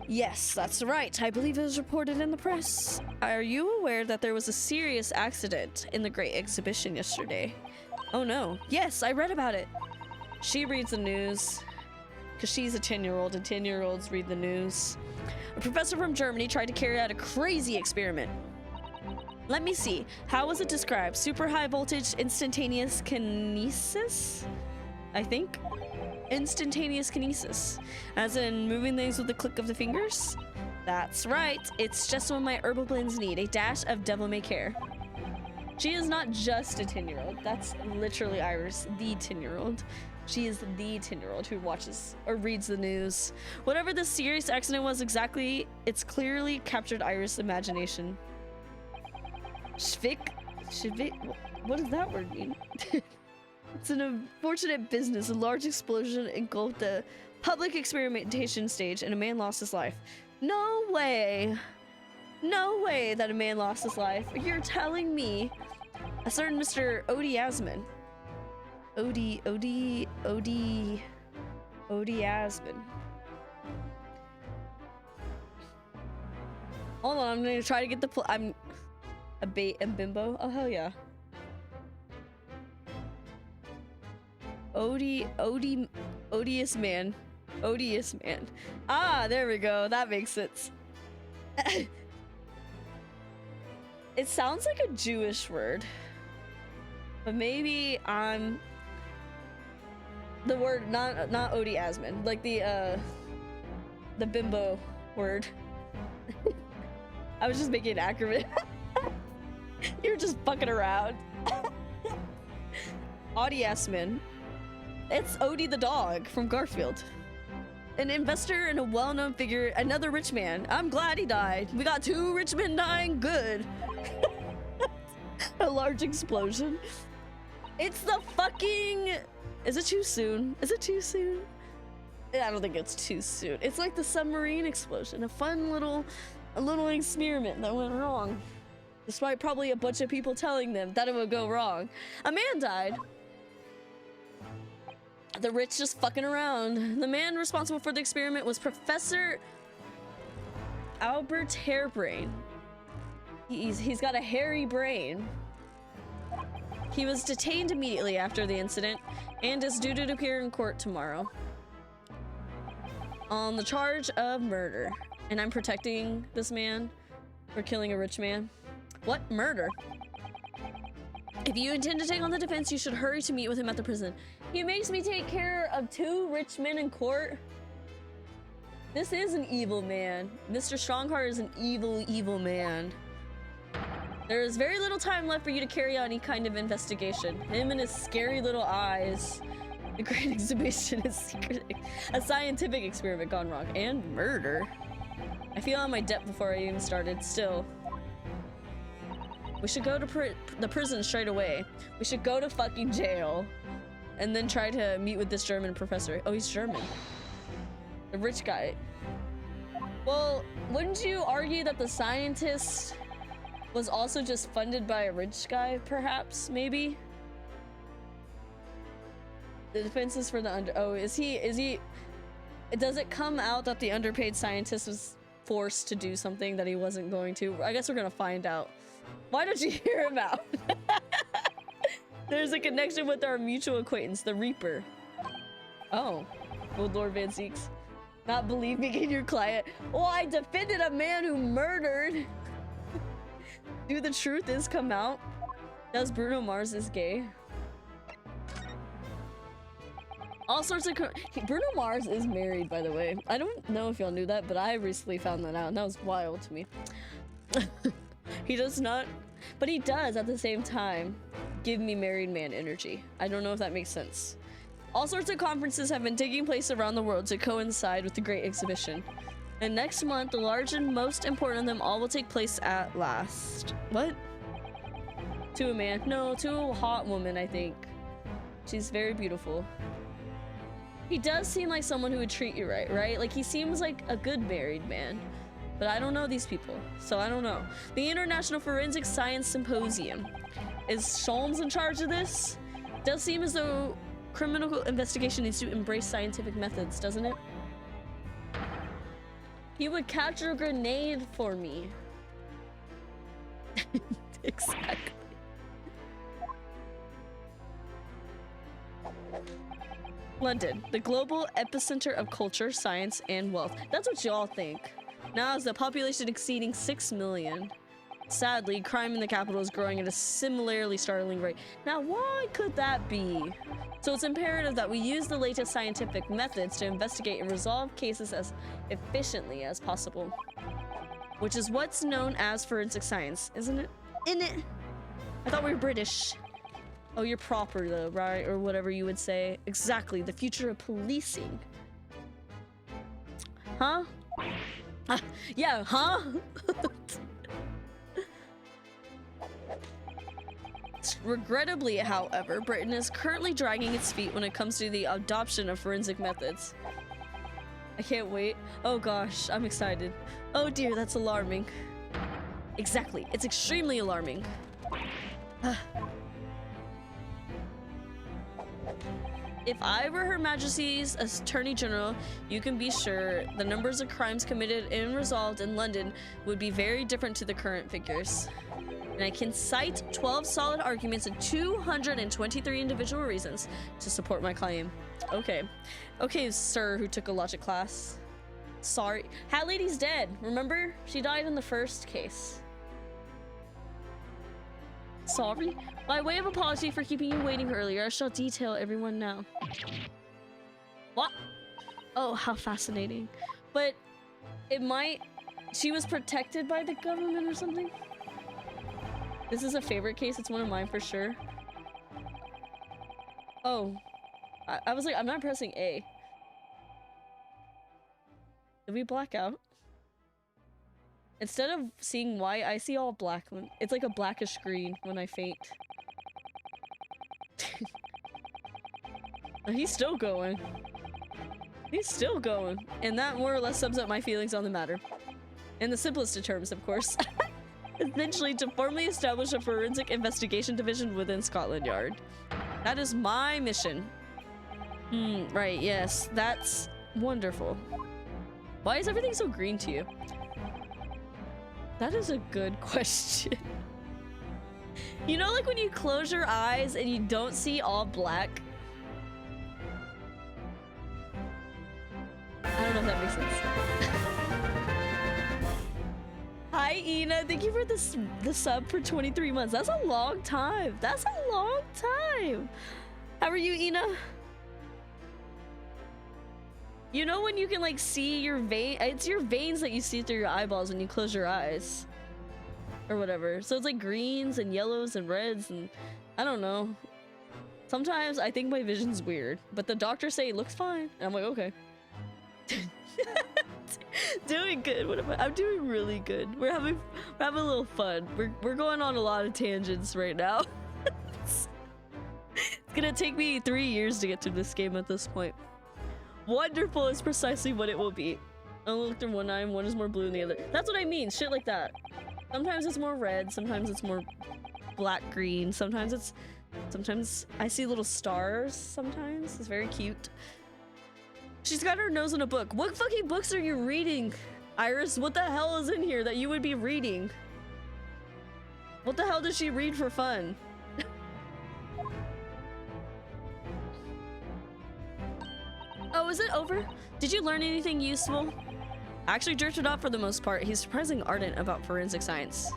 Yes, that's right. I believe it was reported in the press. Are you aware that there was a serious accident in the Great Exhibition yesterday? Oh no. Yes, I read about it. She reads the news because she's a 10-year-old and 10-year-olds read the news. A professor from Germany tried to carry out a crazy experiment. Let me see. How was it described? Super high voltage instantaneous kinesis? I think. Instantaneous kinesis. As in moving things with the click of the fingers? That's right. It's just what my herbal blends need. A dash of devil-may-care. She is not just a 10-year-old. That's literally Iris, the 10-year-old. She is the 10-year-old who watches or reads the news. Whatever the serious accident was exactly, it's clearly captured Iris' imagination. Shvik? What does that word mean? It's an unfortunate business. A large explosion engulfed the public experimentation stage and a man lost his life. No way. No way that a man lost his life. You're telling me a certain Mr. Odie Asman. Odie Asman. Hold on, I'm gonna try to get the I'm a bait and bimbo. Oh hell yeah. Odious man. Odious man. Ah, there we go. That makes sense. It sounds like a Jewish word. But maybe I'm... The word, not Odie Asman. Like the bimbo word. I was just making an acronym. You're just fucking around. Odie Asman. It's Odie the dog from Garfield. An investor and a well-known figure, another rich man. I'm glad he died. We got 2 rich men dying. Good. A large explosion. It's the fucking... Is it too soon? Is it too soon? I don't think it's too soon. It's like the submarine explosion. A fun little experiment that went wrong. Despite probably a bunch of people telling them that it would go wrong. A man died. The rich just fucking around. The man responsible for the experiment was Professor Albert Hairbrain. He's got a hairy brain. He was detained immediately after the incident and is due to appear in court tomorrow on the charge of murder. And I'm protecting this man for killing a rich man. What? Murder? If you intend to take on the defense, you should hurry to meet with him at the prison. He makes me take care of 2 rich men in court. This is an evil man. Mr. Strongheart is an evil, evil man. There is very little time left for you to carry out any kind of investigation. Him and his scary little eyes. The Great Exhibition is a scientific experiment gone wrong. And murder. I feel on my depth before I even started. Still. We should go to the prison straight away. We should go to fucking jail. And then try to meet with this German professor. Oh, he's German. The rich guy. Well, wouldn't you argue that the scientist was also just funded by a rich guy, perhaps? Maybe? The defense is for the under... Oh, is he... Does it come out that the underpaid scientist was forced to do something that he wasn't going to. I guess we're gonna find out. Why don't you hear him out? There's a connection with our mutual acquaintance, the Reaper. Oh, old Lord Van Zeeks. Not believing in your client. Oh, I defended a man who murdered. Do the truth is come out? Does Bruno Mars is gay? All sorts of Bruno Mars is married, by the way. I don't know if y'all knew that, but I recently found that out, and that was wild to me. He does not, but he does at the same time give me married man energy. I don't know if that makes sense. All sorts of conferences have been taking place around the world to coincide with the Great Exhibition. And next month, the largest and most important of them all will take place at last. What? To a man? No, to a hot woman, I think. She's very beautiful. He does seem like someone who would treat you right, right? Like, he seems like a good married man. But I don't know these people, so I don't know. The International Forensic Science Symposium. Is Sholmes in charge of this? Does seem as though criminal investigation needs to embrace scientific methods, doesn't it? He would capture a grenade for me. Exactly. London, the global epicenter of culture, science, and wealth. That's what y'all think. Now, is the population exceeding 6 million. Sadly, crime in the capital is growing at a similarly startling rate. Now, why could that be? So it's imperative that we use the latest scientific methods to investigate and resolve cases as efficiently as possible. Which is what's known as forensic science, isn't it? Isn't it? I thought we were British. Oh, you're proper though, right? Or whatever you would say. Exactly, the future of policing. Huh? Yeah, huh? Regrettably, however, Britain is currently dragging its feet when it comes to the adoption of forensic methods. I can't wait. Oh gosh, I'm excited. Oh dear, that's alarming. Exactly, it's extremely alarming. If I were Her Majesty's Attorney General, you can be sure the numbers of crimes committed and resolved in London would be very different to the current figures. And I can cite 12 solid arguments and 223 individual reasons to support my claim. Okay. Okay, sir who took a logic class. Sorry. Hat Lady's dead. Remember? She died in the first case. Sorry. By way of apology for keeping you waiting earlier, I shall detail everyone now. What? Oh, how fascinating. But it might... She was protected by the government or something? This is a favorite case. It's one of mine for sure. Oh. I was like, I'm not pressing A. Did we black out? Instead of seeing white, I see all black. It's like a blackish green when I faint. He's still going. He's still going. And that more or less sums up my feelings on the matter. In the simplest of terms, of course. Essentially, to formally establish a forensic investigation division within Scotland Yard. That is my mission. Right, yes. That's wonderful. Why is everything so green to you? That is a good question. You know, like when you close your eyes and you don't see all black? I don't know if that makes sense. Hi, Ina. Thank you for the sub for 23 months. That's a long time. That's a long time. How are you, Ina? You know when you can like see your vein? It's your veins that you see through your eyeballs when you close your eyes. Or whatever. So it's like greens and yellows and reds and I don't know. Sometimes I think my vision's weird, but the doctors say it looks fine. And I'm like, okay. Doing good. What am I? I'm doing really good. We're having a little fun. We're going on a lot of tangents right now. It's gonna take me 3 years to get to this game at this point. Wonderful is precisely what it will be. I looked through one eye and one is more blue than the other. That's what I mean. Shit like that. Sometimes it's more red. Sometimes it's more black green. Sometimes I see little stars. Sometimes it's very cute. She's got her nose in a book. What fucking books are you reading? Iris, what the hell is in here that you would be reading? What the hell does she read for fun? Oh, is it over? Did you learn anything useful? I actually jerked it off for the most part. He's surprisingly ardent about forensic science.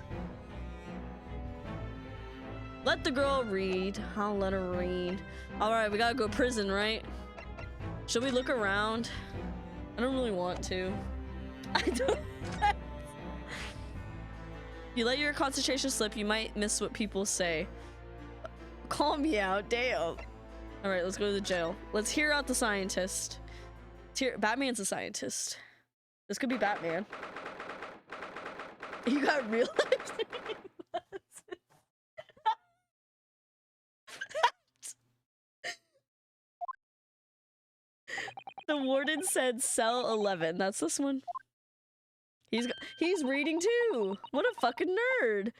Let the girl read. I'll let her read. Alright, we gotta go prison, right? Should we look around? I don't really want to. I don't. You let your concentration slip, you might miss what people say. Call me out, damn. Alright, let's go to the jail. Let's hear out the scientist. Batman's a scientist. This could be Batman. You got real life. The warden said cell 11. That's this one. He's reading too. What a fucking nerd.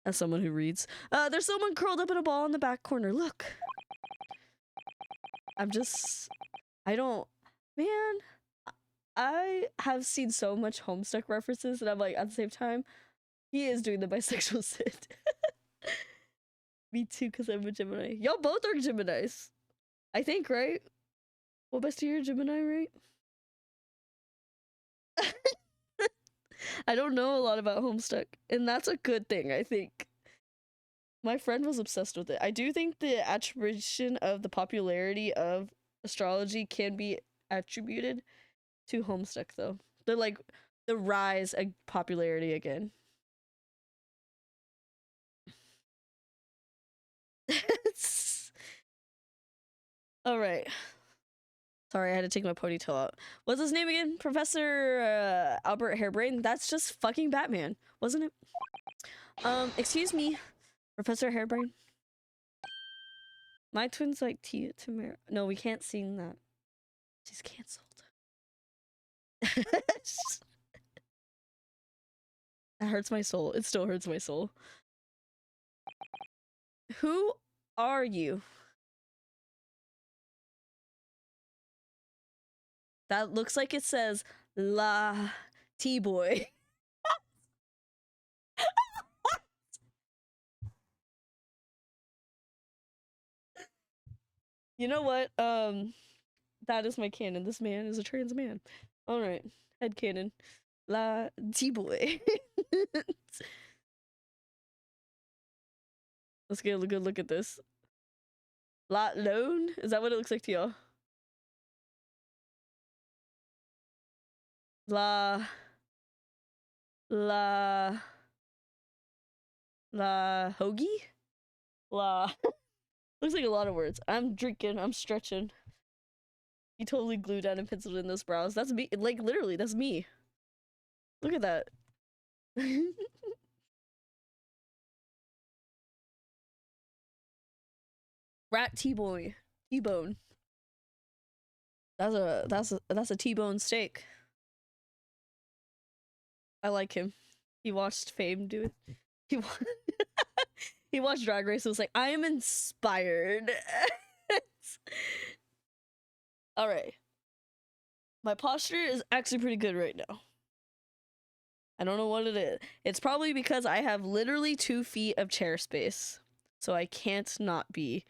As someone who reads. There's someone curled up in a ball in the back corner. Look. Man, I have seen so much Homestuck references and I'm like, at the same time, he is doing the bisexual sit. Me too, because I'm a Gemini. Y'all both are Geminis. I think, right? Well, Bestie, you're a Gemini, right? I don't know a lot about Homestuck, and that's a good thing, I think. My friend was obsessed with it. I do think the attribution of the popularity of astrology can be attributed to Homestuck, though. The rise of popularity again. All right. Sorry, I had to take my ponytail out. What's his name again? Professor Albert Hairbrain? That's just fucking Batman, wasn't it? Excuse me, Professor Hairbrain. My twins like Tia Tamara. No, we can't sing that. She's canceled. That hurts my soul. It still hurts my soul. Who are you? That looks like it says La T-Boy. You know what? That is my canon. This man is a trans man. Alright. Headcanon. La T-Boy. Let's get a good look at this. La Lone? Is that what it looks like to y'all? La Hoagie? La. Looks like a lot of words. I'm drinking. I'm stretching. He totally glued down and penciled in those brows. That's me. Like, literally, that's me. Look at that. Rat T-Boy. T-Bone. That's a T-bone steak. I like him. He watched Fame do it. He watched Drag Race and was like, I am inspired. Alright. My posture is actually pretty good right now. I don't know what it is. It's probably because I have literally 2 feet of chair space. So I can't not be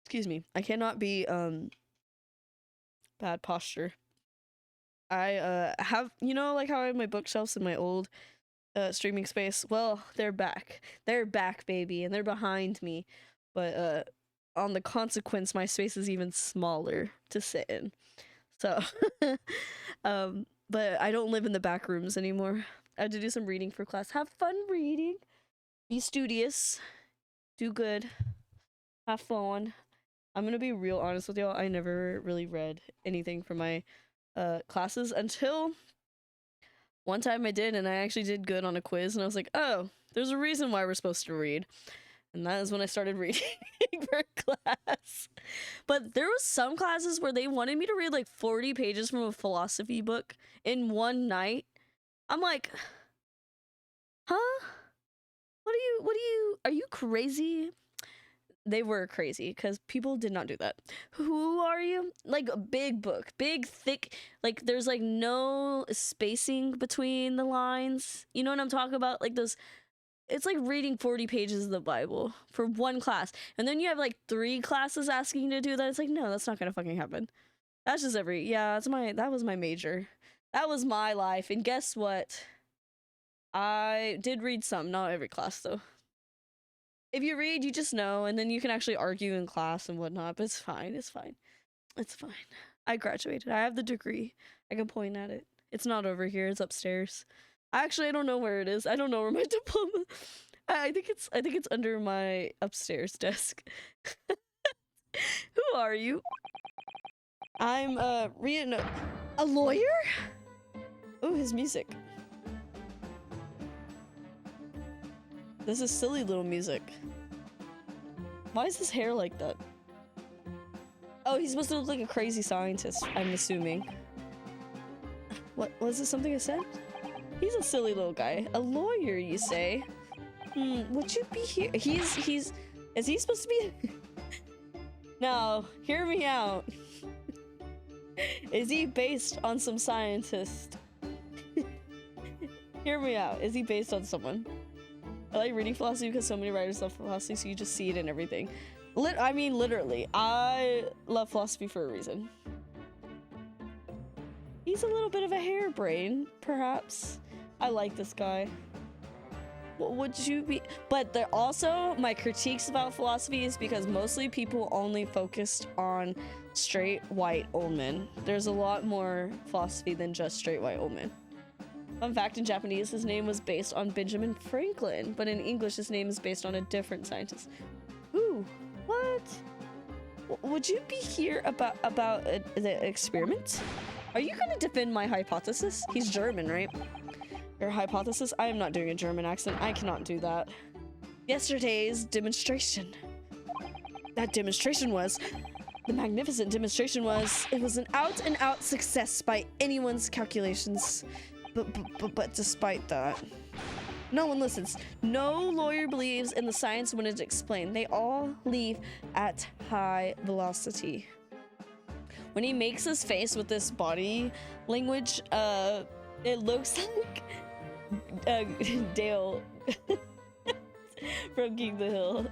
excuse me. I cannot be bad posture. I have, you know, like how I have my bookshelves in my old streaming space. Well, they're back. They're back, baby, and they're behind me. But on the consequence, my space is even smaller to sit in. So, but I don't live in the back rooms anymore. I had to do some reading for class. Have fun reading. Be studious. Do good. Have fun. I'm gonna be real honest with y'all. I never really read anything for my classes until one time I did, and I actually did good on a quiz, and I was like, oh, there's a reason why we're supposed to read. And that is when I started reading for class. But there was some classes where they wanted me to read like 40 pages from a philosophy book in one night. I'm like, huh? Are you crazy? they were crazy because people did not do that. Who are you? Like a big book, big, thick, like there's like no spacing between the lines. You know what I'm talking about? Like those, it's like reading 40 pages of the Bible for one class. And then you have like 3 classes asking you to do that. It's like, no, that's not gonna fucking happen. That's just that was my major. That was my life. And guess what? I did read some, not every class though. If you read, you just know, and then you can actually argue in class and whatnot, but it's fine, it's fine. It's fine. I graduated. I have the degree. I can point at it. It's not over here, it's upstairs. I don't know where it is. I don't know where my diploma. I think it's under my upstairs desk. Who are you? I'm a lawyer? Oh, his music. This is silly little music. Why is his hair like that? Oh, he's supposed to look like a crazy scientist, I'm assuming. What was this something I said? He's a silly little guy. A lawyer, you say? Would you be here? Is he supposed to be? Now, hear me out. Is he based on some scientist? Hear me out. Is he based on someone? I like reading philosophy because so many writers love philosophy, so you just see it in everything. I mean, literally. I love philosophy for a reason. He's a little bit of a harebrain, perhaps. I like this guy. What would you be? But there also, my critiques about philosophy is because mostly people only focused on straight white old men. There's a lot more philosophy than just straight white old men. Fun fact, in Japanese, his name was based on Benjamin Franklin, but in English, his name is based on a different scientist. Ooh, what? Would you be here about the experiment? Are you gonna defend my hypothesis? He's German, right? Your hypothesis? I am not doing a German accent. I cannot do that. Yesterday's demonstration. That demonstration was... The magnificent demonstration was... It was an out-and-out success by anyone's calculations. But despite that, no one listens. No lawyer believes in the science when it's explained. They all leave at high velocity. When he makes his face with this body language, it looks like Dale from King the Hill.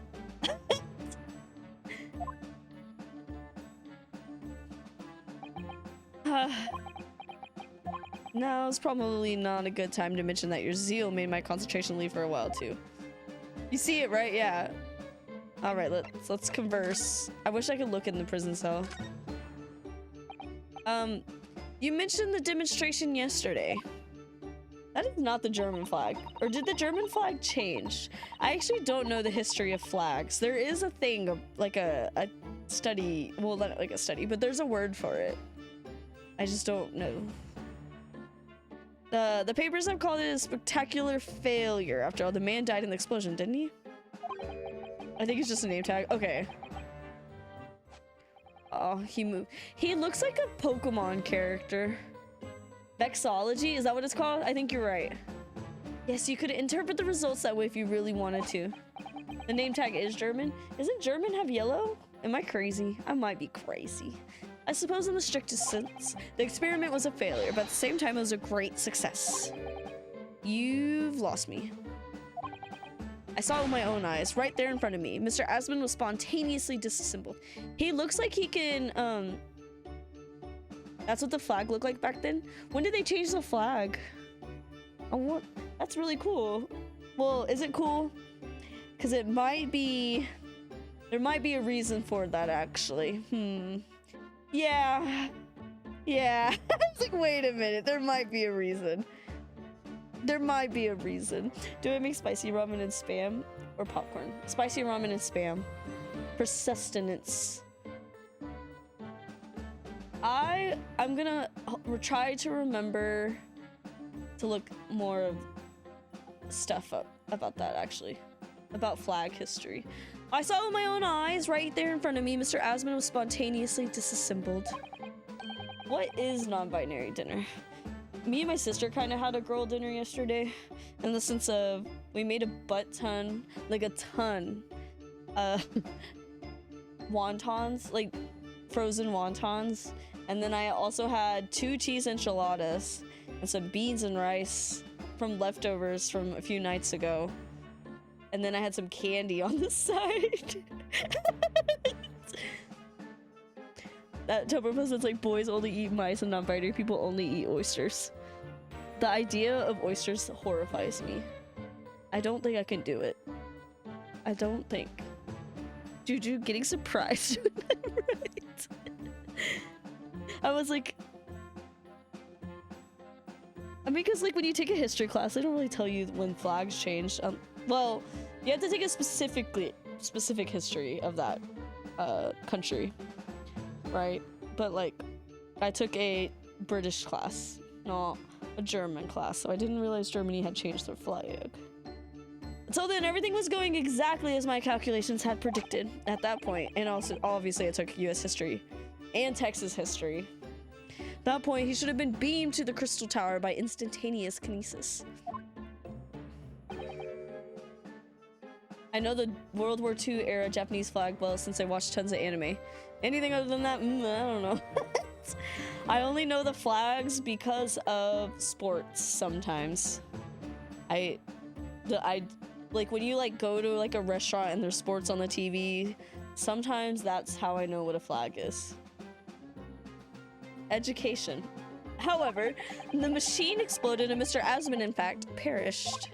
Now it's probably not a good time to mention that your zeal made my concentration leave for a while too. You see it, right? Yeah. All right, let's converse. I wish I could look in the prison cell. You mentioned the demonstration yesterday. That is not the German flag. Or did the German flag change? I actually don't know the history of flags. There is a thing, like a study, well, not like a study, but there's a word for it. I just don't know. The papers have called it a spectacular failure. After all, the man died in the explosion, didn't he? I think it's just a name tag. Okay. Oh, he moved. He looks like a Pokemon character. Vexology, is that what it's called? I think you're right. Yes, you could interpret the results that way if you really wanted to. The name tag is German. Isn't German have yellow? Am I crazy? I might be crazy. I suppose in the strictest sense, the experiment was a failure, but at the same time it was a great success. You've lost me. I saw it with my own eyes, right there in front of me. Mr. Asmund was spontaneously disassembled. He looks like he can, that's what the flag looked like back then. When did they change the flag? Oh, that's really cool. Well, is it cool? Because it might be, there might be a reason for that, actually. Yeah. I was like, wait a minute, there might be a reason. There might be a reason. Do I make spicy ramen and spam or popcorn? Spicy ramen and spam. For sustenance. I'm gonna try to remember to look more of stuff up about that, actually. About flag history. I saw it with my own eyes right there in front of me. Mr. Asmund was spontaneously disassembled. What is non-binary dinner? Me and my sister kind of had a girl dinner yesterday, in the sense of we made a butt ton, like a ton, wontons, like frozen wontons. And then I also had 2 cheese enchiladas and some beans and rice from leftovers from a few nights ago. And then I had some candy on the side. That Tumblr post that's like, boys only eat mice and non-binary people only eat oysters. The idea of oysters horrifies me. I don't think I can do it. I don't think. Juju getting surprised. Right. I was like, I mean, because like when you take a history class, they don't really tell you when flags changed. Well, you have to take a specific history of that country, right? But like, I took a British class, not a German class, so I didn't realize Germany had changed their flag. Until then, everything was going exactly as my calculations had predicted at that point. And also, obviously, I took US history and Texas history. At that point, he should have been beamed to the Crystal Tower by instantaneous kinesis. I know the World War II era Japanese flag well since I watched tons of anime. Anything other than that, I don't know. I only know the flags because of sports sometimes. Like when you like go to like a restaurant and there's sports on the TV, sometimes that's how I know what a flag is. Education. However, the machine exploded and Mr. Asman in fact perished.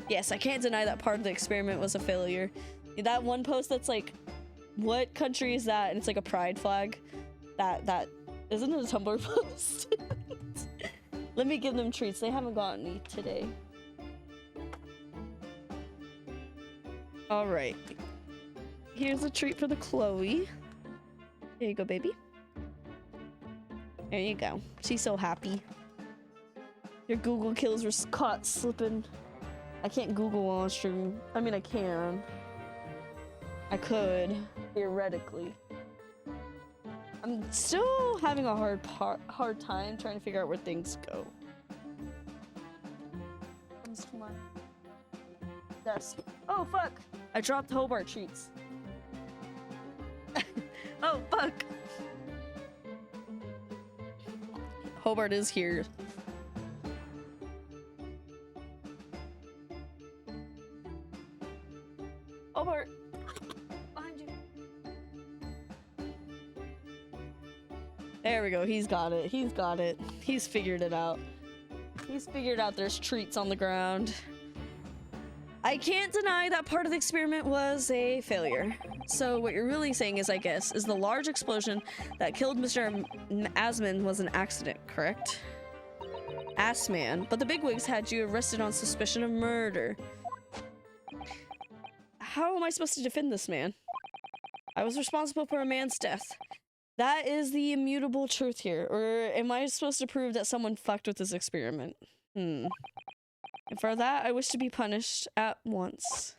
Yes, I can't deny that part of the experiment was a failure. That one post that's like, what country is that? And it's like a pride flag. That isn't it a Tumblr post? Let me give them treats. They haven't gotten me today. All right, here's a treat for the Chloe. There you go, baby. There you go. She's so happy. Your Google kills were caught slipping. I can't Google on stream. I mean, I can. I could, theoretically. I'm still having a hard time trying to figure out where things go. Comes to my desk. Oh, fuck! I dropped Hobart treats. Oh, fuck! Hobart is here. Hobart! Behind you. There we go, he's got it. He's got it. He's figured it out. He's figured out there's treats on the ground. I can't deny that part of the experiment was a failure. So what you're really saying is, I guess, is the large explosion that killed Mr. Asman was an accident, correct? Assman, but the bigwigs had you arrested on suspicion of murder. How am I supposed to defend this man? I was responsible for a man's death. That is the immutable truth here. Or am I supposed to prove that someone fucked with this experiment? And for that, I wish to be punished at once.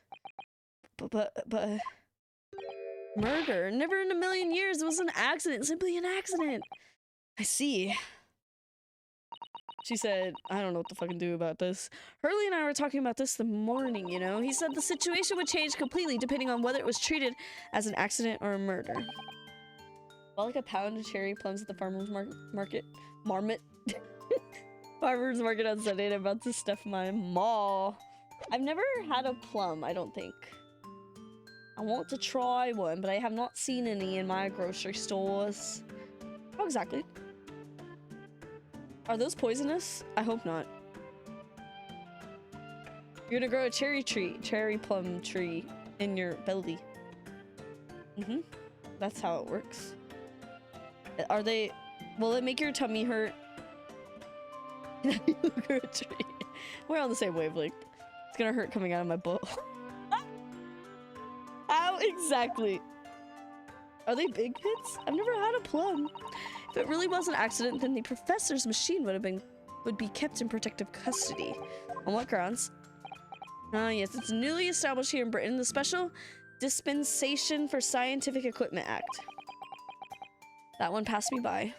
But murder? Never in a million years. It was an accident. Simply an accident. I see. She said, I don't know what to fucking do about this. Hurley and I were talking about this the morning, you know? He said the situation would change completely depending on whether it was treated as an accident or a murder. Well, like a pound of cherry plums at the farmer's market. Marmot. Farmer's market on Sunday, and I'm about to stuff my maw. I've never had a plum, I don't think. I want to try one, but I have not seen any in my grocery stores. Oh, exactly. Are those poisonous? I hope not. You're gonna grow a cherry plum tree in your belly. That's how it works. Are they, will it make your tummy hurt? We're on the same wavelength. It's gonna hurt coming out of my butt. How exactly? Are they big pits? I've never had a plum. If it really was an accident, then the professor's machine would be kept in protective custody. On what grounds? Yes, it's newly established here in Britain, the Special Dispensation for Scientific Equipment Act. That one passed me by.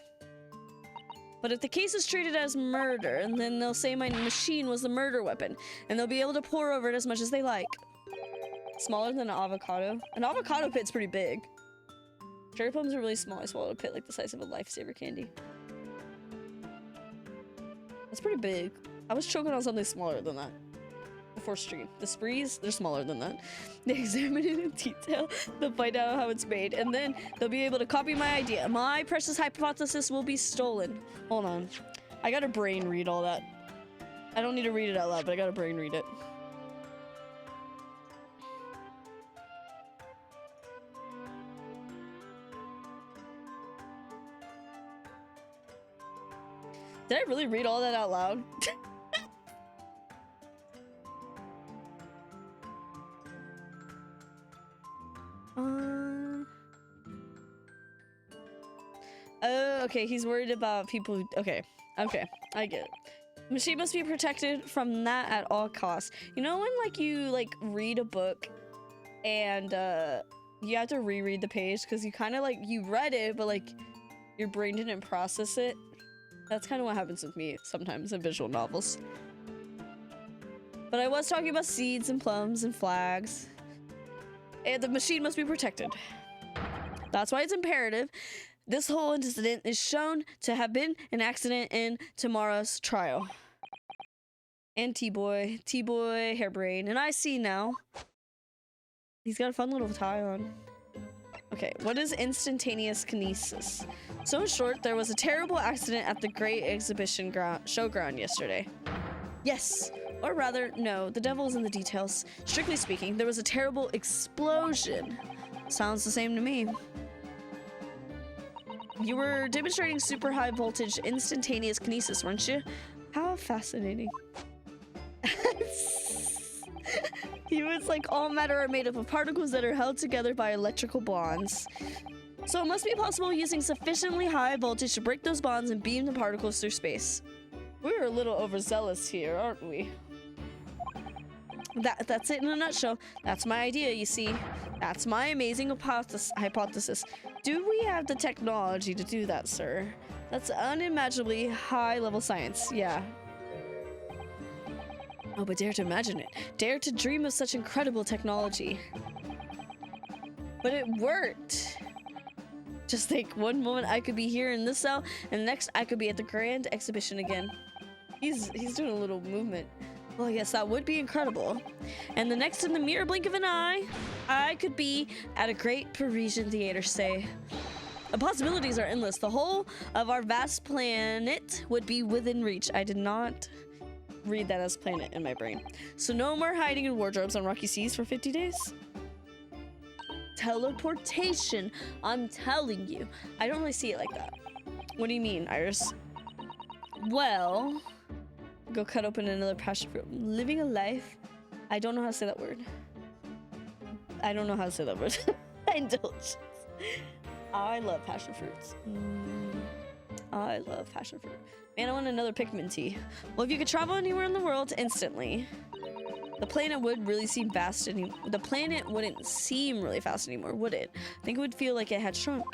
But if the case is treated as murder, then they'll say my machine was the murder weapon, and they'll be able to pour over it as much as they like. Smaller than an avocado. An avocado pit's pretty big. Cherry plums are really small. I swallowed a pit like the size of a lifesaver candy. That's pretty big. I was choking on something smaller than that before stream. The sprees, they're smaller than that. They examine it in detail. They'll find out how it's made, and then they'll be able to copy my idea. My precious hypothesis will be stolen. Hold on. I gotta brain read all that. I don't need to read it out loud, but I gotta brain read it. Did I really read all that out loud? Oh, okay, he's worried about people who, okay, I get it. Machine must be protected from that at all costs. You know when, like, you, like, read a book and, you have to reread the page because you kind of, like, you read it, but, like, your brain didn't process it? That's kind of what happens with me sometimes in visual novels. But I was talking about seeds and plums and flags. And the machine must be protected. That's why it's imperative. This whole incident is shown to have been an accident in tomorrow's trial. And T-Boy, hairbrain, and I see now. He's got a fun little tie on. Okay, what is instantaneous kinesis? So in short, there was a terrible accident at the Great Exhibition Showground yesterday. Yes, or rather, no, the devil's in the details. Strictly speaking, there was a terrible explosion. Sounds the same to me. You were demonstrating super high voltage instantaneous kinesis, weren't you? How fascinating. He was like, all matter are made up of particles that are held together by electrical bonds. So it must be possible using sufficiently high voltage to break those bonds and beam the particles through space. We're a little overzealous here, aren't we? That's it in a nutshell. That's my idea, you see. That's my amazing hypothesis. Do we have the technology to do that, sir? That's unimaginably high-level science, yeah. Oh, but dare to imagine it. Dare to dream of such incredible technology. But it worked. Just think, one moment I could be here in this cell, and the next I could be at the Grand Exhibition again. He's doing a little movement. Well, yes, that would be incredible. And the next, in the mere blink of an eye, I could be at a great Parisian theater, say. The possibilities are endless. The whole of our vast planet would be within reach. I did not read that as planet in my brain. So no more hiding in wardrobes on rocky seas for 50 days. Teleportation, I'm telling you. I don't really see it like that. What do you mean, Iris? Well, go cut open another passion fruit. Living a life. I don't know how to say that word. I don't know how to say that word. Indulgence. I love passion fruits. I love passion fruit. Man, I want another Pikmin tea. Well, if you could travel anywhere in the world instantly, the planet would really seem vast anymore. The planet wouldn't seem really fast anymore, would it? I think it would feel like it had shrunk.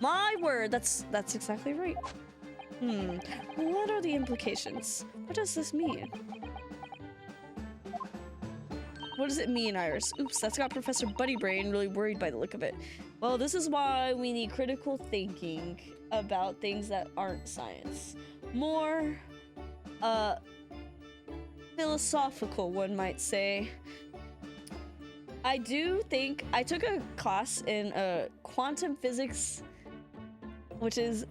My word, that's exactly right. What are the implications? What does this mean? What does it mean, Iris? Oops, that's got Professor Buddy Brain really worried by the look of it. Well, this is why we need critical thinking about things that aren't science. More, philosophical, one might say. I do think I took a class in quantum physics, which is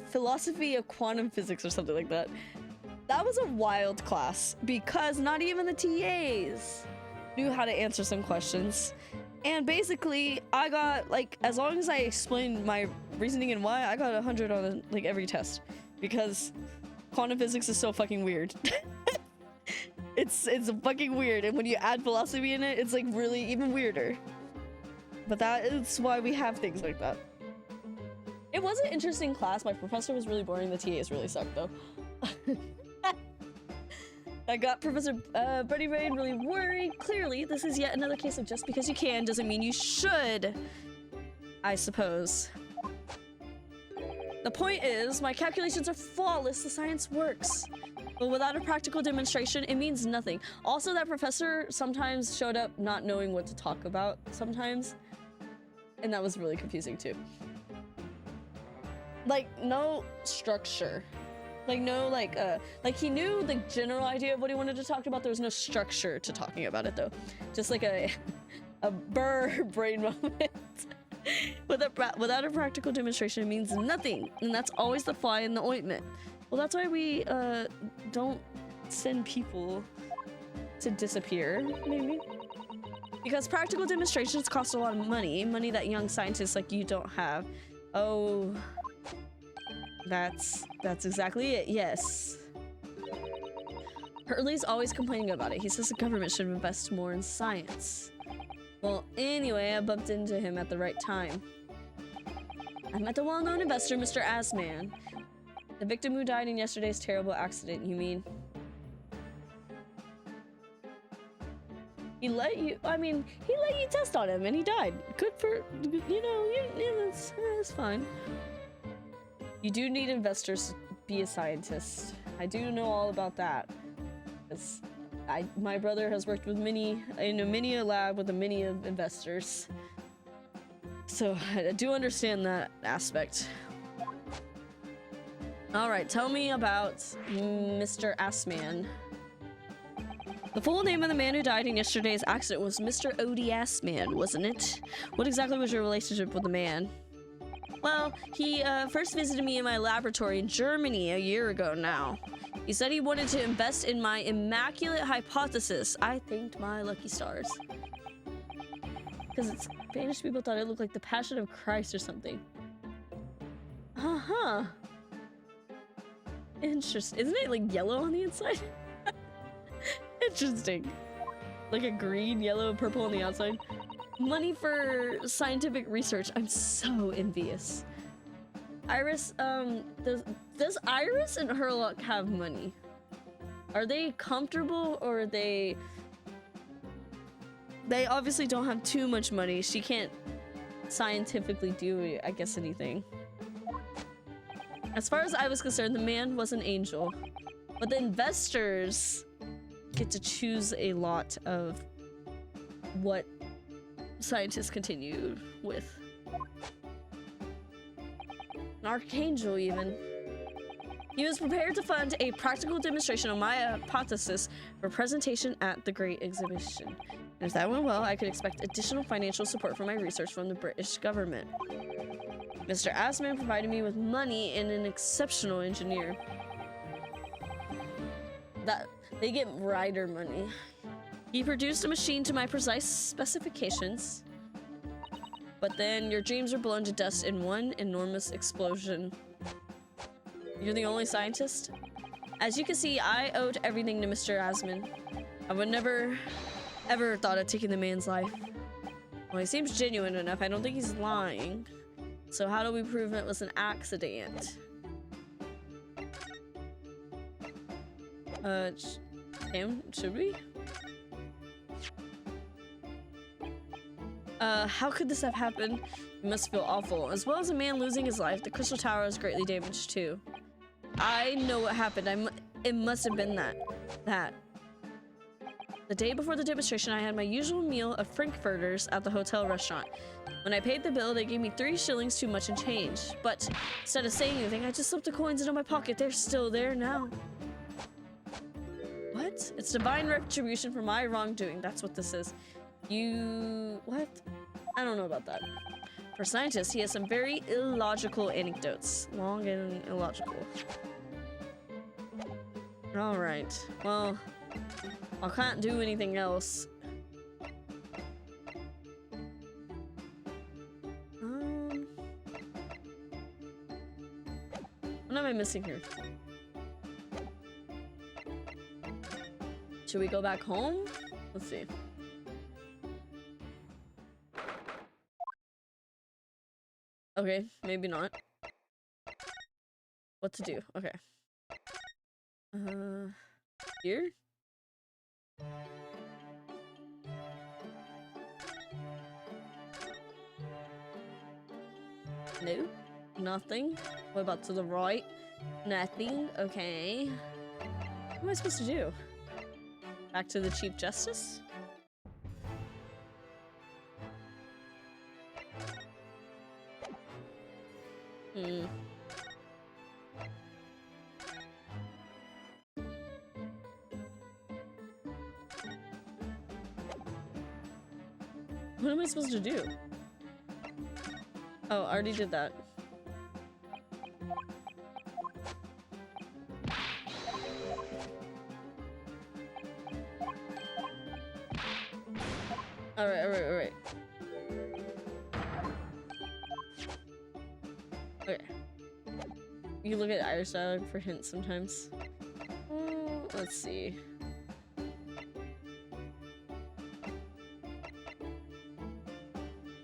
philosophy of quantum physics or something like that. That was a wild class because not even the TAs knew how to answer some questions. And basically, I got, like, as long as I explained my reasoning and why, I got 100 on, like, every test. Because quantum physics is so fucking weird. It's fucking weird, and when you add philosophy in it, it's, like, really even weirder. But that is why we have things like that. It was an interesting class. My professor was really boring. The TAs really sucked, though. I got Professor Buddy Brain really worried. Clearly, this is yet another case of just because you can doesn't mean you should, I suppose. The point is, my calculations are flawless. The science works. But without a practical demonstration, it means nothing. Also, that professor sometimes showed up not knowing what to talk about sometimes. And that was really confusing too. Like, no structure. Like, no, like he knew the general idea of what he wanted to talk about. There was no structure to talking about it, though. Just like a brain moment. Without a practical demonstration, it means nothing. And that's always the fly in the ointment. Well, that's why we, don't send people to disappear, maybe? Because practical demonstrations cost a lot of money. Money that young scientists like you don't have. Oh... That's exactly it, yes. Hurley's always complaining about it. He says the government should invest more in science. Well, anyway, I bumped into him at the right time. I met the well-known investor, Mr. Asman. The victim who died in yesterday's terrible accident, you mean? He let you test on him and he died. Good for, you know, that's fine. You do need investors to be a scientist. I do know all about that. My brother has worked with many a lab with many investors. So I do understand that aspect. All right, tell me about Mr. Assman. The full name of the man who died in yesterday's accident was Mr. Odie Assman, wasn't it? What exactly was your relationship with the man? Well, he first visited me in my laboratory in Germany a year ago now. He said he wanted to invest in my immaculate hypothesis. I thanked my lucky stars. Because Spanish people thought it looked like the Passion of Christ or something. Uh-huh. Interesting. Isn't it like yellow on the inside? Interesting. Like a green, yellow, purple on the outside. Money for scientific research. I'm so envious. Iris, does Iris and Herlock have money? Are they comfortable or are they... They obviously don't have too much money. She can't scientifically do, I guess, anything. As far as I was concerned, the man was an angel. But the investors get to choose a lot of what scientists continue with. An archangel, even. He was prepared to fund a practical demonstration of my hypothesis for presentation at the Great Exhibition. And if that went well, I could expect additional financial support for my research from the British government. Mr. Asman provided me with money and an exceptional engineer. That they get rider money. He produced a machine to my precise specifications, but then your dreams are blown to dust in one enormous explosion. You're the only scientist? As you can see, I owed everything to Mr. Asman. I would never, ever thought of taking the man's life. Well, he seems genuine enough. I don't think he's lying. So how do we prove it was an accident? Should we? How could this have happened? It must feel awful. As well as a man losing his life, the Crystal Tower is greatly damaged too. I know what happened. It must have been that. The day before the demonstration, I had my usual meal of frankfurters at the hotel restaurant. When I paid the bill, they gave me 3 shillings too much in change. But instead of saying anything, I just slipped the coins into my pocket. They're still there now. What? It's divine retribution for my wrongdoing. That's what this is. What? I don't know about that. For scientists, he has some very illogical anecdotes. Long and illogical. Alright. Well, I can't do anything else. What am I missing here? Should we go back home? Let's see. Okay, maybe not. What to do? Okay. Here? No? Nothing? What about to the right? Nothing? Okay. What am I supposed to do? Back to the Chief Justice? Hmm. What am I supposed to do? Oh, I already did that. Alright. Okay. You can look at Irish dialogue for hints sometimes. Let's see.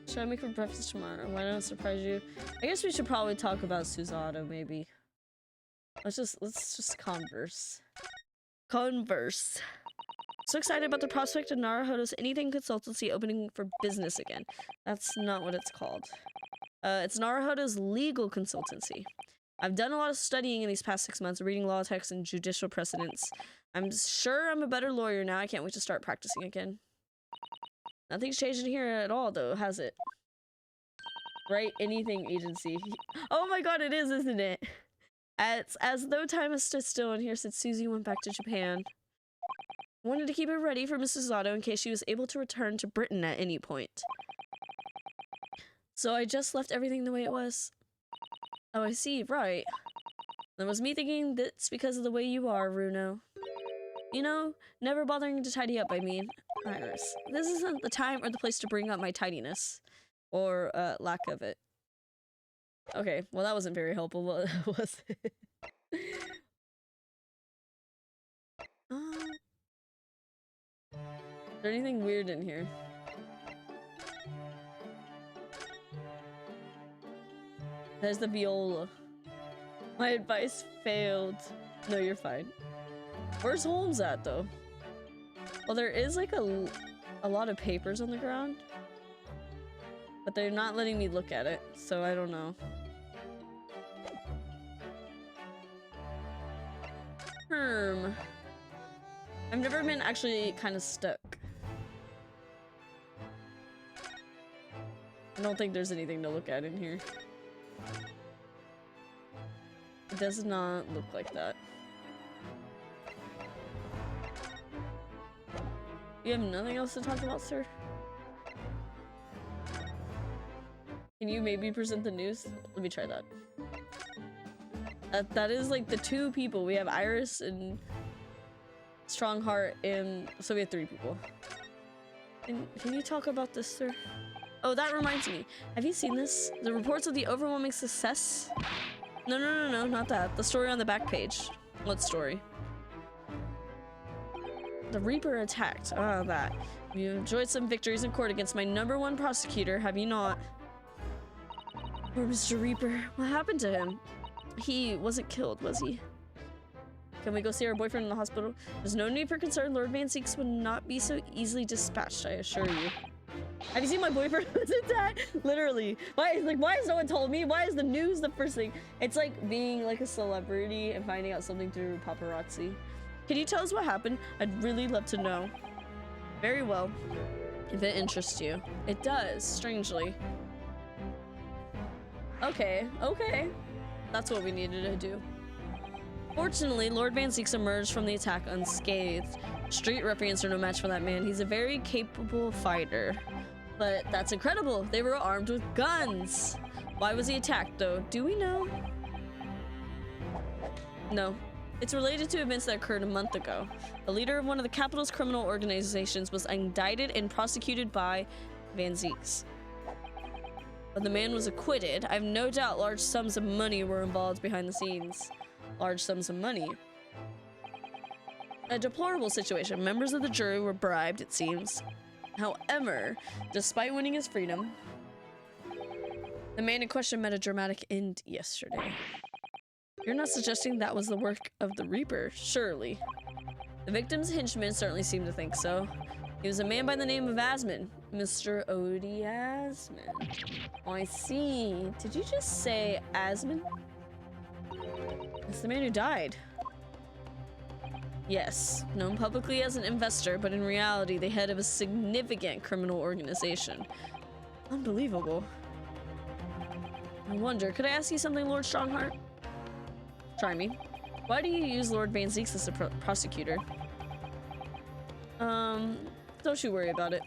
Should I make for breakfast tomorrow? Why not surprise you? I guess we should probably talk about Susato, maybe. Let's just converse. So excited about the prospect of Naruhodo's anything consultancy opening for business again. That's not what it's called. It's Naruhodo's legal consultancy. I've done a lot of studying in these past 6 months, reading law texts and judicial precedents. I'm sure I'm a better lawyer now. I can't wait to start practicing again. Nothing's changed in here at all, though, has it? Right? Anything agency. Oh my god, it is, isn't it? As though time has stood still in here since Susie went back to Japan. I wanted to keep it ready for Mrs. Zato in case she was able to return to Britain at any point. So I just left everything the way it was. Oh, I see, right. That was me thinking that's because of the way you are, Runo. You know, never bothering to tidy up, I mean. Iris, this isn't the time or the place to bring up my tidiness. Or, lack of it. Okay, well that wasn't very helpful, was it? Is there anything weird in here? There's the viola. My advice failed. No, you're fine. Where's Holmes at, though? Well, there is like a lot of papers on the ground. But they're not letting me look at it, so I don't know. I've never been actually kind of stuck. I don't think there's anything to look at in here. It does not look like that. You have nothing else to talk about, sir? Can you maybe present the news? Let me try that. That is like the 2 people. We have Iris and Strongheart, and so we have 3 people. Can you talk about this, sir? Oh, that reminds me. Have you seen this? The reports of the overwhelming success? No, not that. The story on the back page. What story? The Reaper attacked. Ah, that. You enjoyed some victories in court against my #1 prosecutor, have you not? Poor Mr. Reaper. What happened to him? He wasn't killed, was he? Can we go see our boyfriend in the hospital? There's no need for concern. Lord Van Seeks would not be so easily dispatched, I assure you. Have you seen my boyfriend was attacked? Literally. Why has no one told me? Why is the news the first thing? It's like being like a celebrity and finding out something through paparazzi. Can you tell us what happened? I'd really love to know. Very well. If it interests you. It does, strangely. Okay. That's what we needed to do. Fortunately, Lord Van Seeks emerged from the attack unscathed. Street ruffians are no match for that man. He's a very capable fighter. But that's incredible. They were armed with guns. Why was he attacked, though? Do we know? No. It's related to events that occurred a month ago. The leader of one of the capital's criminal organizations was indicted and prosecuted by Van Seeks. But the man was acquitted. I have no doubt large sums of money were involved behind the scenes. Large sums of money. A deplorable situation. Members of the jury were bribed, it seems. However, despite winning his freedom, the man in question met a dramatic end yesterday. You're not suggesting that was the work of the Reaper, surely? The victim's henchmen certainly seem to think so. He was a man by the name of Asman. Mr. Odie Asman. Oh, I see. Did you just say Asman? It's the man who died. Yes, known publicly as an investor, but in reality the head of a significant criminal organization. Unbelievable. I wonder, could I ask you something, Lord Strongheart? Try me. Why do you use Lord Van Zeeks as a prosecutor? Don't you worry about it.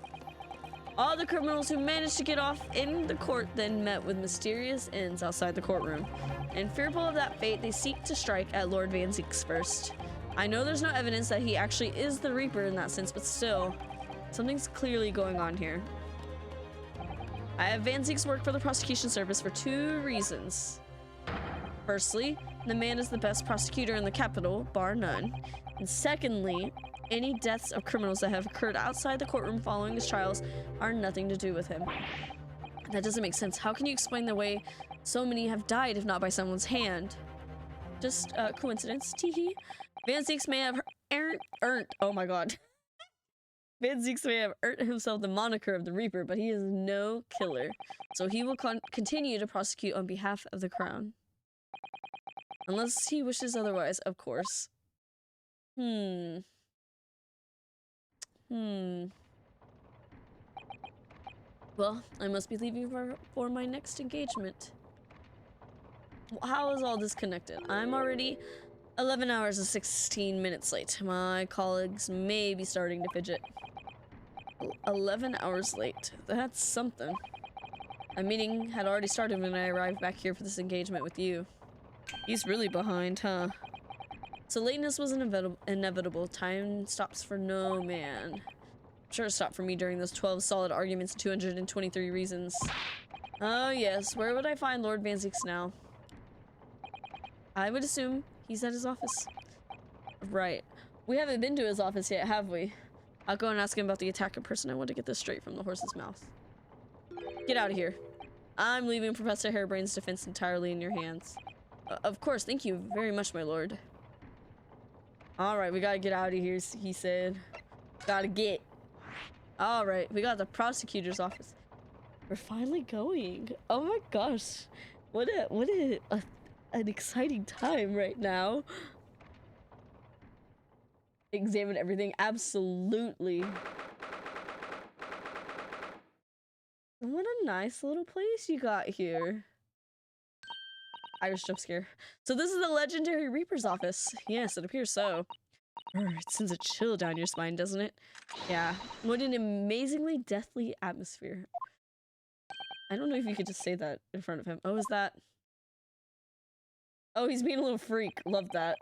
All the criminals who managed to get off in the court then met with mysterious ends outside the courtroom. And fearful of that fate, they seek to strike at Lord Van Zeeks first. I know there's no evidence that he actually is the Reaper in that sense, but still, something's clearly going on here. I have Van Zeeks work for the prosecution service for 2 reasons. Firstly, the man is the best prosecutor in the capital, bar none. And secondly, any deaths of criminals that have occurred outside the courtroom following his trials are nothing to do with him. That doesn't make sense. How can you explain the way so many have died if not by someone's hand? Just coincidence, teehee. Van Zeeks may have earned oh my god. Van Zeeks may have earned himself the moniker of the Reaper, but he is no killer. So he will continue to prosecute on behalf of the crown. Unless he wishes otherwise, of course. Well, I must be leaving for my next engagement. How is all this connected? I'm already 11 hours and 16 minutes late. My colleagues may be starting to fidget. 11 hours late. That's something. A meeting had already started when I arrived back here for this engagement with you. He's really behind, huh? So lateness was inevitable. Time stops for no man. Sure, it stopped for me during those 12 solid arguments and 223 reasons. Oh yes, where would I find Lord Van Zeeks now? I would assume he's at his office. Right. We haven't been to his office yet, have we? I'll go and ask him about the attack in person. I want to get this straight from the horse's mouth. Get out of here. I'm leaving Professor Hairbrain's defense entirely in your hands. Of course, thank you very much, my lord. Alright, we gotta get out of here, he said. Gotta get. Alright, we got the prosecutor's office. We're finally going. Oh my gosh. What an exciting time right now. Examine everything. Absolutely. What a nice little place you got here. Irish jump scare. So this is the legendary Reaper's office. Yes, it appears so. It sends a chill down your spine, doesn't it? Yeah. What an amazingly deathly atmosphere. I don't know if you could just say that in front of him. Oh, is that? Oh, he's being a little freak. Love that.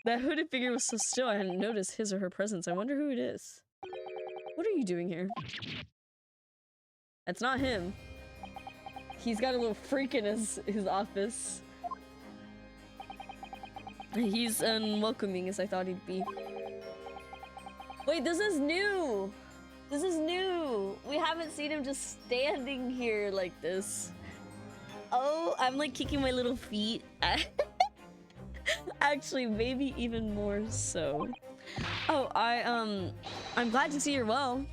That hooded figure was so still I hadn't noticed his or her presence. I wonder who it is. What are you doing here? That's not him. He's got a little freak in his office. He's unwelcoming as I thought he'd be. Wait, this is new! This is new! We haven't seen him just standing here like this. Oh, I'm like kicking my little feet. Actually, maybe even more so. Oh, I'm glad to see you're well.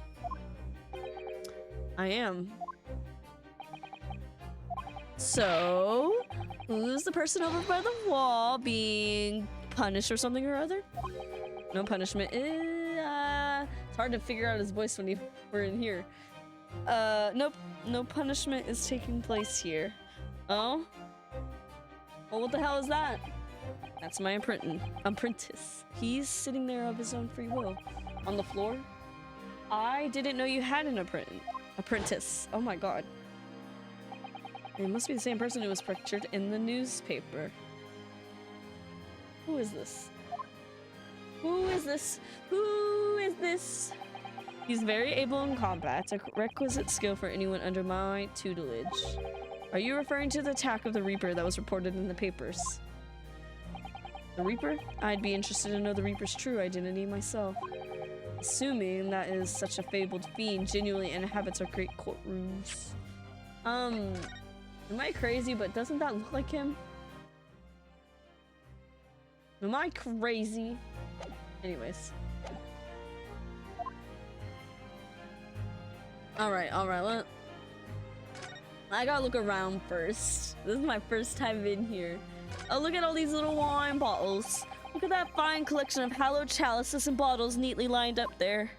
I am. So, who's the person over by the wall being punished or something or other? No punishment. It's hard to figure out his voice when we're in here. Nope. No punishment is taking place here. Oh? Well, what the hell is that? That's my apprentice. He's sitting there of his own free will. On the floor? I didn't know you had an apprentice. Oh my god. It must be the same person who was pictured in the newspaper. Who is this? Who is this? Who is this? He's very able in combat, a requisite skill for anyone under my tutelage. Are you referring to the attack of the Reaper that was reported in the papers? The Reaper? I'd be interested to know the Reaper's true identity myself. Assuming that is such a fabled fiend genuinely inhabits our great courtrooms. Am I crazy, but doesn't that look like him? Am I crazy? Anyways. Alright, I gotta look around first. This is my first time in here. Oh, look at all these little wine bottles. Look at that fine collection of hallowed chalices and bottles neatly lined up there.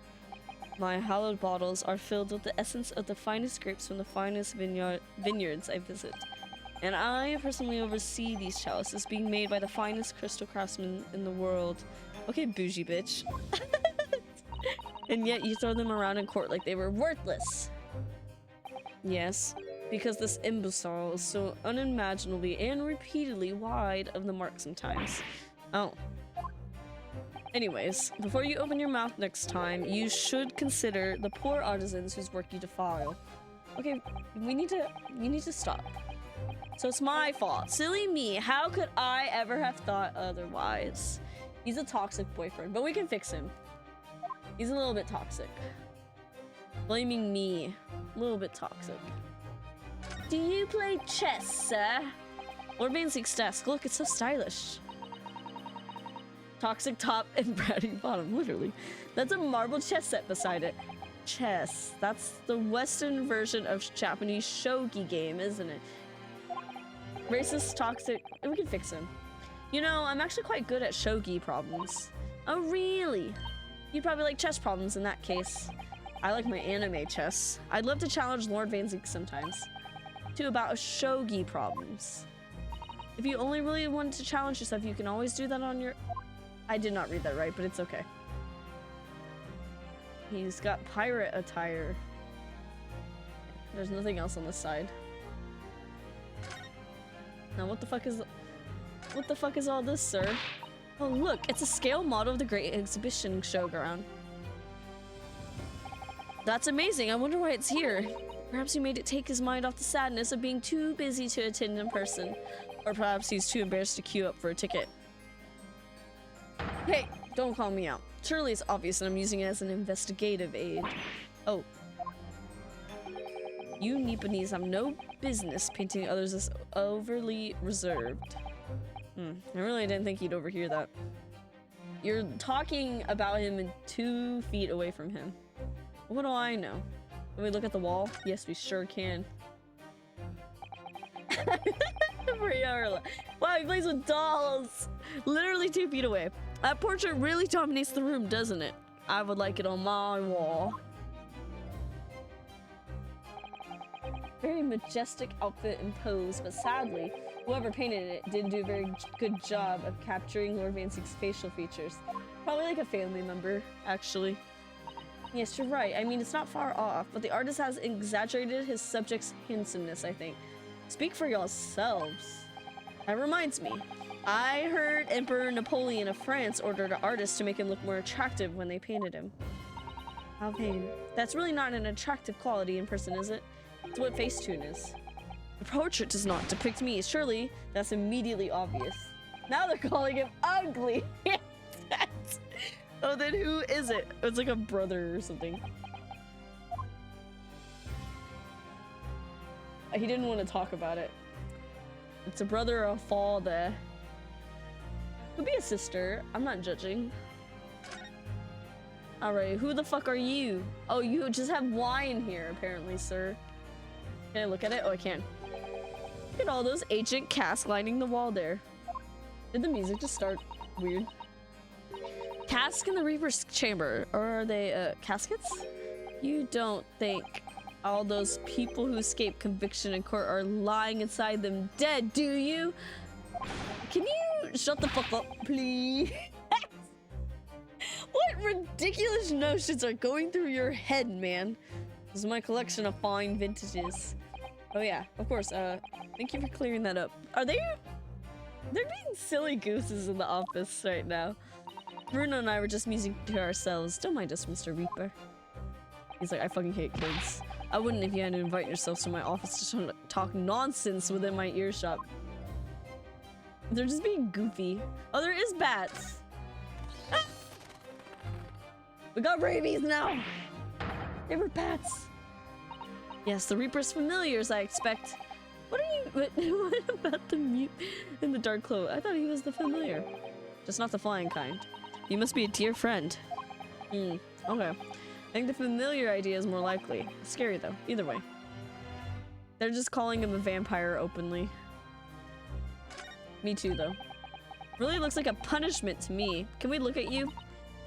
My hallowed bottles are filled with the essence of the finest grapes from the finest vineyards I visit. And I personally oversee these chalices being made by the finest crystal craftsmen in the world. Okay, bougie bitch. And yet you throw them around in court like they were worthless. Yes, because this imbecile is so unimaginably and repeatedly wide of the mark sometimes. Oh. Anyways, before you open your mouth next time, you should consider the poor artisans whose work you defile. Okay, you need to stop. So it's my fault. Silly me. How could I ever have thought otherwise? He's a toxic boyfriend, but we can fix him. He's a little bit toxic. Blaming me. A little bit toxic. Do you play chess, sir? Lord Vansink's desk. Look, it's so stylish. Toxic top and bratty bottom, literally. That's a marble chess set beside it. Chess. That's the Western version of Japanese shogi game, isn't it? Racist, toxic. We can fix him. You know, I'm actually quite good at shogi problems. Oh, really? You'd probably like chess problems in that case. I like my anime chess. I'd love to challenge Lord Vanzink sometimes. To about shogi problems. If you only really wanted to challenge yourself, you can always do that on your... I did not read that right, but it's okay. He's got pirate attire. There's nothing else on this side. Now what the fuck is all this, sir? Oh look, it's a scale model of the Great Exhibition Showground. That's amazing. I wonder why it's here. Perhaps he made it take his mind off the sadness of being too busy to attend in person. Or perhaps he's too embarrassed to queue up for a ticket. Hey, don't call me out. Surely it's obvious that I'm using it as an investigative aid. Oh. You Nipponese have no business painting others as overly reserved. I really didn't think you'd overhear that. You're talking about him 2 feet away from him. What do I know? Can we look at the wall? Yes, we sure can. Wow, he plays with dolls! Literally 2 feet away. That portrait really dominates the room, doesn't it? I would like it on my wall. Very majestic outfit and pose, but sadly, whoever painted it didn't do a very good job of capturing Lord Vansink's facial features. Probably like a family member, actually. Yes, you're right. I mean, it's not far off, but the artist has exaggerated his subject's handsomeness, I think. Speak for yourselves. That reminds me. I heard Emperor Napoleon of France ordered an artist to make him look more attractive when they painted him. How vain. That's really not an attractive quality in person, is it? It's what Facetune is. The portrait does not depict me. Surely that's immediately obvious. Now they're calling him ugly. Oh, then who is it? It's like a brother or something. He didn't want to talk about it. It's a brother or a father. Could be a sister. I'm not judging. Alright, who the fuck are you? Oh, you just have wine here, apparently, sir. Can I look at it? Oh, I can. Look at all those ancient casks lining the wall there. Did the music just start weird? Cask in the Reaper's chamber. Or are they, caskets? You don't think all those people who escaped conviction in court are lying inside them dead, do you? Can you shut the fuck up, please? What ridiculous notions are going through your head, man? This is my collection of fine vintages. Oh yeah, of course, thank you for clearing that up. Are they... They're being silly gooses in the office right now. Bruno and I were just musing to ourselves. Don't mind us, Mr. Reaper. He's like, I fucking hate kids. I wouldn't if you had to invite yourself to my office to talk nonsense within my earshot. They're just being goofy. Oh, there is bats. Ah! We got rabies now. They were bats. Yes, the Reaper's familiars, I expect. What are you... What about the mute in the dark cloak? I thought he was the familiar. Just not the flying kind. You must be a dear friend. Okay. I think the familiar idea is more likely. Scary though, either way. They're just calling him a vampire openly. Me too though. Really looks like a punishment to me. Can we look at you?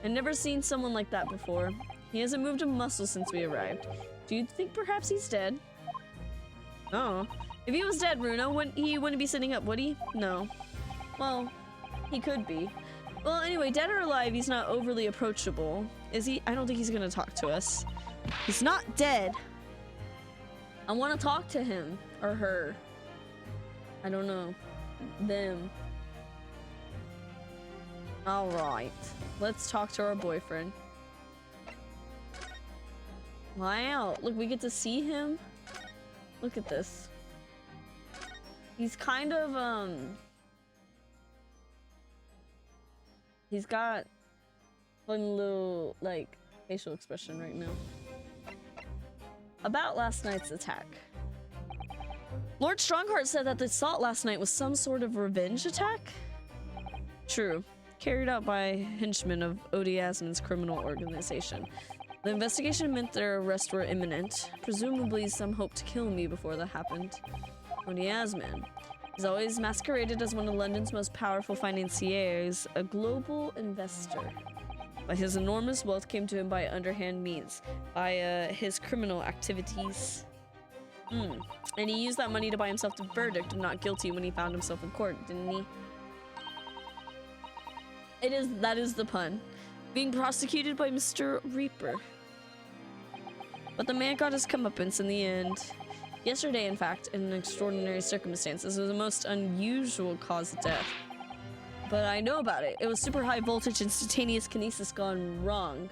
I've never seen someone like that before. He hasn't moved a muscle since we arrived. Do you think perhaps he's dead? Oh. If he was dead, Runo, he wouldn't be sitting up, would he? No. Well, he could be. Well, anyway, dead or alive, he's not overly approachable. Is he? I don't think he's gonna talk to us. He's not dead. I want to talk to him. Or her. I don't know. Them. Alright. Let's talk to our boyfriend. Wow. Look, we get to see him. Look at this. He's kind of, he's got one little, like, facial expression right now. About last night's attack. Lord Strongheart said that the assault last night was some sort of revenge attack? True. Carried out by henchmen of Odiasman's criminal organization. The investigation meant their arrests were imminent. Presumably some hoped to kill me before that happened. Odiasman is always masqueraded as one of London's most powerful financiers, a global investor. But his enormous wealth came to him by underhand means, via his criminal activities. And he used that money to buy himself the verdict of not guilty when he found himself in court, didn't he? That is the pun. Being prosecuted by Mr. Reaper. But the man got his comeuppance in the end. Yesterday, in fact, in extraordinary circumstances, was the most unusual cause of death. But I know about it. It was super high voltage instantaneous kinesis gone wrong.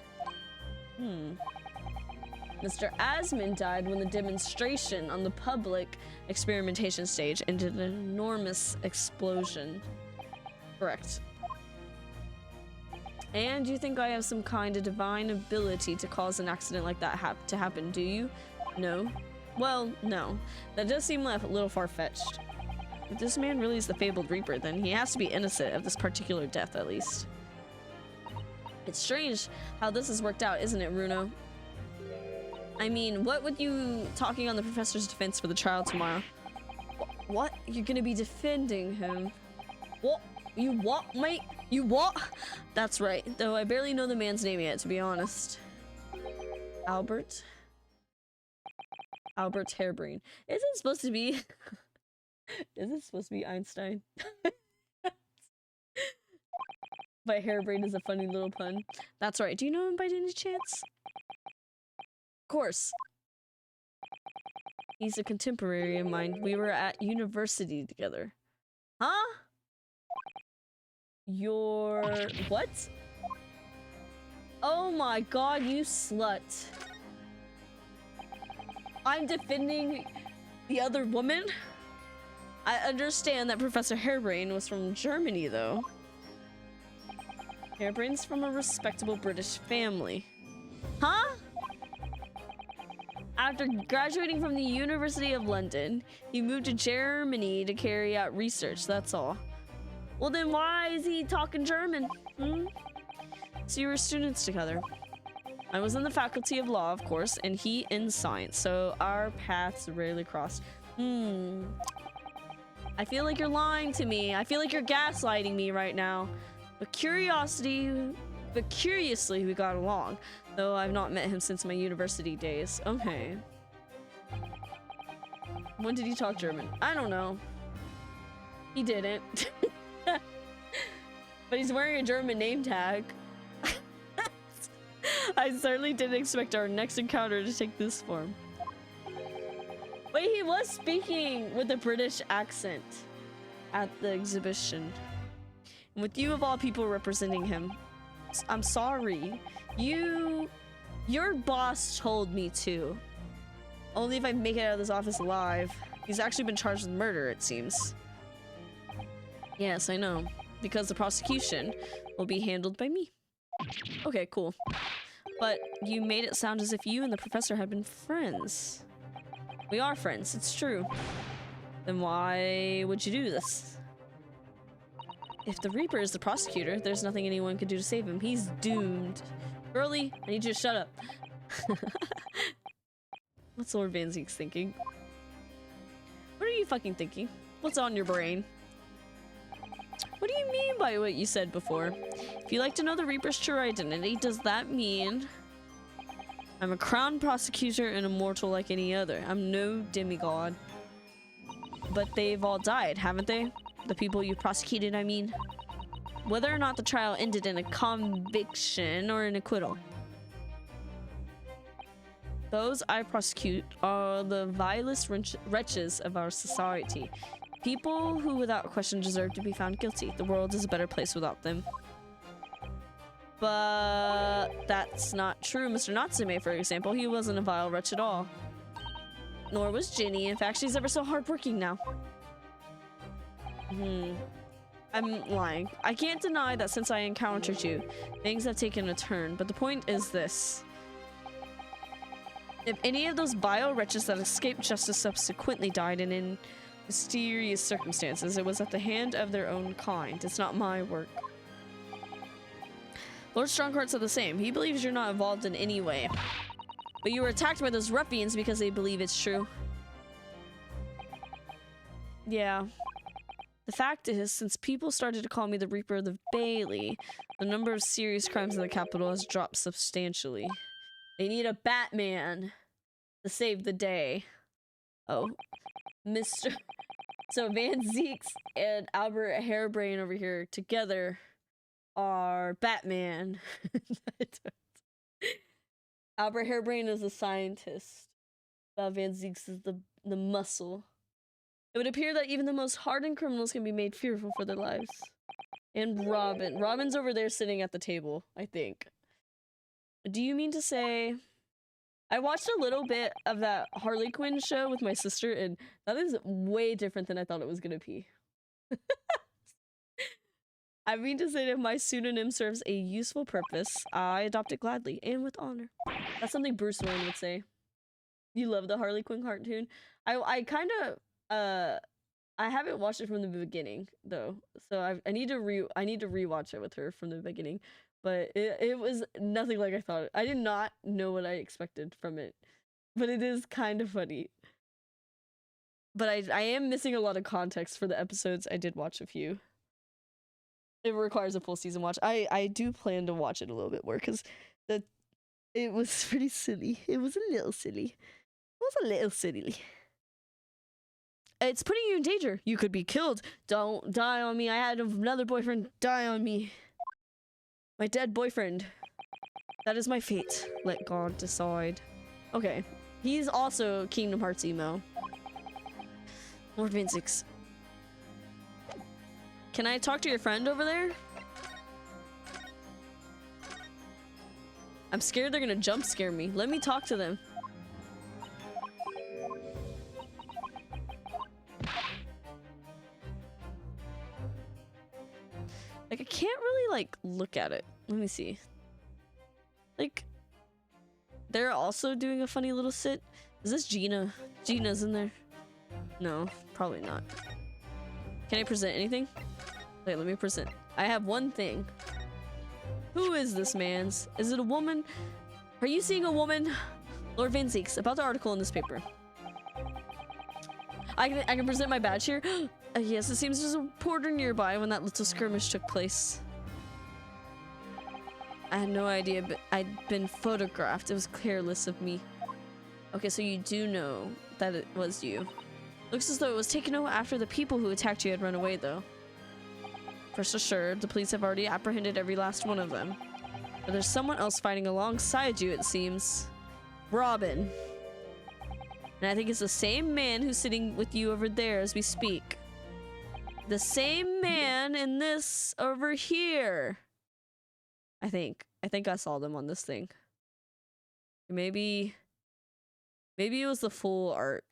Mr. Asman died when the demonstration on the public experimentation stage ended in an enormous explosion. Correct. And you think I have some kind of divine ability to cause an accident like that to happen, do you? No. Well, no. That does seem a little far-fetched. If this man really is the fabled Reaper, then he has to be innocent of this particular death, at least. It's strange how this has worked out, isn't it, Runo? I mean, what with you talking on the professor's defense for the trial tomorrow? What? You're gonna be defending him? What? You what, mate? You what? That's right, though I barely know the man's name yet, to be honest. Albert? Albert Harebrain. Is it supposed to be... Is it supposed to be Einstein? But Harebrain is a funny little pun. That's right. Do you know him by any chance? Of course. He's a contemporary of mine. We were at university together. Huh? You're... what? Oh my god, you slut. I'm defending the other woman? I understand that Professor Harebrain was from Germany, though. Harebrain's from a respectable British family. Huh? After graduating from the University of London, he moved to Germany to carry out research, that's all. Well then why is he talking German? So you were students together. I was in the faculty of law, of course, and he in science, so our paths rarely crossed. I feel like you're lying to me. I feel like you're gaslighting me right now. But curiously, we got along, though I've not met him since my university days. Okay. When did he talk German? I don't know. He didn't. But he's wearing a German name tag. I certainly didn't expect our next encounter to take this form. Wait, he was speaking with a British accent at the exhibition. And with you of all people representing him, I'm sorry. Your boss told me to. Only if I make it out of this office alive. He's actually been charged with murder, it seems. Yes, I know. Because the prosecution will be handled by me. Okay, cool. But you made it sound as if you and the professor had been friends. We are friends, it's true. Then why would you do this? If the Reaper is the prosecutor, there's nothing anyone could do to save him. He's doomed. Girlie, I need you to shut up. What's Lord Van Zeek's thinking? What are you fucking thinking? What's on your brain? What do you mean by what you said before? If you like to know the Reaper's true identity, does that mean I'm a crown prosecutor and immortal like any other. I'm no demigod. But they've all died, haven't they? The people you prosecuted, I mean. Whether or not the trial ended in a conviction or an acquittal. Those I prosecute are the vilest wretches of our society. People who without question deserve to be found guilty. The world is a better place without them. But that's not true. Mr. Natsume, for example, he wasn't a vile wretch at all. Nor was Ginny. In fact, she's ever so hardworking now. I'm lying. I can't deny that since I encountered you, things have taken a turn. But the point is this. If any of those vile wretches that escaped justice subsequently died in mysterious circumstances, it was at the hand of their own kind. It's not my work. Lord Strongheart said the same. He believes you're not involved in any way. But you were attacked by those ruffians because they believe it's true. Yeah. The fact is, since people started to call me the Reaper of the Bailey, the number of serious crimes in the capital has dropped substantially. They need a Batman to save the day. Oh. Mr. So Van Zeeks and Albert Hairbrain over here together are Batman. Albert Hairbrain is a scientist. Van Zeeks is the muscle. It would appear that even the most hardened criminals can be made fearful for their lives. And Robin. Robin's over there sitting at the table, I think. Do you mean to say... I watched a little bit of that Harley Quinn show with my sister, and that is way different than I thought it was gonna be. I mean to say that if my pseudonym serves a useful purpose, I adopt it gladly and with honor. That's something Bruce Wayne would say. You love the Harley Quinn cartoon? I kind of I haven't watched it from the beginning though, so I need to rewatch it with her from the beginning. But it was nothing like I thought. I did not know what I expected from it, but it is kind of funny. But I am missing a lot of context for the episodes. I did watch a few. It requires a full season watch. I do plan to watch it a little bit more because it was pretty silly. It was a little silly. It was a little silly. It's putting you in danger. You could be killed. Don't die on me. I had another boyfriend die on me. My dead boyfriend. That is my fate. Let God decide. Okay. He's also Kingdom Hearts emo. Lord Van Zeeks. Can I talk to your friend over there? I'm scared they're gonna jump scare me. Let me talk to them. Like, I can't really, like, look at it. Let me see. Like, they're also doing a funny little sit. Is this Gina? Gina's in there. No, probably not. Can I present anything? Wait, let me present. I have one thing. Who is this man's? Is it a woman? Are you seeing a woman? Lord Van Zeeks, about the article in this paper. I can present my badge here. Yes, it seems there's a reporter nearby when that little skirmish took place. I had no idea, but I'd been photographed. It was careless of me. Okay, so you do know that it was you. Looks as though it was taken over after the people who attacked you had run away, though. Rest assured, the police have already apprehended every last one of them. But there's someone else fighting alongside you, it seems. Robin. And I think it's the same man who's sitting with you over there as we speak. The same man in this over here. I think I saw them on this thing. Maybe it was the full art.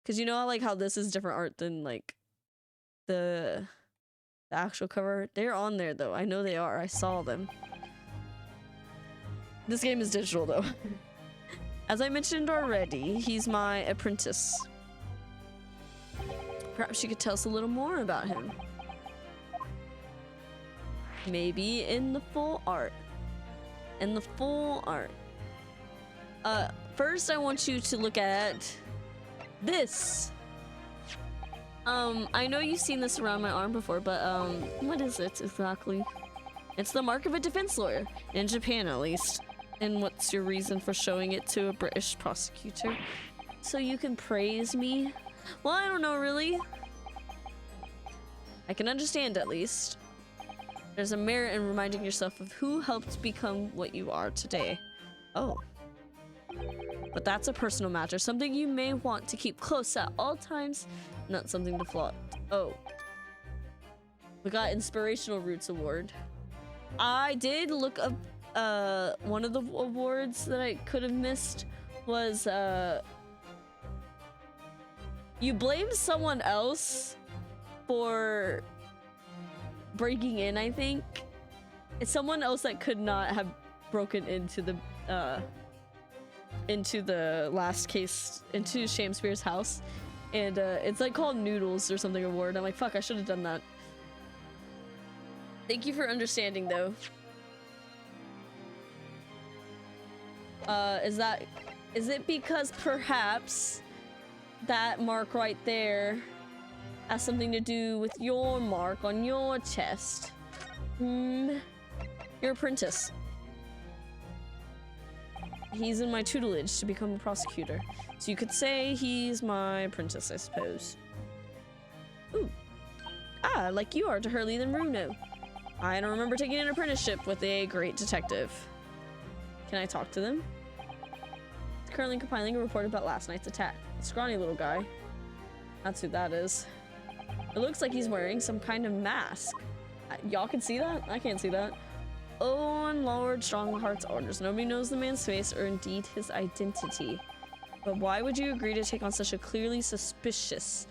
Cause you know like how this is different art than like the actual cover? They're on there though. I know they are. I saw them. This game is digital though. As I mentioned already, he's my apprentice. Perhaps you could tell us a little more about him. Maybe in the full art. In the full art. First I want you to look at this. I know you've seen this around my arm before, but what is it exactly? It's the mark of a defense lawyer, in Japan at least. And what's your reason for showing it to a British prosecutor? So you can praise me? Well, I don't know, really. I can understand, at least. There's a merit in reminding yourself of who helped become what you are today. Oh. But that's a personal matter, something you may want to keep close at all times, not something to flaunt. Oh. We got Inspirational Roots Award. I did look up one of the awards that I could have missed was you blamed someone else for breaking in, I think. It's someone else that could not have broken into the last case, into Shakespeare's house. And it's like called Noodles or something award. I'm like, fuck, I should have done that. Thank you for understanding, though. Is it because perhaps that mark right there has something to do with your mark on your chest? Your apprentice. He's in my tutelage to become a prosecutor. So you could say he's my apprentice, I suppose. Ooh. Ah, like you are to Hurley and Runo. I don't remember taking an apprenticeship with a great detective. Can I talk to them? Currently compiling a report about last night's attack. A scrawny little guy. That's who that is. It looks like he's wearing some kind of mask. Y'all can see that? I can't see that. Oh, and Lord Strongheart's orders. Nobody knows the man's face or indeed his identity. But why would you agree to take on such a clearly suspicious,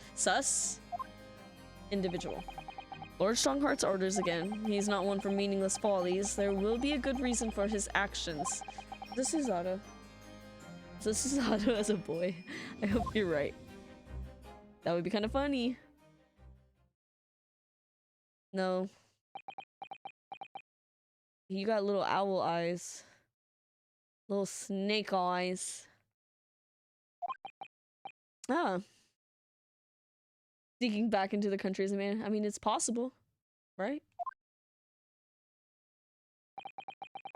individual? Lord Strongheart's orders again. He's not one for meaningless follies. There will be a good reason for his actions. This is Otto. This is Otto as a boy. I hope you're right. That would be kind of funny. No. You got little owl eyes. Little snake eyes. Ah. Sneaking back into the country as a man. I mean, it's possible, right?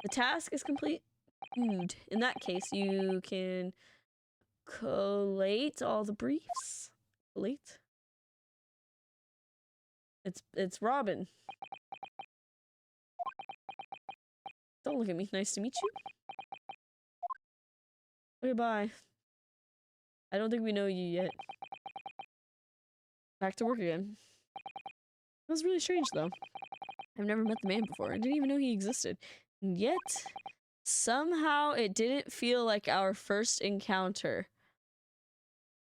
The task is complete. Good. In that case, you can collate all the briefs. Collate? It's Robin. Don't look at me. Nice to meet you. Okay, bye. I don't think we know you yet. Back to work again. It was really strange, though. I've never met the man before. I didn't even know he existed. And yet, somehow it didn't feel like our first encounter.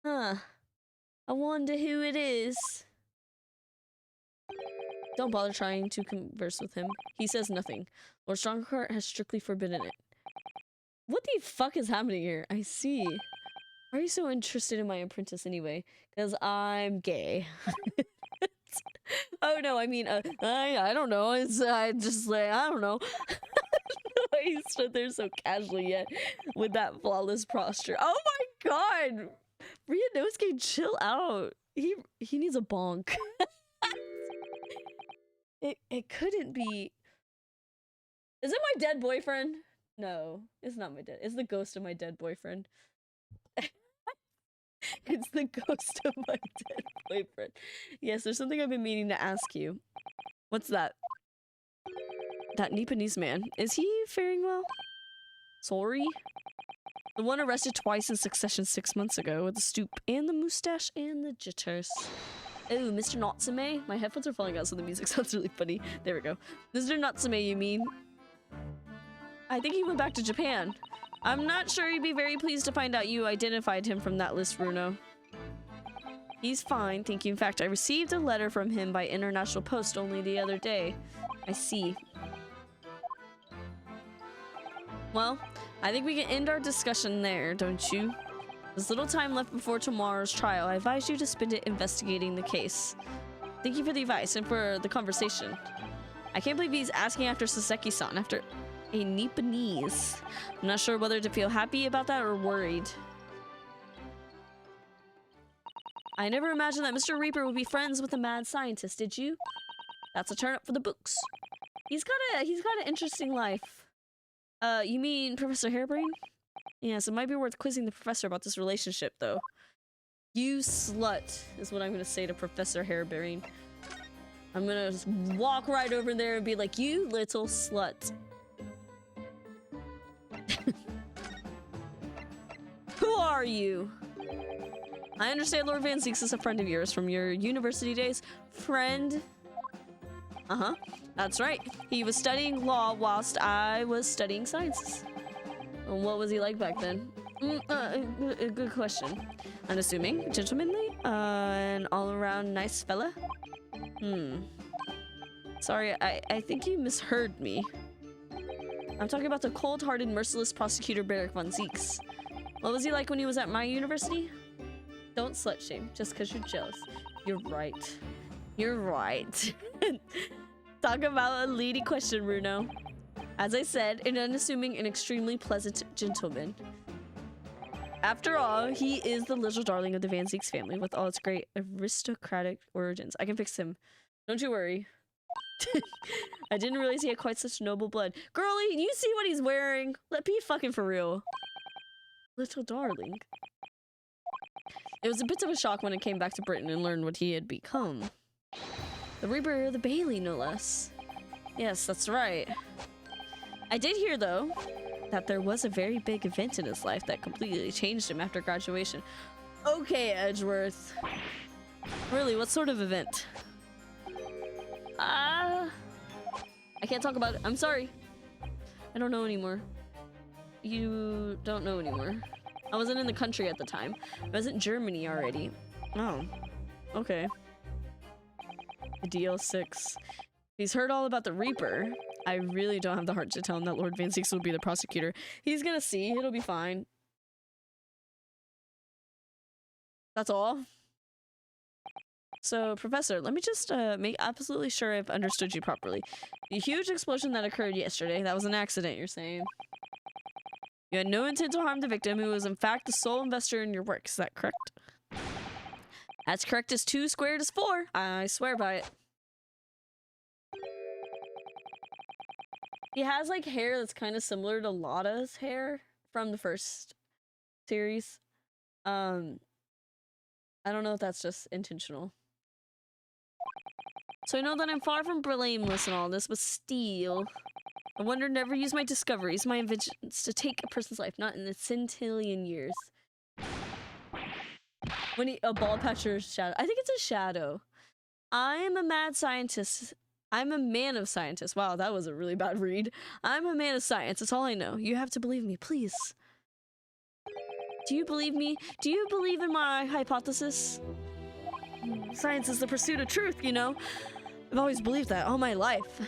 Huh. I wonder who it is. Don't bother trying to converse with him. He says nothing. Lord Strongheart has strictly forbidden it. What the fuck is happening here? I see. Why are you so interested in my apprentice anyway? Because I'm gay. Oh no, I mean, I don't know. It's just like, I don't know. The way he stood there so casually yet with that flawless posture. Oh my god! Ryunosuke, chill out. He needs a bonk. It couldn't be. Is it my dead boyfriend? No, it's not my dead. It's the ghost of my dead boyfriend. It's the ghost of my dead boyfriend. Yes, there's something I've been meaning to ask you. What's that? That Nipponese man. Is he faring well? Sorry? The one arrested twice in succession 6 months ago with the stoop and the mustache and the jitters. Oh, Mr. Natsume? My headphones are falling out so the music sounds really funny. There we go. Mr. Natsume, you mean? I think he went back to Japan. I'm not sure he'd be very pleased to find out you identified him from that list, Runo. He's fine, thank you. In fact, I received a letter from him by international post only the other day. I see. Well, I think we can end our discussion there, don't you? There's little time left before tomorrow's trial. I advise you to spend it investigating the case. Thank you for the advice and for the conversation. I can't believe he's asking after Saseki-san, after a Nipponese. I'm not sure whether to feel happy about that or worried. I never imagined that Mr. Reaper would be friends with a mad scientist, did you? That's a turn up for the books. He's got an interesting life. You mean Professor Harebrain? Yes, it might be worth quizzing the professor about this relationship, though. You slut, is what I'm gonna say to Professor Harebrain. I'm gonna just walk right over there and be like, you little slut. Who are you? I understand Lord Van Zieks is a friend of yours from your university days. Friend? Uh-huh. That's right. He was studying law whilst I was studying sciences. And what was he like back then? Good question. Unassuming, gentlemanly, and all-around nice fella? Sorry, I think you misheard me. I'm talking about the cold-hearted, merciless prosecutor Barrick Von Zieks. What was he like when he was at my university? Don't slut-shame just because you're jealous. You're right. You're right. Talk about a leading question, Bruno. As I said, an unassuming and extremely pleasant gentleman. After all, he is the little darling of the Van Zieks family with all its great aristocratic origins. I can fix him. Don't you worry. I didn't realize he had quite such noble blood. Girlie, you see what he's wearing? Let be fucking for real. Little darling. It was a bit of a shock when I came back to Britain and learned what he had become. The Reaper of the Bailey, no less. Yes, that's right. I did hear, though, that there was a very big event in his life that completely changed him after graduation. Okay, Edgeworth. Really, what sort of event? I can't talk about it. I'm sorry. I don't know anymore. You don't know anymore. I wasn't in the country at the time. I was in Germany already. Oh. Okay. The DL6. He's heard all about the Reaper. I really don't have the heart to tell him that Lord Van Zieks will be the prosecutor. He's gonna see. It'll be fine. That's all. So, Professor, let me just make absolutely sure I've understood you properly. The huge explosion that occurred yesterday, that was an accident, you're saying? You had no intent to harm the victim, who was in fact the sole investor in your work. Is that correct? That's correct as 2 squared is 4. I swear by it. He has like hair that's kind of similar to Lotta's hair from the first series. I don't know if that's just intentional. So I know that I'm far from blameless in all this, but still, I wonder never use my discoveries, my inventions to take a person's life, not in a centillion years. When a ball patcher's shadow. I think it's a shadow. I'm a mad scientist. I'm a man of scientists. Wow, that was a really bad read. I'm a man of science. That's all I know. You have to believe me, please. Do you believe me? Do you believe in my hypothesis? Science is the pursuit of truth, you know? I've always believed that all my life.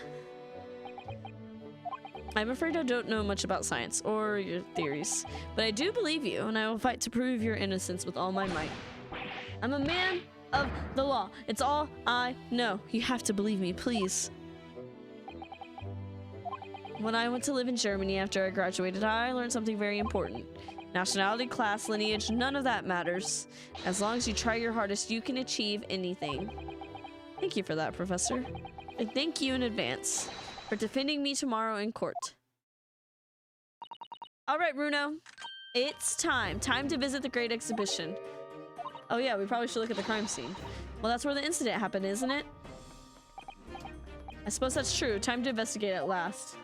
I'm afraid I don't know much about science or your theories, but I do believe you, and I will fight to prove your innocence with all my might. I'm a man of the law. It's all I know. You have to believe me, please. When I went to live in Germany after I graduated, I learned something very important. Nationality, class, lineage, none of that matters. As long as you try your hardest, you can achieve anything. Thank you for that, Professor. And thank you in advance for defending me tomorrow in court. All right, Bruno. It's time. Time to visit the Great Exhibition. Oh yeah, we probably should look at the crime scene. Well, that's where the incident happened, isn't it? I suppose that's true. Time to investigate at last.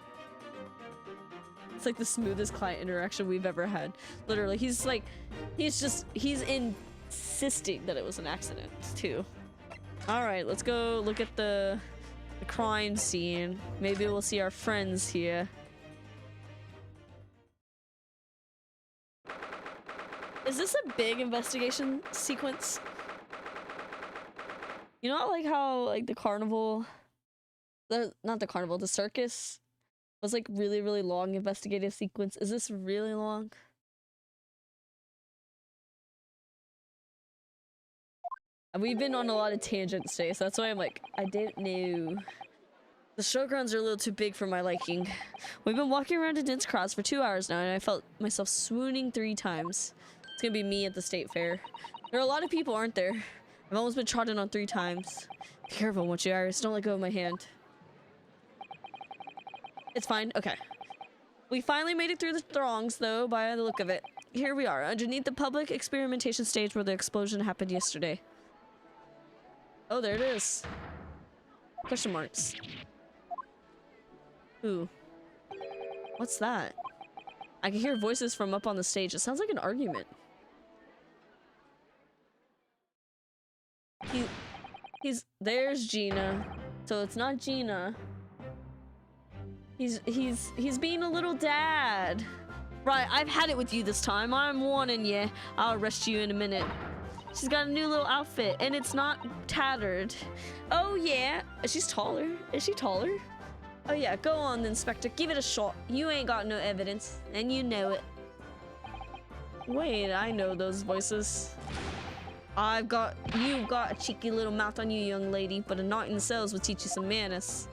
It's like the smoothest client interaction we've ever had. Literally, he's insisting that it was an accident, too. Alright, let's go look at the crime scene. Maybe we'll see our friends here. Is this a big investigation sequence? You know, like how like the carnival, not the carnival, the circus was like really, really long investigative sequence. Is this really long? We've been on a lot of tangents today, so that's why I'm like, I don't know. The showgrounds are a little too big for my liking. We've been walking around a dense crowd for 2 hours now, and I felt myself swooning 3 times. It's gonna be me at the state fair. There are a lot of people, aren't there? I've almost been trodden on 3 times. Be careful, won't you, Iris? Don't let go of my hand. It's fine. Okay. We finally made it through the throngs, though, by the look of it. Here we are, underneath the public experimentation stage where the explosion happened yesterday. Oh, there it is. Question marks. Ooh. What's that? I can hear voices from up on the stage. It sounds like an argument. There's Gina. So it's not Gina. He's being a little dad. Right, I've had it with you this time. I'm warning you. I'll arrest you in a minute. She's got a new little outfit, and it's not tattered. Oh yeah, she's taller. Is she taller? Oh yeah, go on then, Inspector. Give it a shot. You ain't got no evidence, and you know it. Wait, I know those voices. You've got a cheeky little mouth on you, young lady, but a night in the cells will teach you some manners.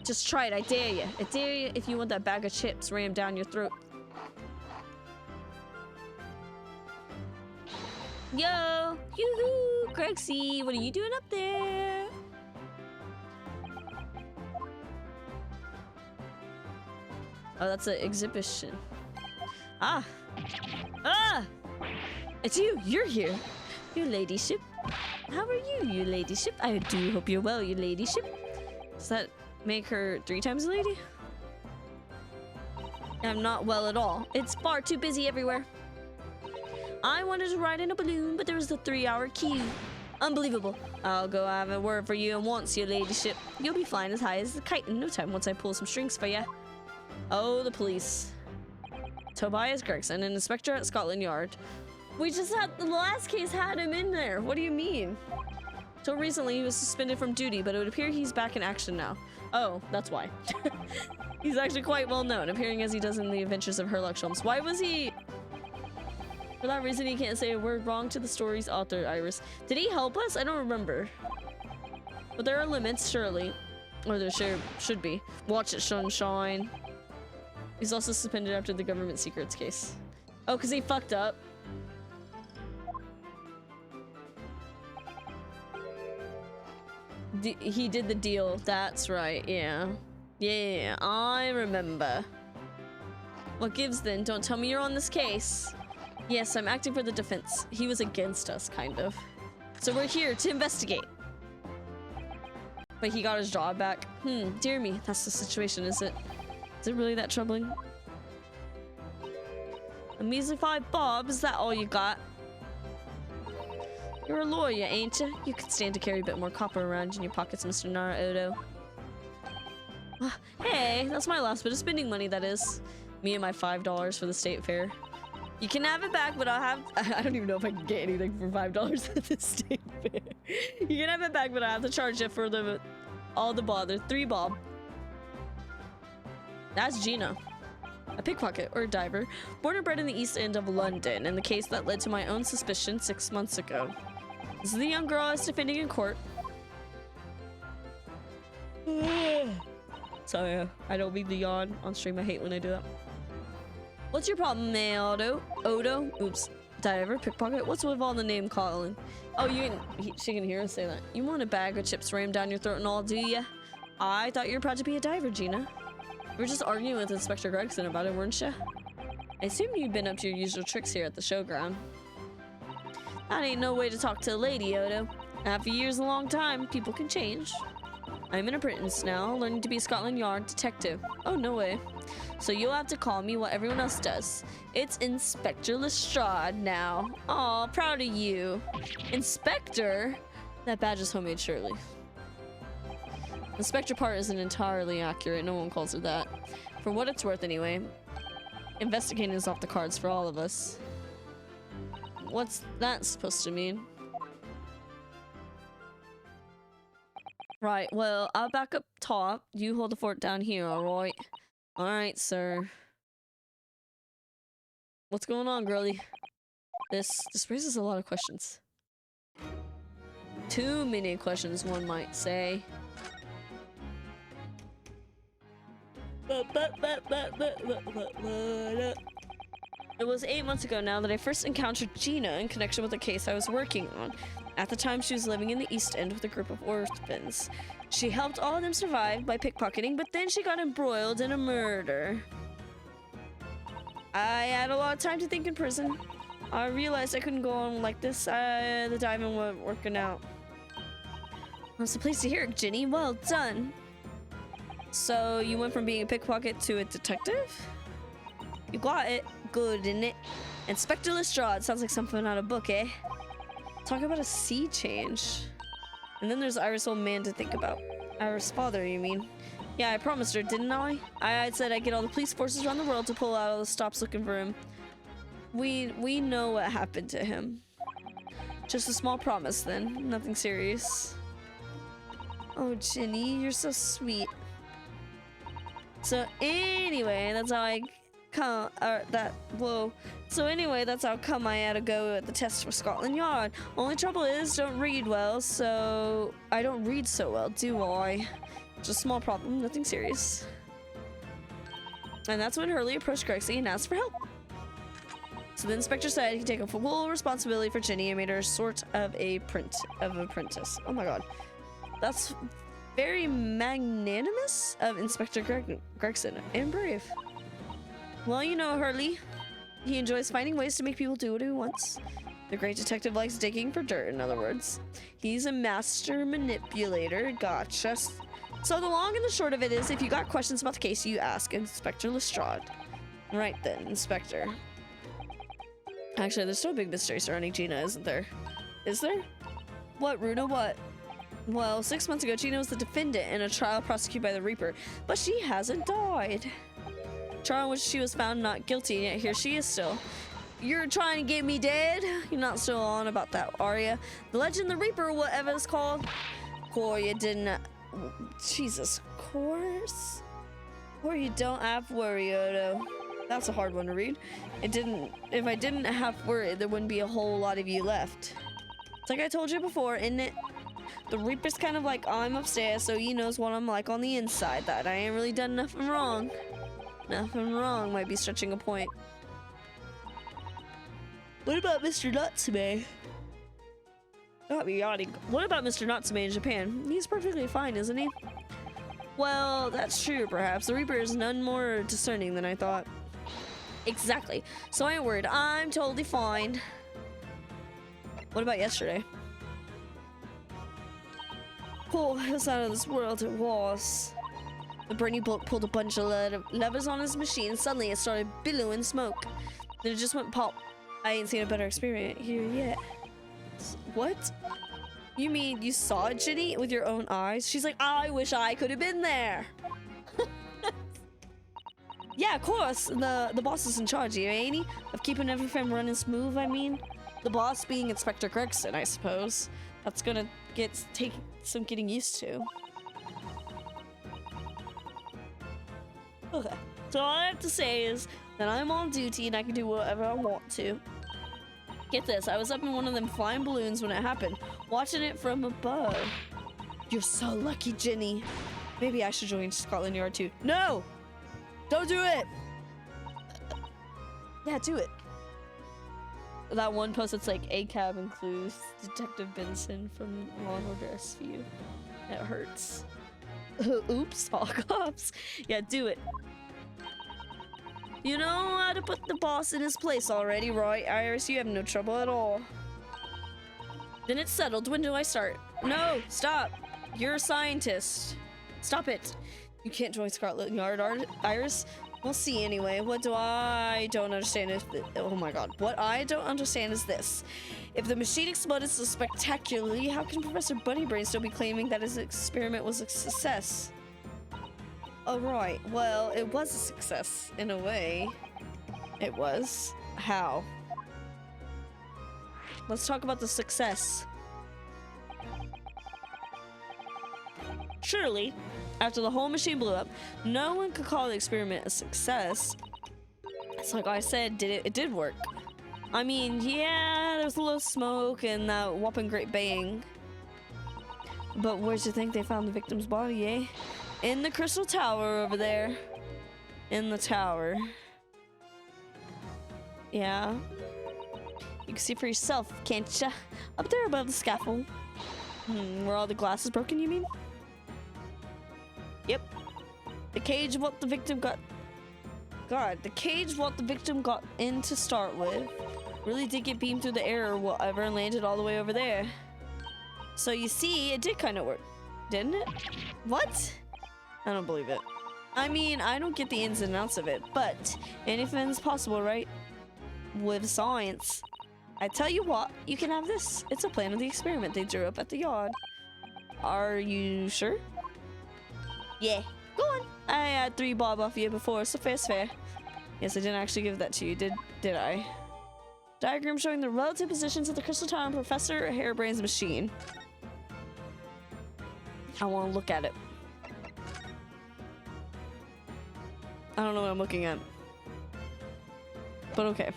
Just try it, I dare you. I dare you if you want that bag of chips rammed down your throat. Yo! Yoo-hoo! Gregsy, what are you doing up there? Oh, that's an exhibition. Ah! Ah! It's you! You're here! Your ladyship. How are you, your ladyship? I do hope you're well, your ladyship. Does that make her 3 times a lady? I'm not well at all. It's far too busy everywhere. I wanted to ride in a balloon, but there was a 3-hour queue. Unbelievable. I'll go have a word for you at once, your ladyship. You'll be flying as high as a kite in no time once I pull some strings for you. Oh, the police. Tobias Gregson, an inspector at Scotland Yard. We just had, the last case had him in there. What do you mean? Till recently he was suspended from duty, but it would appear he's back in action now. Oh, that's why. He's actually quite well known, appearing as he does in the Adventures of Sherlock Holmes. Why was he... For that reason, he can't say a word wrong to the story's author, Iris. Did he help us? I don't remember. But there are limits, surely. Or there should be. Watch it, sunshine. He's also suspended after the government secrets case. Oh, because he fucked up. He did the deal. That's right, yeah. Yeah, I remember. What gives then? Don't tell me you're on this case. Yes, I'm acting for the defense. He was against us, kind of. So we're here to investigate. But he got his job back. Dear me, that's the situation, is it? Is it really that troubling? A measly 5 bob, is that all you got? You're a lawyer, ain't you? You could stand to carry a bit more copper around in your pockets, Mr. Nara-Odo. Hey, that's my last bit of spending money, that is. Me and my $5 for the state fair. You can have it back, but I'll have... I don't even know if I can get anything for $5 at the state fair. You can have it back, but I have to charge you for all the bother. 3 bob. That's Gina. A pickpocket, or a diver, born and bred in the East End of London, in the case that led to my own suspicion 6 months ago. This is the young girl I was defending in court. Sorry, I don't mean to yawn on stream. I hate when I do that. What's your problem, Odo? Odo? Oops. Diver, pickpocket? What's with all the name calling? Oh, she can hear us say that. You want a bag of chips rammed down your throat and all, do ya? I thought you were proud to be a diver, Gina. We were just arguing with Inspector Gregson about it, weren't you? I assume you'd been up to your usual tricks here at the showground. That ain't no way to talk to a lady, Odo. Half a year's a long time. People can change. I'm an apprentice now, learning to be a Scotland Yard detective. Oh, no way. So you'll have to call me what everyone else does. It's Inspector Lestrade now. Aw, proud of you. Inspector? That badge is homemade, surely. Inspector part isn't entirely accurate. No one calls her that. For what it's worth, anyway. Investigating is off the cards for all of us. What's that supposed to mean? Right, well, I'll back up top. You hold the fort down here, alright? Alright, sir. What's going on, girlie? This raises a lot of questions. Too many questions, one might say. It was 8 months ago now that I first encountered Gina in connection with a case I was working on. At the time, she was living in the East End with a group of orphans. She helped all of them survive by pickpocketing, but then she got embroiled in a murder. I had a lot of time to think in prison. I realized I couldn't go on like this. The diamond wasn't working out. That's the place to hear it, Ginny. Well done. So you went from being a pickpocket to a detective? You got it. Good, isn't it? Inspector Lestrade. Sounds like something out of a book, eh? Talk about a sea change. And then there's Iris' old man to think about. Iris' father, you mean? Yeah, I promised her, didn't I? I said I'd get all the police forces around the world to pull out all the stops looking for him. We know what happened to him. Just a small promise then. Nothing serious. Oh, Ginny, you're so sweet. So anyway, that's how I come. So anyway, that's how come I had to go at the test for Scotland Yard. Only trouble is, don't read well. So I don't read so well, do I? Just a small problem, nothing serious. And that's when Hurley approached Grexy and asked for help. So the inspector said he'd take full responsibility for Ginny and made her sort of a apprentice. Oh my god. That's very magnanimous of Inspector Gregson and brave. Well, you know Hurley. He enjoys finding ways to make people do what he wants. The great detective likes digging for dirt, in other words. He's a master manipulator. Gotcha. So the long and the short of it is, if you got questions about the case, you ask Inspector Lestrade. Right then, Inspector. Actually, there's still a big mystery surrounding Gina, isn't there? Is there? What, Runa, what? Well, 6 months ago, Gina was the defendant in a trial prosecuted by the Reaper, but she hasn't died. Trial in which she was found not guilty, and yet here she is still. You're trying to get me dead? You're not still on about that, are ya? The legend, the Reaper, whatever it's called. Core, you didn't... Jesus, course? Or you don't have worry, Odo. That's a hard one to read. If I didn't have worry, there wouldn't be a whole lot of you left. It's like I told you before, isn't it? The Reaper's kind of like I'm upstairs, so he knows what I'm like on the inside, that I ain't really done nothing wrong. Nothing wrong might be stretching a point. What about Mr. Natsume? Not be yawning. What about Mr. Natsume in Japan? He's perfectly fine, isn't he? Well, that's true, perhaps. The Reaper is none more discerning than I thought. Exactly. So I ain't worried. I'm totally fine. What about yesterday? Oh, it was out of this world. It was. The Bernie bloke pulled a bunch of levers on his machine. Suddenly, it started billowing smoke. Then it just went pop. I ain't seen a better experience here yet. What? You mean you saw it, Ginny, with your own eyes? She's like, I wish I could have been there. Yeah, of course. The boss is in charge here, ain't he? Of keeping everything running smooth, I mean. The boss being Inspector Gregson, I suppose. That's gonna take some getting used to. Okay. So all I have to say is that I'm on duty and I can do whatever I want to. Get this, I was up in one of them flying balloons when it happened, watching it from above. You're so lucky, Ginny. Maybe I should join Scotland Yard too. No! Don't do it! Yeah, do it. That one post that's like, A cabin clues, Detective Benson from Law and Order SVU. That hurts. Oops, all cops. Yeah, do it. You know how to put the boss in his place already, right, Iris? You have no trouble at all. Then it's settled. When do I start? No, stop. You're a scientist. Stop it. You can't join Scotland Yard, Iris. We'll see anyway. What I don't understand is... Oh my god. What I don't understand is this. If the machine exploded so spectacularly, how can Professor Bunnybrain still be claiming that his experiment was a success? Oh, right. Well, it was a success, in a way. It was. How? Let's talk about the success. Surely, after the whole machine blew up, no one could call the experiment a success. It's like I said, it did work. I mean, yeah, there was a little smoke and that whopping great bang. But where'd you think they found the victim's body, eh? In the crystal tower over there. In the tower. Yeah. You can see for yourself, can't ya? Up there above the scaffold. Where all the glass is broken, you mean? Yep. The cage of what the victim got God, the cage what the victim got in to start with really did get beamed through the air or whatever and landed all the way over there. So you see, it did kind of work, didn't it? What? I don't believe it. I mean, I don't get the ins and outs of it, but anything's possible, right? With science. I tell you what, you can have this. It's a plan of the experiment they drew up at the yard. Are you sure? Yeah, go on. I had 3 bob off you before, so fair's fair. Yes, I didn't actually give that to you, did I? Diagram showing the relative positions of the crystal tower and Professor Hairbrain's machine. I want to look at it. I don't know what I'm looking at. But okay.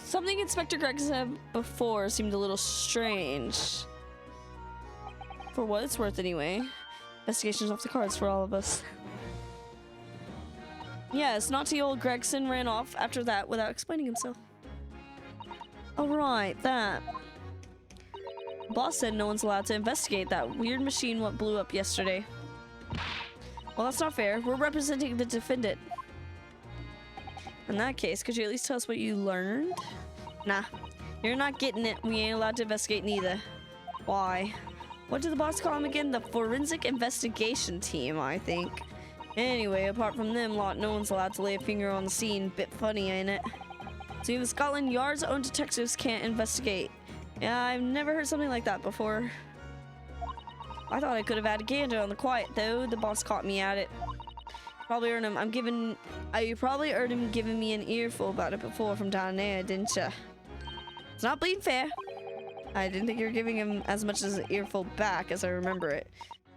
Something Inspector Greg said before seemed a little strange. For what it's worth anyway. Investigation's off the cards for all of us. Yes, naughty old Gregson ran off after that without explaining himself. Alright, that. Boss said no one's allowed to investigate that weird machine what blew up yesterday. Well, that's not fair. We're representing the defendant. In that case, could you at least tell us what you learned? Nah, you're not getting it. We ain't allowed to investigate neither. Why? What did the boss call him again? The forensic investigation team, I think. Anyway, apart from them lot, no one's allowed to lay a finger on the scene. Bit funny, ain't it? So even Scotland Yard's own detectives can't investigate. Yeah, I've never heard something like that before. I thought I could have had a gander on the quiet, though. The boss caught me at it. Probably heard him. You probably heard him giving me an earful about it before from down there, didn't ya? It's not being fair. I didn't think you were giving him as much as an earful back as I remember it.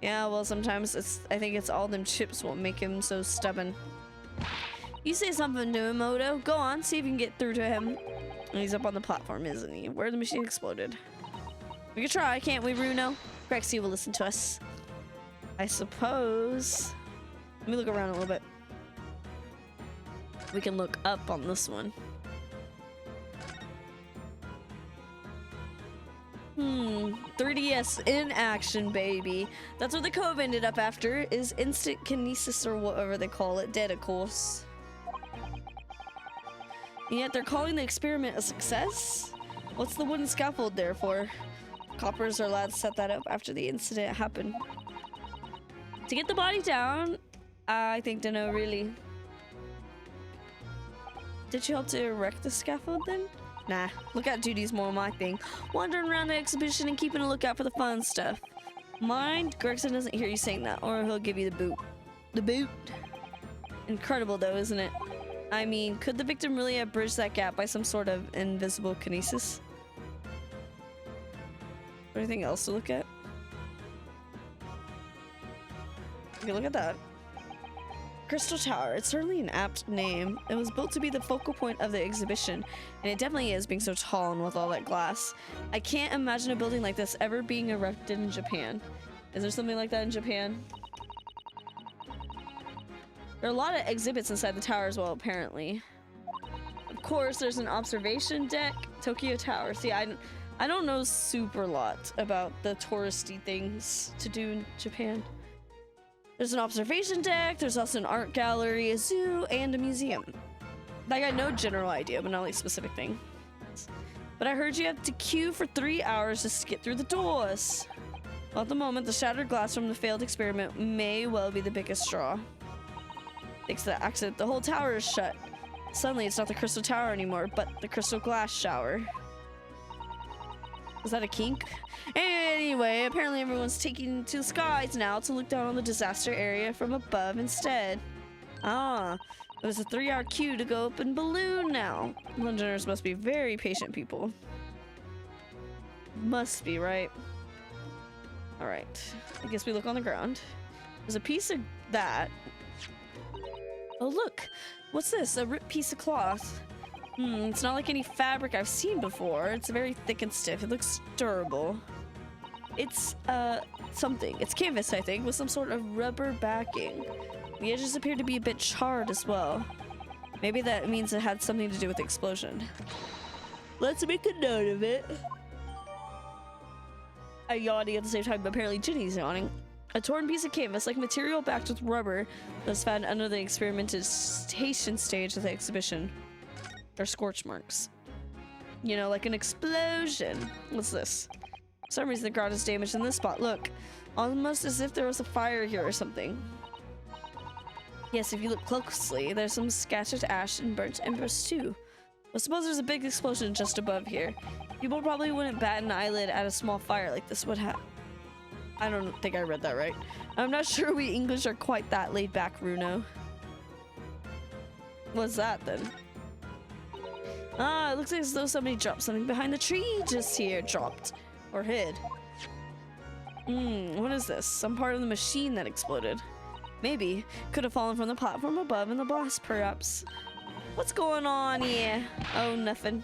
Yeah, well, sometimes I think it's all them chips what make him so stubborn. You say something to him, Odo. Go on, see if you can get through to him. He's up on the platform, isn't he? Where the machine exploded. We could try, can't we, Bruno? Grexy will listen to us. I suppose. Let me look around a little bit. We can look up on this one. 3DS in action, baby. That's what the Cove ended up after, is instant kinesis or whatever they call it. Dead, of course. And yet they're calling the experiment a success? What's the wooden scaffold there for? Coppers are allowed to set that up after the incident happened. To get the body down, I think to know, really. Did you help to erect the scaffold then? Nah, lookout duty's more my thing. Wandering around the exhibition and keeping a lookout for the fun stuff. Mind, Gregson doesn't hear you saying that, or he'll give you the boot. The boot? Incredible though, isn't it? I mean, could the victim really have bridged that gap by some sort of invisible kinesis? Anything else to look at? Okay, look at that. Crystal Tower. It's certainly an apt name. It was built to be the focal point of the exhibition, and it definitely is, being so tall and with all that glass. I can't imagine a building like this ever being erected in Japan. Is there something like that in Japan? There are a lot of exhibits inside the tower as well, apparently. Of course, there's an observation deck. Tokyo Tower. See, I don't know super lot about the touristy things to do in Japan. There's an observation deck, there's also an art gallery, a zoo, and a museum. I got no general idea, but not like specific things. But I heard you have to queue for 3 hours just to get through the doors. Well, at the moment, the shattered glass from the failed experiment may well be the biggest straw. Thanks to the accident, the whole tower is shut. Suddenly, it's not the Crystal Tower anymore, but the Crystal Glass Shower. Is that a kink? Anyway, apparently everyone's taking to the skies now to look down on the disaster area from above instead. Ah, it was a 3-hour queue to go up in balloon now. Londoners must be very patient people. Must be, right? Alright, I guess we look on the ground. There's a piece of that. Oh look, what's this? A ripped piece of cloth. It's not like any fabric I've seen before. It's very thick and stiff. It looks durable. It's, something. It's canvas, I think, with some sort of rubber backing. The edges appear to be a bit charred as well. Maybe that means it had something to do with the explosion. Let's make a note of it. I'm yawning at the same time, but apparently Ginny's yawning. A torn piece of canvas, like material backed with rubber, was found under the experimentation stage of the exhibition. Or scorch marks. You know, like an explosion. What's this? For some reason the ground is damaged in this spot. Look. Almost as if there was a fire here or something. Yes, if you look closely, there's some scattered ash and burnt embers too. I suppose there's a big explosion just above here. People probably wouldn't bat an eyelid at a small fire like this would have. I don't think I read that right. I'm not sure we English are quite that laid back, Runo. What's that then? Ah, it looks like as though somebody dropped something behind the tree just here. Dropped. Or hid. What is this? Some part of the machine that exploded. Maybe. Could have fallen from the platform above in the blast, perhaps. What's going on here? Oh, nothing.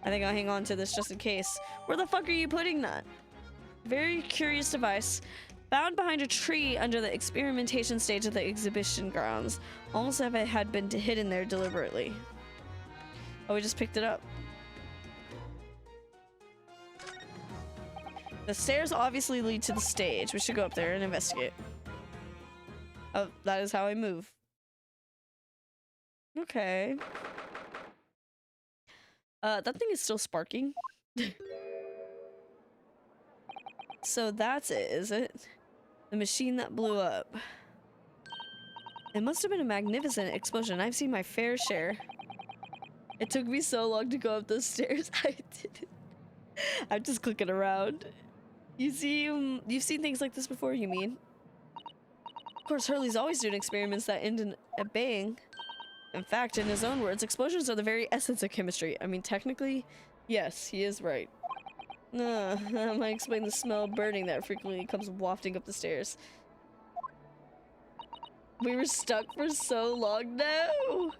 I think I'll hang on to this just in case. Where the fuck are you putting that? Very curious device. Found behind a tree under the experimentation stage of the exhibition grounds. Almost as if it had been hidden there deliberately. Oh, we just picked it up. The stairs obviously lead to the stage. We should go up there and investigate. Oh, that is how I move. Okay. That thing is still sparking. So that's it, is it? The machine that blew up. It must have been a magnificent explosion. I've seen my fair share. It took me so long to go up those stairs. I didn't. I'm just clicking around. You've seen things like this before, you mean? Of course, Hurley's always doing experiments that end in a bang. In fact, in his own words, explosions are the very essence of chemistry. I mean, technically, yes, he is right. That might explain the smell of burning that frequently comes wafting up the stairs. We were stuck for so long. No!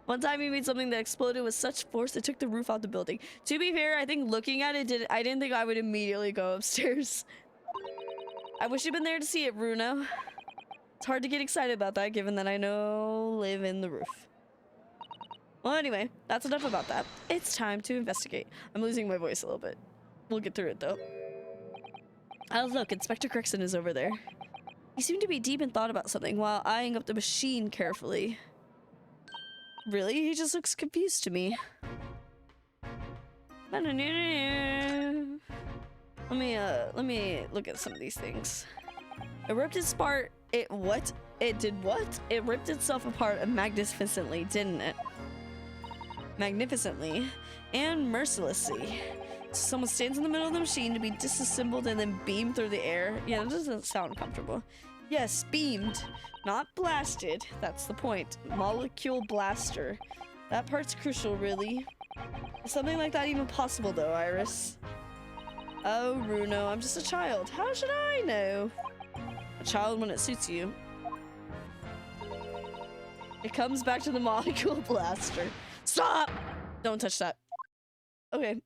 One time he made something that exploded with such force it took the roof out the building. To be fair, I think looking at it, I didn't think I would immediately go upstairs. I wish you'd been there to see it, Bruno. It's hard to get excited about that given that I live in the roof. Well, anyway, that's enough about that. It's time to investigate. I'm losing my voice a little bit. We'll get through it though. Oh look, Inspector Crichton is over there. He seemed to be deep in thought about something while eyeing up the machine carefully. Really? He just looks confused to me. Let me look at some of these things. It ripped its apart. It did what? It ripped itself apart magnificently, didn't it? Magnificently and mercilessly. Someone stands in the middle of the machine to be disassembled and then beamed through the air. Yeah, that doesn't sound comfortable. Yes, beamed. Not blasted. That's the point. Molecule blaster. That part's crucial, really. Is something like that even possible, though, Iris? Oh, Bruno, I'm just a child. How should I know? A child when it suits you. It comes back to the molecule blaster. Stop! Don't touch that. Okay.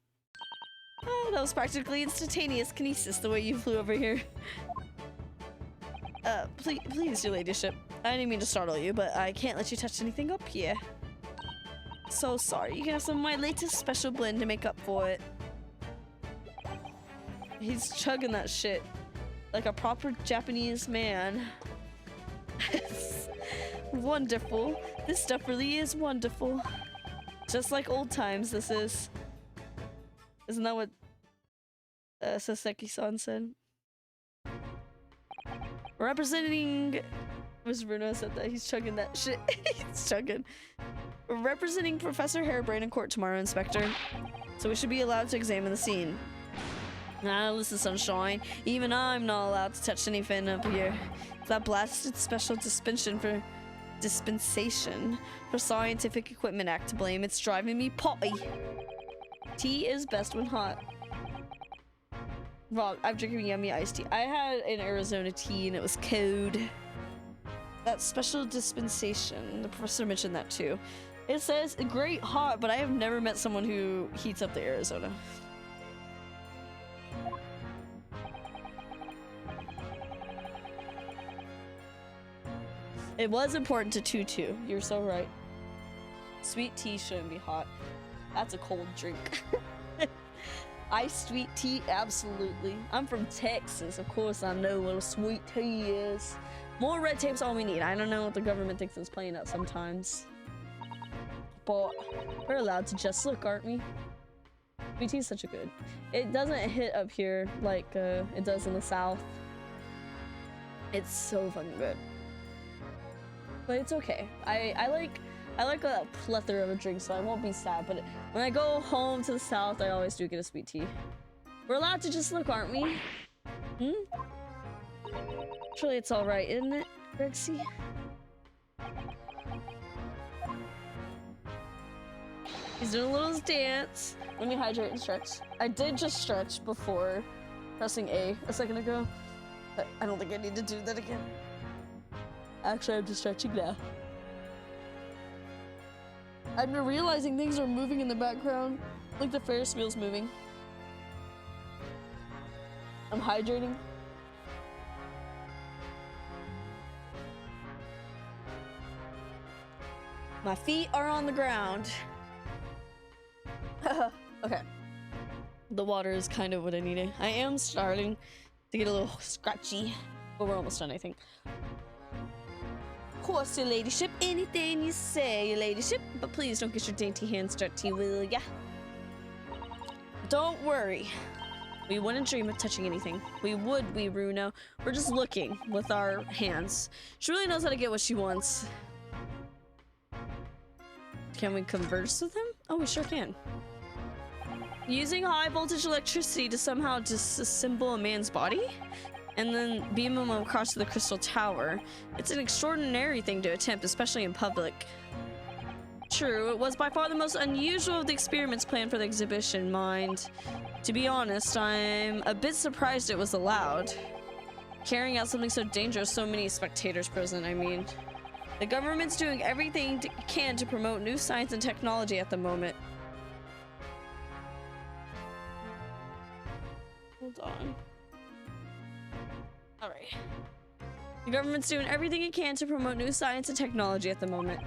Oh, that was practically instantaneous kinesis the way you flew over here. Please, your ladyship. I didn't mean to startle you, but I can't let you touch anything up here. So sorry. You can have some of my latest special blend to make up for it. He's chugging that shit like a proper Japanese man. Wonderful. This stuff really is wonderful. Just like old times, this is. Isn't that what Saseki-san said? Representing... Was Bruno said that? He's chugging that shit. He's chugging. Representing Professor Harebrained in court tomorrow, Inspector. So we should be allowed to examine the scene. Ah, listen, Sunshine. Even I'm not allowed to touch anything up here. That blasted special dispensation for Scientific Equipment Act to blame. It's driving me potty. Tea is best when hot. Wrong. I'm drinking yummy iced tea. I had an Arizona tea and it was cold. That special dispensation. The professor mentioned that too. It says great hot, but I have never met someone who heats up the Arizona. It was important to Tutu. You're so right. Sweet tea shouldn't be hot. That's a cold drink. Iced sweet tea, absolutely. I'm from Texas, of course I know what a sweet tea is. More red tape's all we need. I don't know what the government thinks is playing out sometimes. But we're allowed to just look, aren't we? Sweet tea's such a good. It doesn't hit up here like it does in the South. It's so fucking good. But it's okay. I like a plethora of a drink, so I won't be sad. But when I go home to the South, I always do get a sweet tea. We're allowed to just look, aren't we? Surely it's all right, isn't it, Rexy? He's doing a little dance. Let me hydrate and stretch. I did just stretch before pressing A second ago, but I don't think I need to do that again. Actually, I'm just stretching now. I've been realizing things are moving in the background, like the Ferris wheel's moving. I'm hydrating. My feet are on the ground. Okay. The water is kind of what I needed. I am starting to get a little scratchy, but we're almost done, I think. Of course, your ladyship. Anything you say, your ladyship. But please don't get your dainty hands dirty, will ya? Don't worry. We wouldn't dream of touching anything. We would, we Runo. We're just looking with our hands. She really knows how to get what she wants. Can we converse with him? Oh, we sure can. Using high voltage electricity to somehow disassemble a man's body and then beam him across to the crystal tower. It's an extraordinary thing to attempt, especially in public. True, it was by far the most unusual of the experiments planned for the exhibition, mind. To be honest, I'm a bit surprised it was allowed. Carrying out something so dangerous, so many spectators present, I mean. The government's doing everything it can to promote new science and technology at the moment. Hold on. Alright. The government's doing everything it can to promote new science and technology at the moment.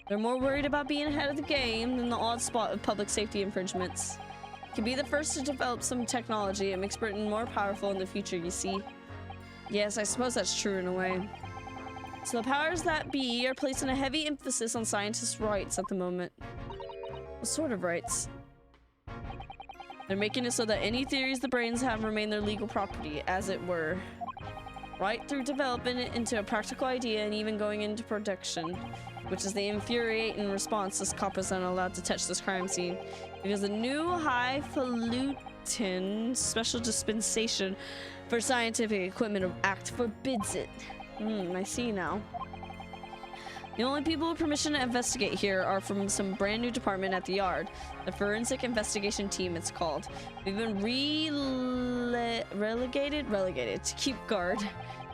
They're more worried about being ahead of the game than the odd spot of public safety infringements. Can be the first to develop some technology. It makes Britain more powerful in the future, you see. Yes, I suppose that's true in a way. So the powers that be are placing a heavy emphasis on scientists' rights at the moment. What sort of rights? They're making it so that any theories the brains have remain their legal property, as it were. Right through developing it into a practical idea and even going into production, which is the infuriating response this cop isn't allowed to touch this crime scene, because the new highfalutin special dispensation for scientific equipment act forbids it. I see now. The only people with permission to investigate here are from some brand new department at the yard. The Forensic Investigation Team, it's called. We've been relegated to keep guard.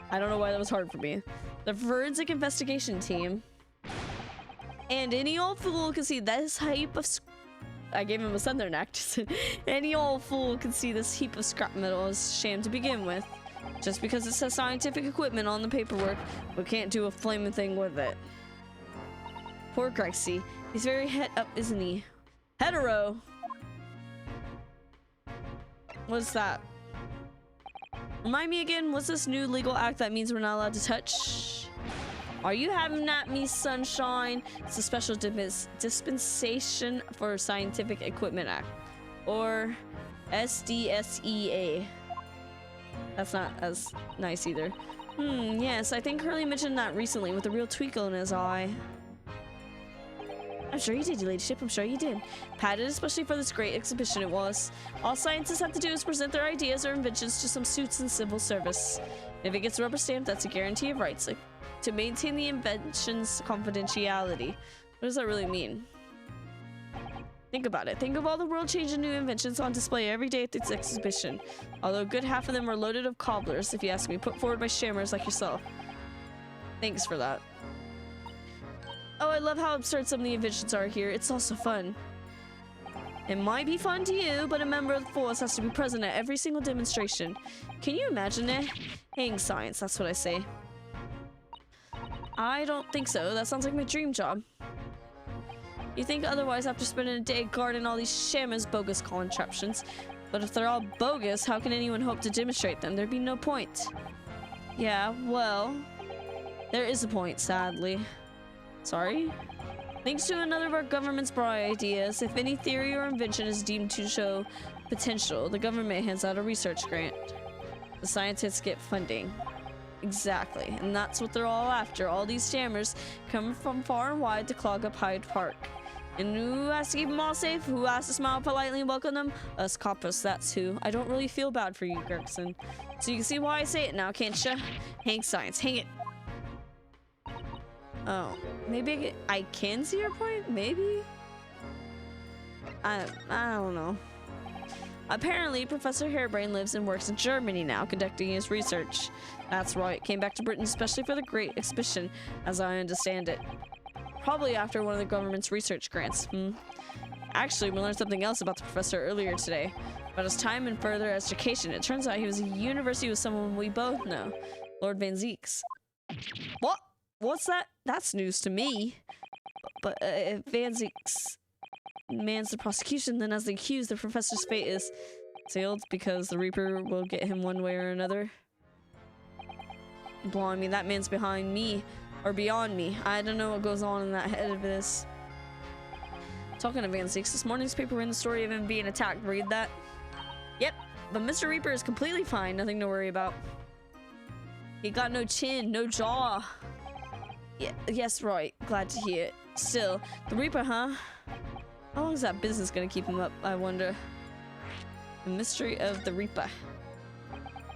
I don't know why that was hard for me. The Forensic Investigation Team. And any old fool can see this heap of... I gave him a southern accent. Any old fool can see this heap of scrap metal is sham to begin with. Just because it says scientific equipment on the paperwork, we can't do a flaming thing with it. Poor Grexy. He's very het up, isn't he? Hetero! What's that? Remind me again, what's this new legal act that means we're not allowed to touch? Are you having at me, sunshine? It's a special dispensation for Scientific Equipment Act. Or SDSEA. That's not as nice either. Yes, I think Hurley mentioned that recently with a real twinkle in his eye. I'm sure you did, your ladyship. I'm sure you did. Padded especially for this great exhibition it was. All scientists have to do is present their ideas or inventions to some suits in civil service. If it gets rubber stamped, that's a guarantee of rights, like, to maintain the invention's confidentiality. What does that really mean? Think about it. Think of all the world-changing new inventions on display every day at this exhibition. Although a good half of them are loaded of cobblers, if you ask me, put forward by shammers like yourself. Thanks for that. Oh, I love how absurd some of the inventions are here. It's also fun. It might be fun to you, but a member of the force has to be present at every single demonstration. Can you imagine it? Hang science, that's what I say. I don't think so. That sounds like my dream job. You think otherwise after spending a day guarding all these shammers' bogus contraptions? But if they're all bogus, how can anyone hope to demonstrate them? There'd be no point. Yeah, well, there is a point, sadly. Sorry? Thanks to another of our government's bright ideas, if any theory or invention is deemed to show potential, the government hands out a research grant. The scientists get funding. Exactly, and that's what they're all after. All these scammers come from far and wide to clog up Hyde Park. And who has to keep them all safe? Who has to smile politely and welcome them? Us coppers, that's who. I don't really feel bad for you, Gregson. So you can see why I say it now, can't you? Hang science, hang it. Oh, maybe I can see your point? Maybe? I don't know. Apparently, Professor Harebrain lives and works in Germany now, conducting his research. That's right, came back to Britain especially for the Great Exhibition, as I understand it. Probably after one of the government's research grants. Actually, we learned something else about the professor earlier today. About his time in further education. It turns out he was at university with someone we both know. Lord Van Zeeks. What? What's that? That's news to me. But if Van Zeeks mans the prosecution, then as the accused, the professor's fate is sealed because the Reaper will get him one way or another. Blimey, that man's behind me. Or beyond me. I don't know what goes on in that head of this. Talking to Van Zeeks, this morning's paper ran the story of him being attacked. Read that? Yep, but Mr. Reaper is completely fine. Nothing to worry about. He got no chin, no jaw. Yeah, yes, right. Glad to hear it. Still, the Reaper, huh? How long is that business gonna keep him up, I wonder? The mystery of the Reaper.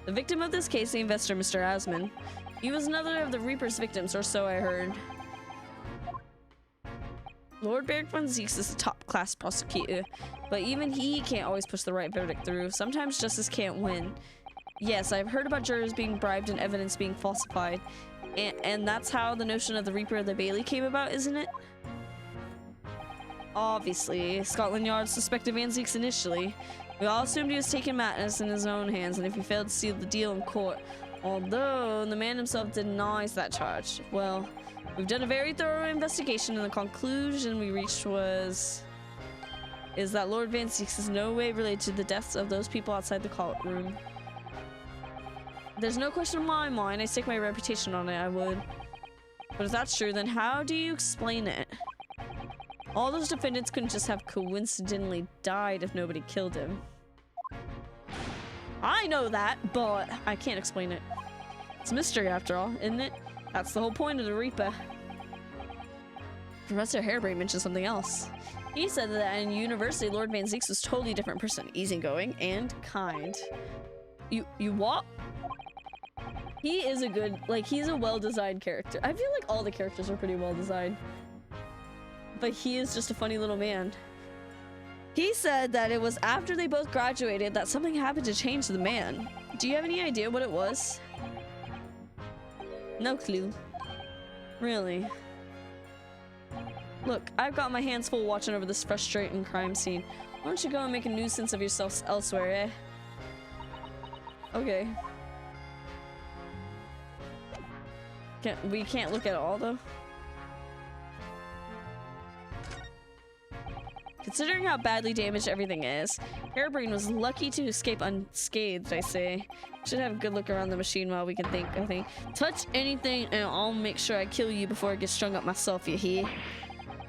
The victim of this case, the investor, Mr. Asman. He was another of the Reaper's victims, or so I heard. Lord Baird Van Zeeks is a top-class prosecutor, but even he can't always push the right verdict through. Sometimes justice can't win. Yes, I've heard about jurors being bribed and evidence being falsified, and that's how the notion of the Reaper of the Bailey came about, isn't it? Obviously, Scotland Yard suspected Van Zeeks initially. We all assumed he was taking matters in his own hands, and if he failed to seal the deal in court, although the man himself denies that charge. Well, we've done a very thorough investigation, and the conclusion we reached is that Lord Van Zeeks is no way related to the deaths of those people outside the courtroom. There's no question in my mind. I stake my reputation on it, I would. But if that's true, then how do you explain it? All those defendants couldn't just have coincidentally died if nobody killed him. I know that, but I can't explain it. It's a mystery after all, isn't it? That's the whole point of the Reaper. Professor Harebrain mentioned something else. He said that in university, Lord Van Zeeks was a totally different person, easygoing and kind. You what? He is a good, he's a well-designed character. I feel like all the characters are pretty well-designed. But he is just a funny little man. He said that it was after they both graduated that something happened to change the man. Do you have any idea what it was? No clue. Really? Look, I've got my hands full watching over this frustrating crime scene. Why don't you go and make a nuisance of yourselves elsewhere, eh? Okay. We can't look at it all, though. Considering how badly damaged everything is, Harebrain was lucky to escape unscathed, I say. Should have a good look around the machine while we can think, I think. Touch anything and I'll make sure I kill you before I get strung up myself, you hear?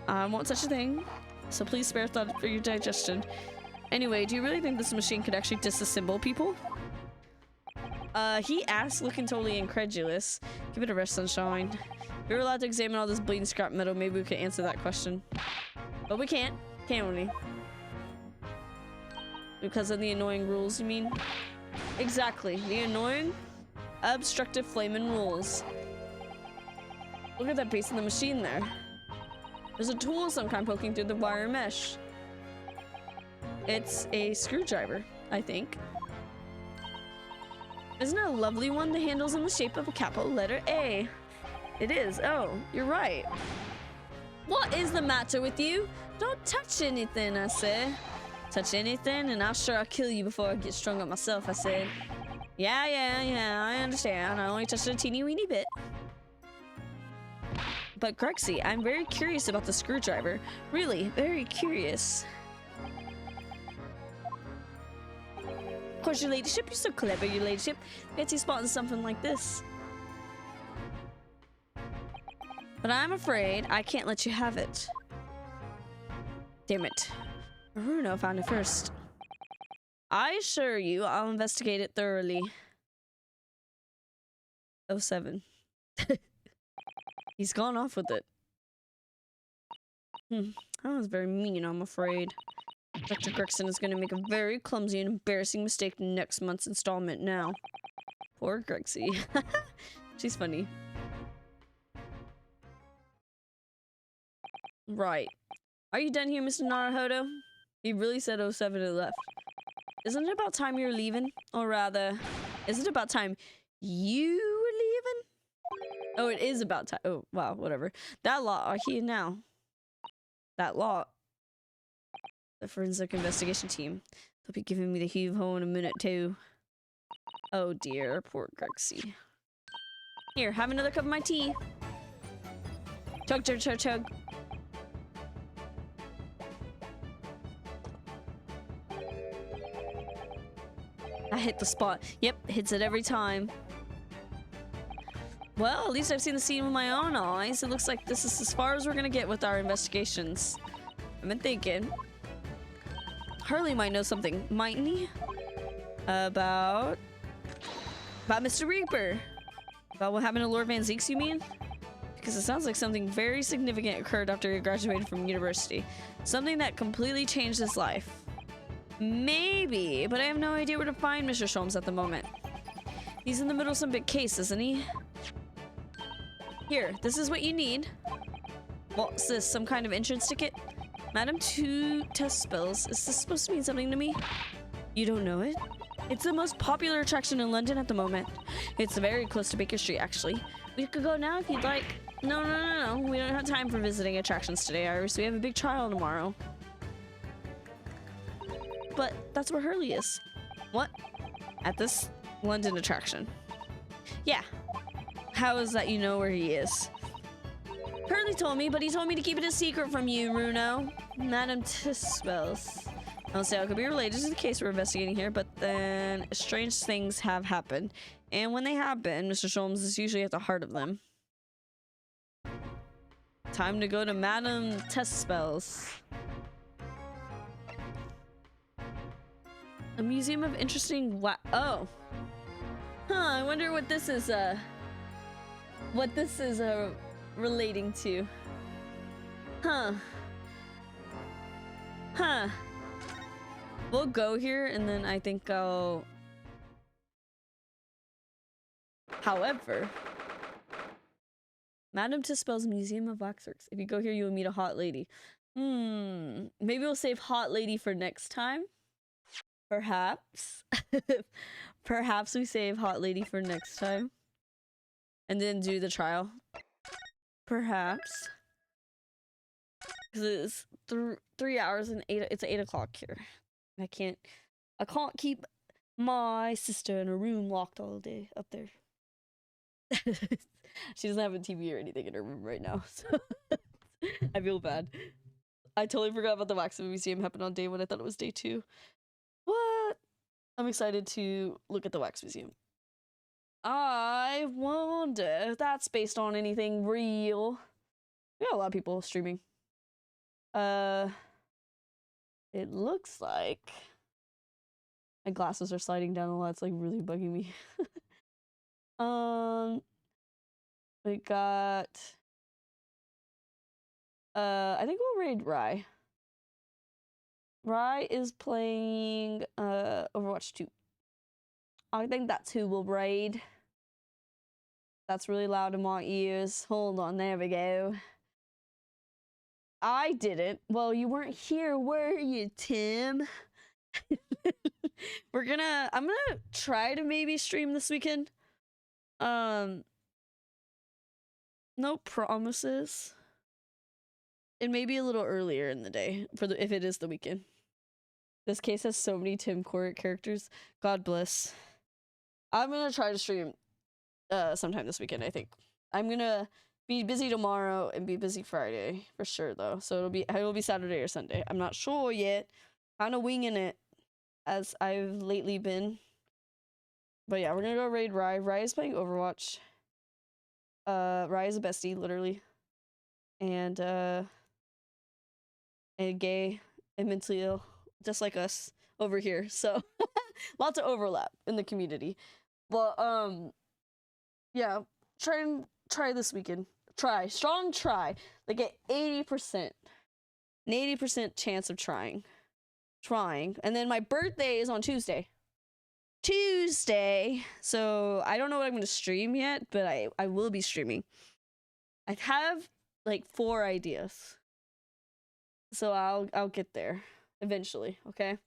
I won't touch a thing, so please spare thought for your digestion. Anyway, do you really think this machine could actually disassemble people? He asked, looking totally incredulous. Give it a rest, Sunshine. If we were allowed to examine all this bleeding scrap metal, maybe we could answer that question. But we can't. Can't we? Because of the annoying rules, you mean? Exactly. The annoying, obstructive flaming rules. Look at that base in the machine there. There's a tool of some kind poking through the wire mesh. It's a screwdriver, I think. Isn't it a lovely one? The handle's in the shape of a capital letter A. It is. Oh, you're right. What is the matter with you? Don't touch anything, I said. Touch anything and I'll kill you before I get strung up myself, I said. Yeah, I understand. I only touched it a teeny weeny bit. But Grexy, I'm very curious about the screwdriver. Really, very curious. Of course, your ladyship. You're so clever, your ladyship. Fancy spotting something like this. But I'm afraid I can't let you have it. Damn it. Bruno found it first. I assure you, I'll investigate it thoroughly. 07. He's gone off with it. That was very mean, I'm afraid. Dr. Gregson is going to make a very clumsy and embarrassing mistake next month's installment now. Poor Grexy. She's funny. Right. Are you done here, Mr. Naruhodo? He really said 07 and left. Isn't it about time you're leaving? Or rather, is it about time you were leaving? Oh, it is about time. Oh, wow, whatever. That lot are here now. That lot. The forensic investigation team. They'll be giving me the heave-ho in a minute, too. Oh, dear. Poor Grexy. Here, have another cup of my tea. Chug, chug, chug, chug. I hit the spot. Yep, hits it every time. Well, at least I've seen the scene with my own eyes. It looks like this is as far as we're gonna get with our investigations. I've been thinking. Hurley might know something, mightn't he? About Mr. Reaper. About what happened to Lord Van Zeeks, you mean? Because it sounds like something very significant occurred after he graduated from university. Something that completely changed his life. Maybe, but I have no idea where to find Mr. Sholmes at the moment. He's in the middle of some big case, isn't he? Here, this is what you need. What's this, some kind of entrance ticket? Madam, 2 test spells. Is this supposed to mean something to me? You don't know it? It's the most popular attraction in London at the moment. It's very close to Baker Street, actually. We could go now if you'd like. No, no, no, no. We don't have time for visiting attractions today, Iris. We have a big trial tomorrow. But that's where Hurley is. What? At this London attraction. Yeah. How is that you know where he is? Hurley told me, but he told me to keep it a secret from you, Runo. Madam Tispels. I don't say how it could be related to the case we're investigating here, but then strange things have happened. And when they happen, Mr. Sholmes is usually at the heart of them. Time to go to Madam Tispels. A museum of interesting oh. Huh, I wonder what this is, relating to. Huh. Huh. We'll go here, and then I think I'll... However... Madame Tispel's Museum of Waxworks. If you go here, you'll meet a hot lady. Maybe we'll save hot lady for next time? Perhaps. Perhaps we save hot lady for next time. And then do the trial. Perhaps. Because it's 3 hours and 8... It's 8 o'clock here. I can't keep my sister in a room locked all day up there. She doesn't have a TV or anything in her room right now, so I feel bad. I totally forgot about the Wax Museum happened on day 1. I thought it was day 2. What? I'm excited to look at the Wax Museum. I wonder if that's based on anything real. We got a lot of people streaming. It looks like my glasses are sliding down a lot. It's like really bugging me. We got I think we'll raid Rye. Rye is playing Overwatch 2. I think that's who we'll raid. That's really loud in my ears. Hold on, there we go. I didn't. Well, you weren't here, were you, Tim? I'm gonna try to maybe stream this weekend. No promises. It may be a little earlier in the day if it is the weekend. This case has so many Tim Court characters. God bless. I'm gonna try to stream sometime this weekend, I think. I'm gonna be busy tomorrow and be busy Friday for sure though. So it'll be Saturday or Sunday. I'm not sure yet. Kind of winging it. as I've lately been. But yeah, we're gonna go raid Rye. Rye is playing Overwatch. Rye is a bestie, literally. And gay and mentally ill, just like us over here. So lots of overlap in the community. But yeah, try this weekend. Strong try. Like an 80%. An 80% chance of trying. And then my birthday is on Tuesday. So I don't know what I'm gonna stream yet, but I will be streaming. I have like 4 ideas. So I'll get there eventually, okay?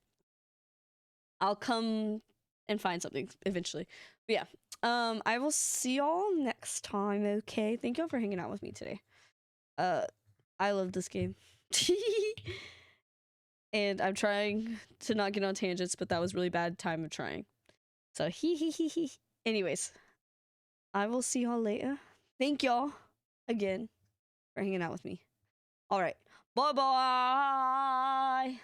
I'll come and find something eventually. But yeah, I will see y'all next time, okay? Thank y'all for hanging out with me today. I love this game. And I'm trying to not get on tangents, but that was really bad time of trying. So he. Anyways, I will see y'all later. Thank y'all again for hanging out with me. All right. Bye-bye.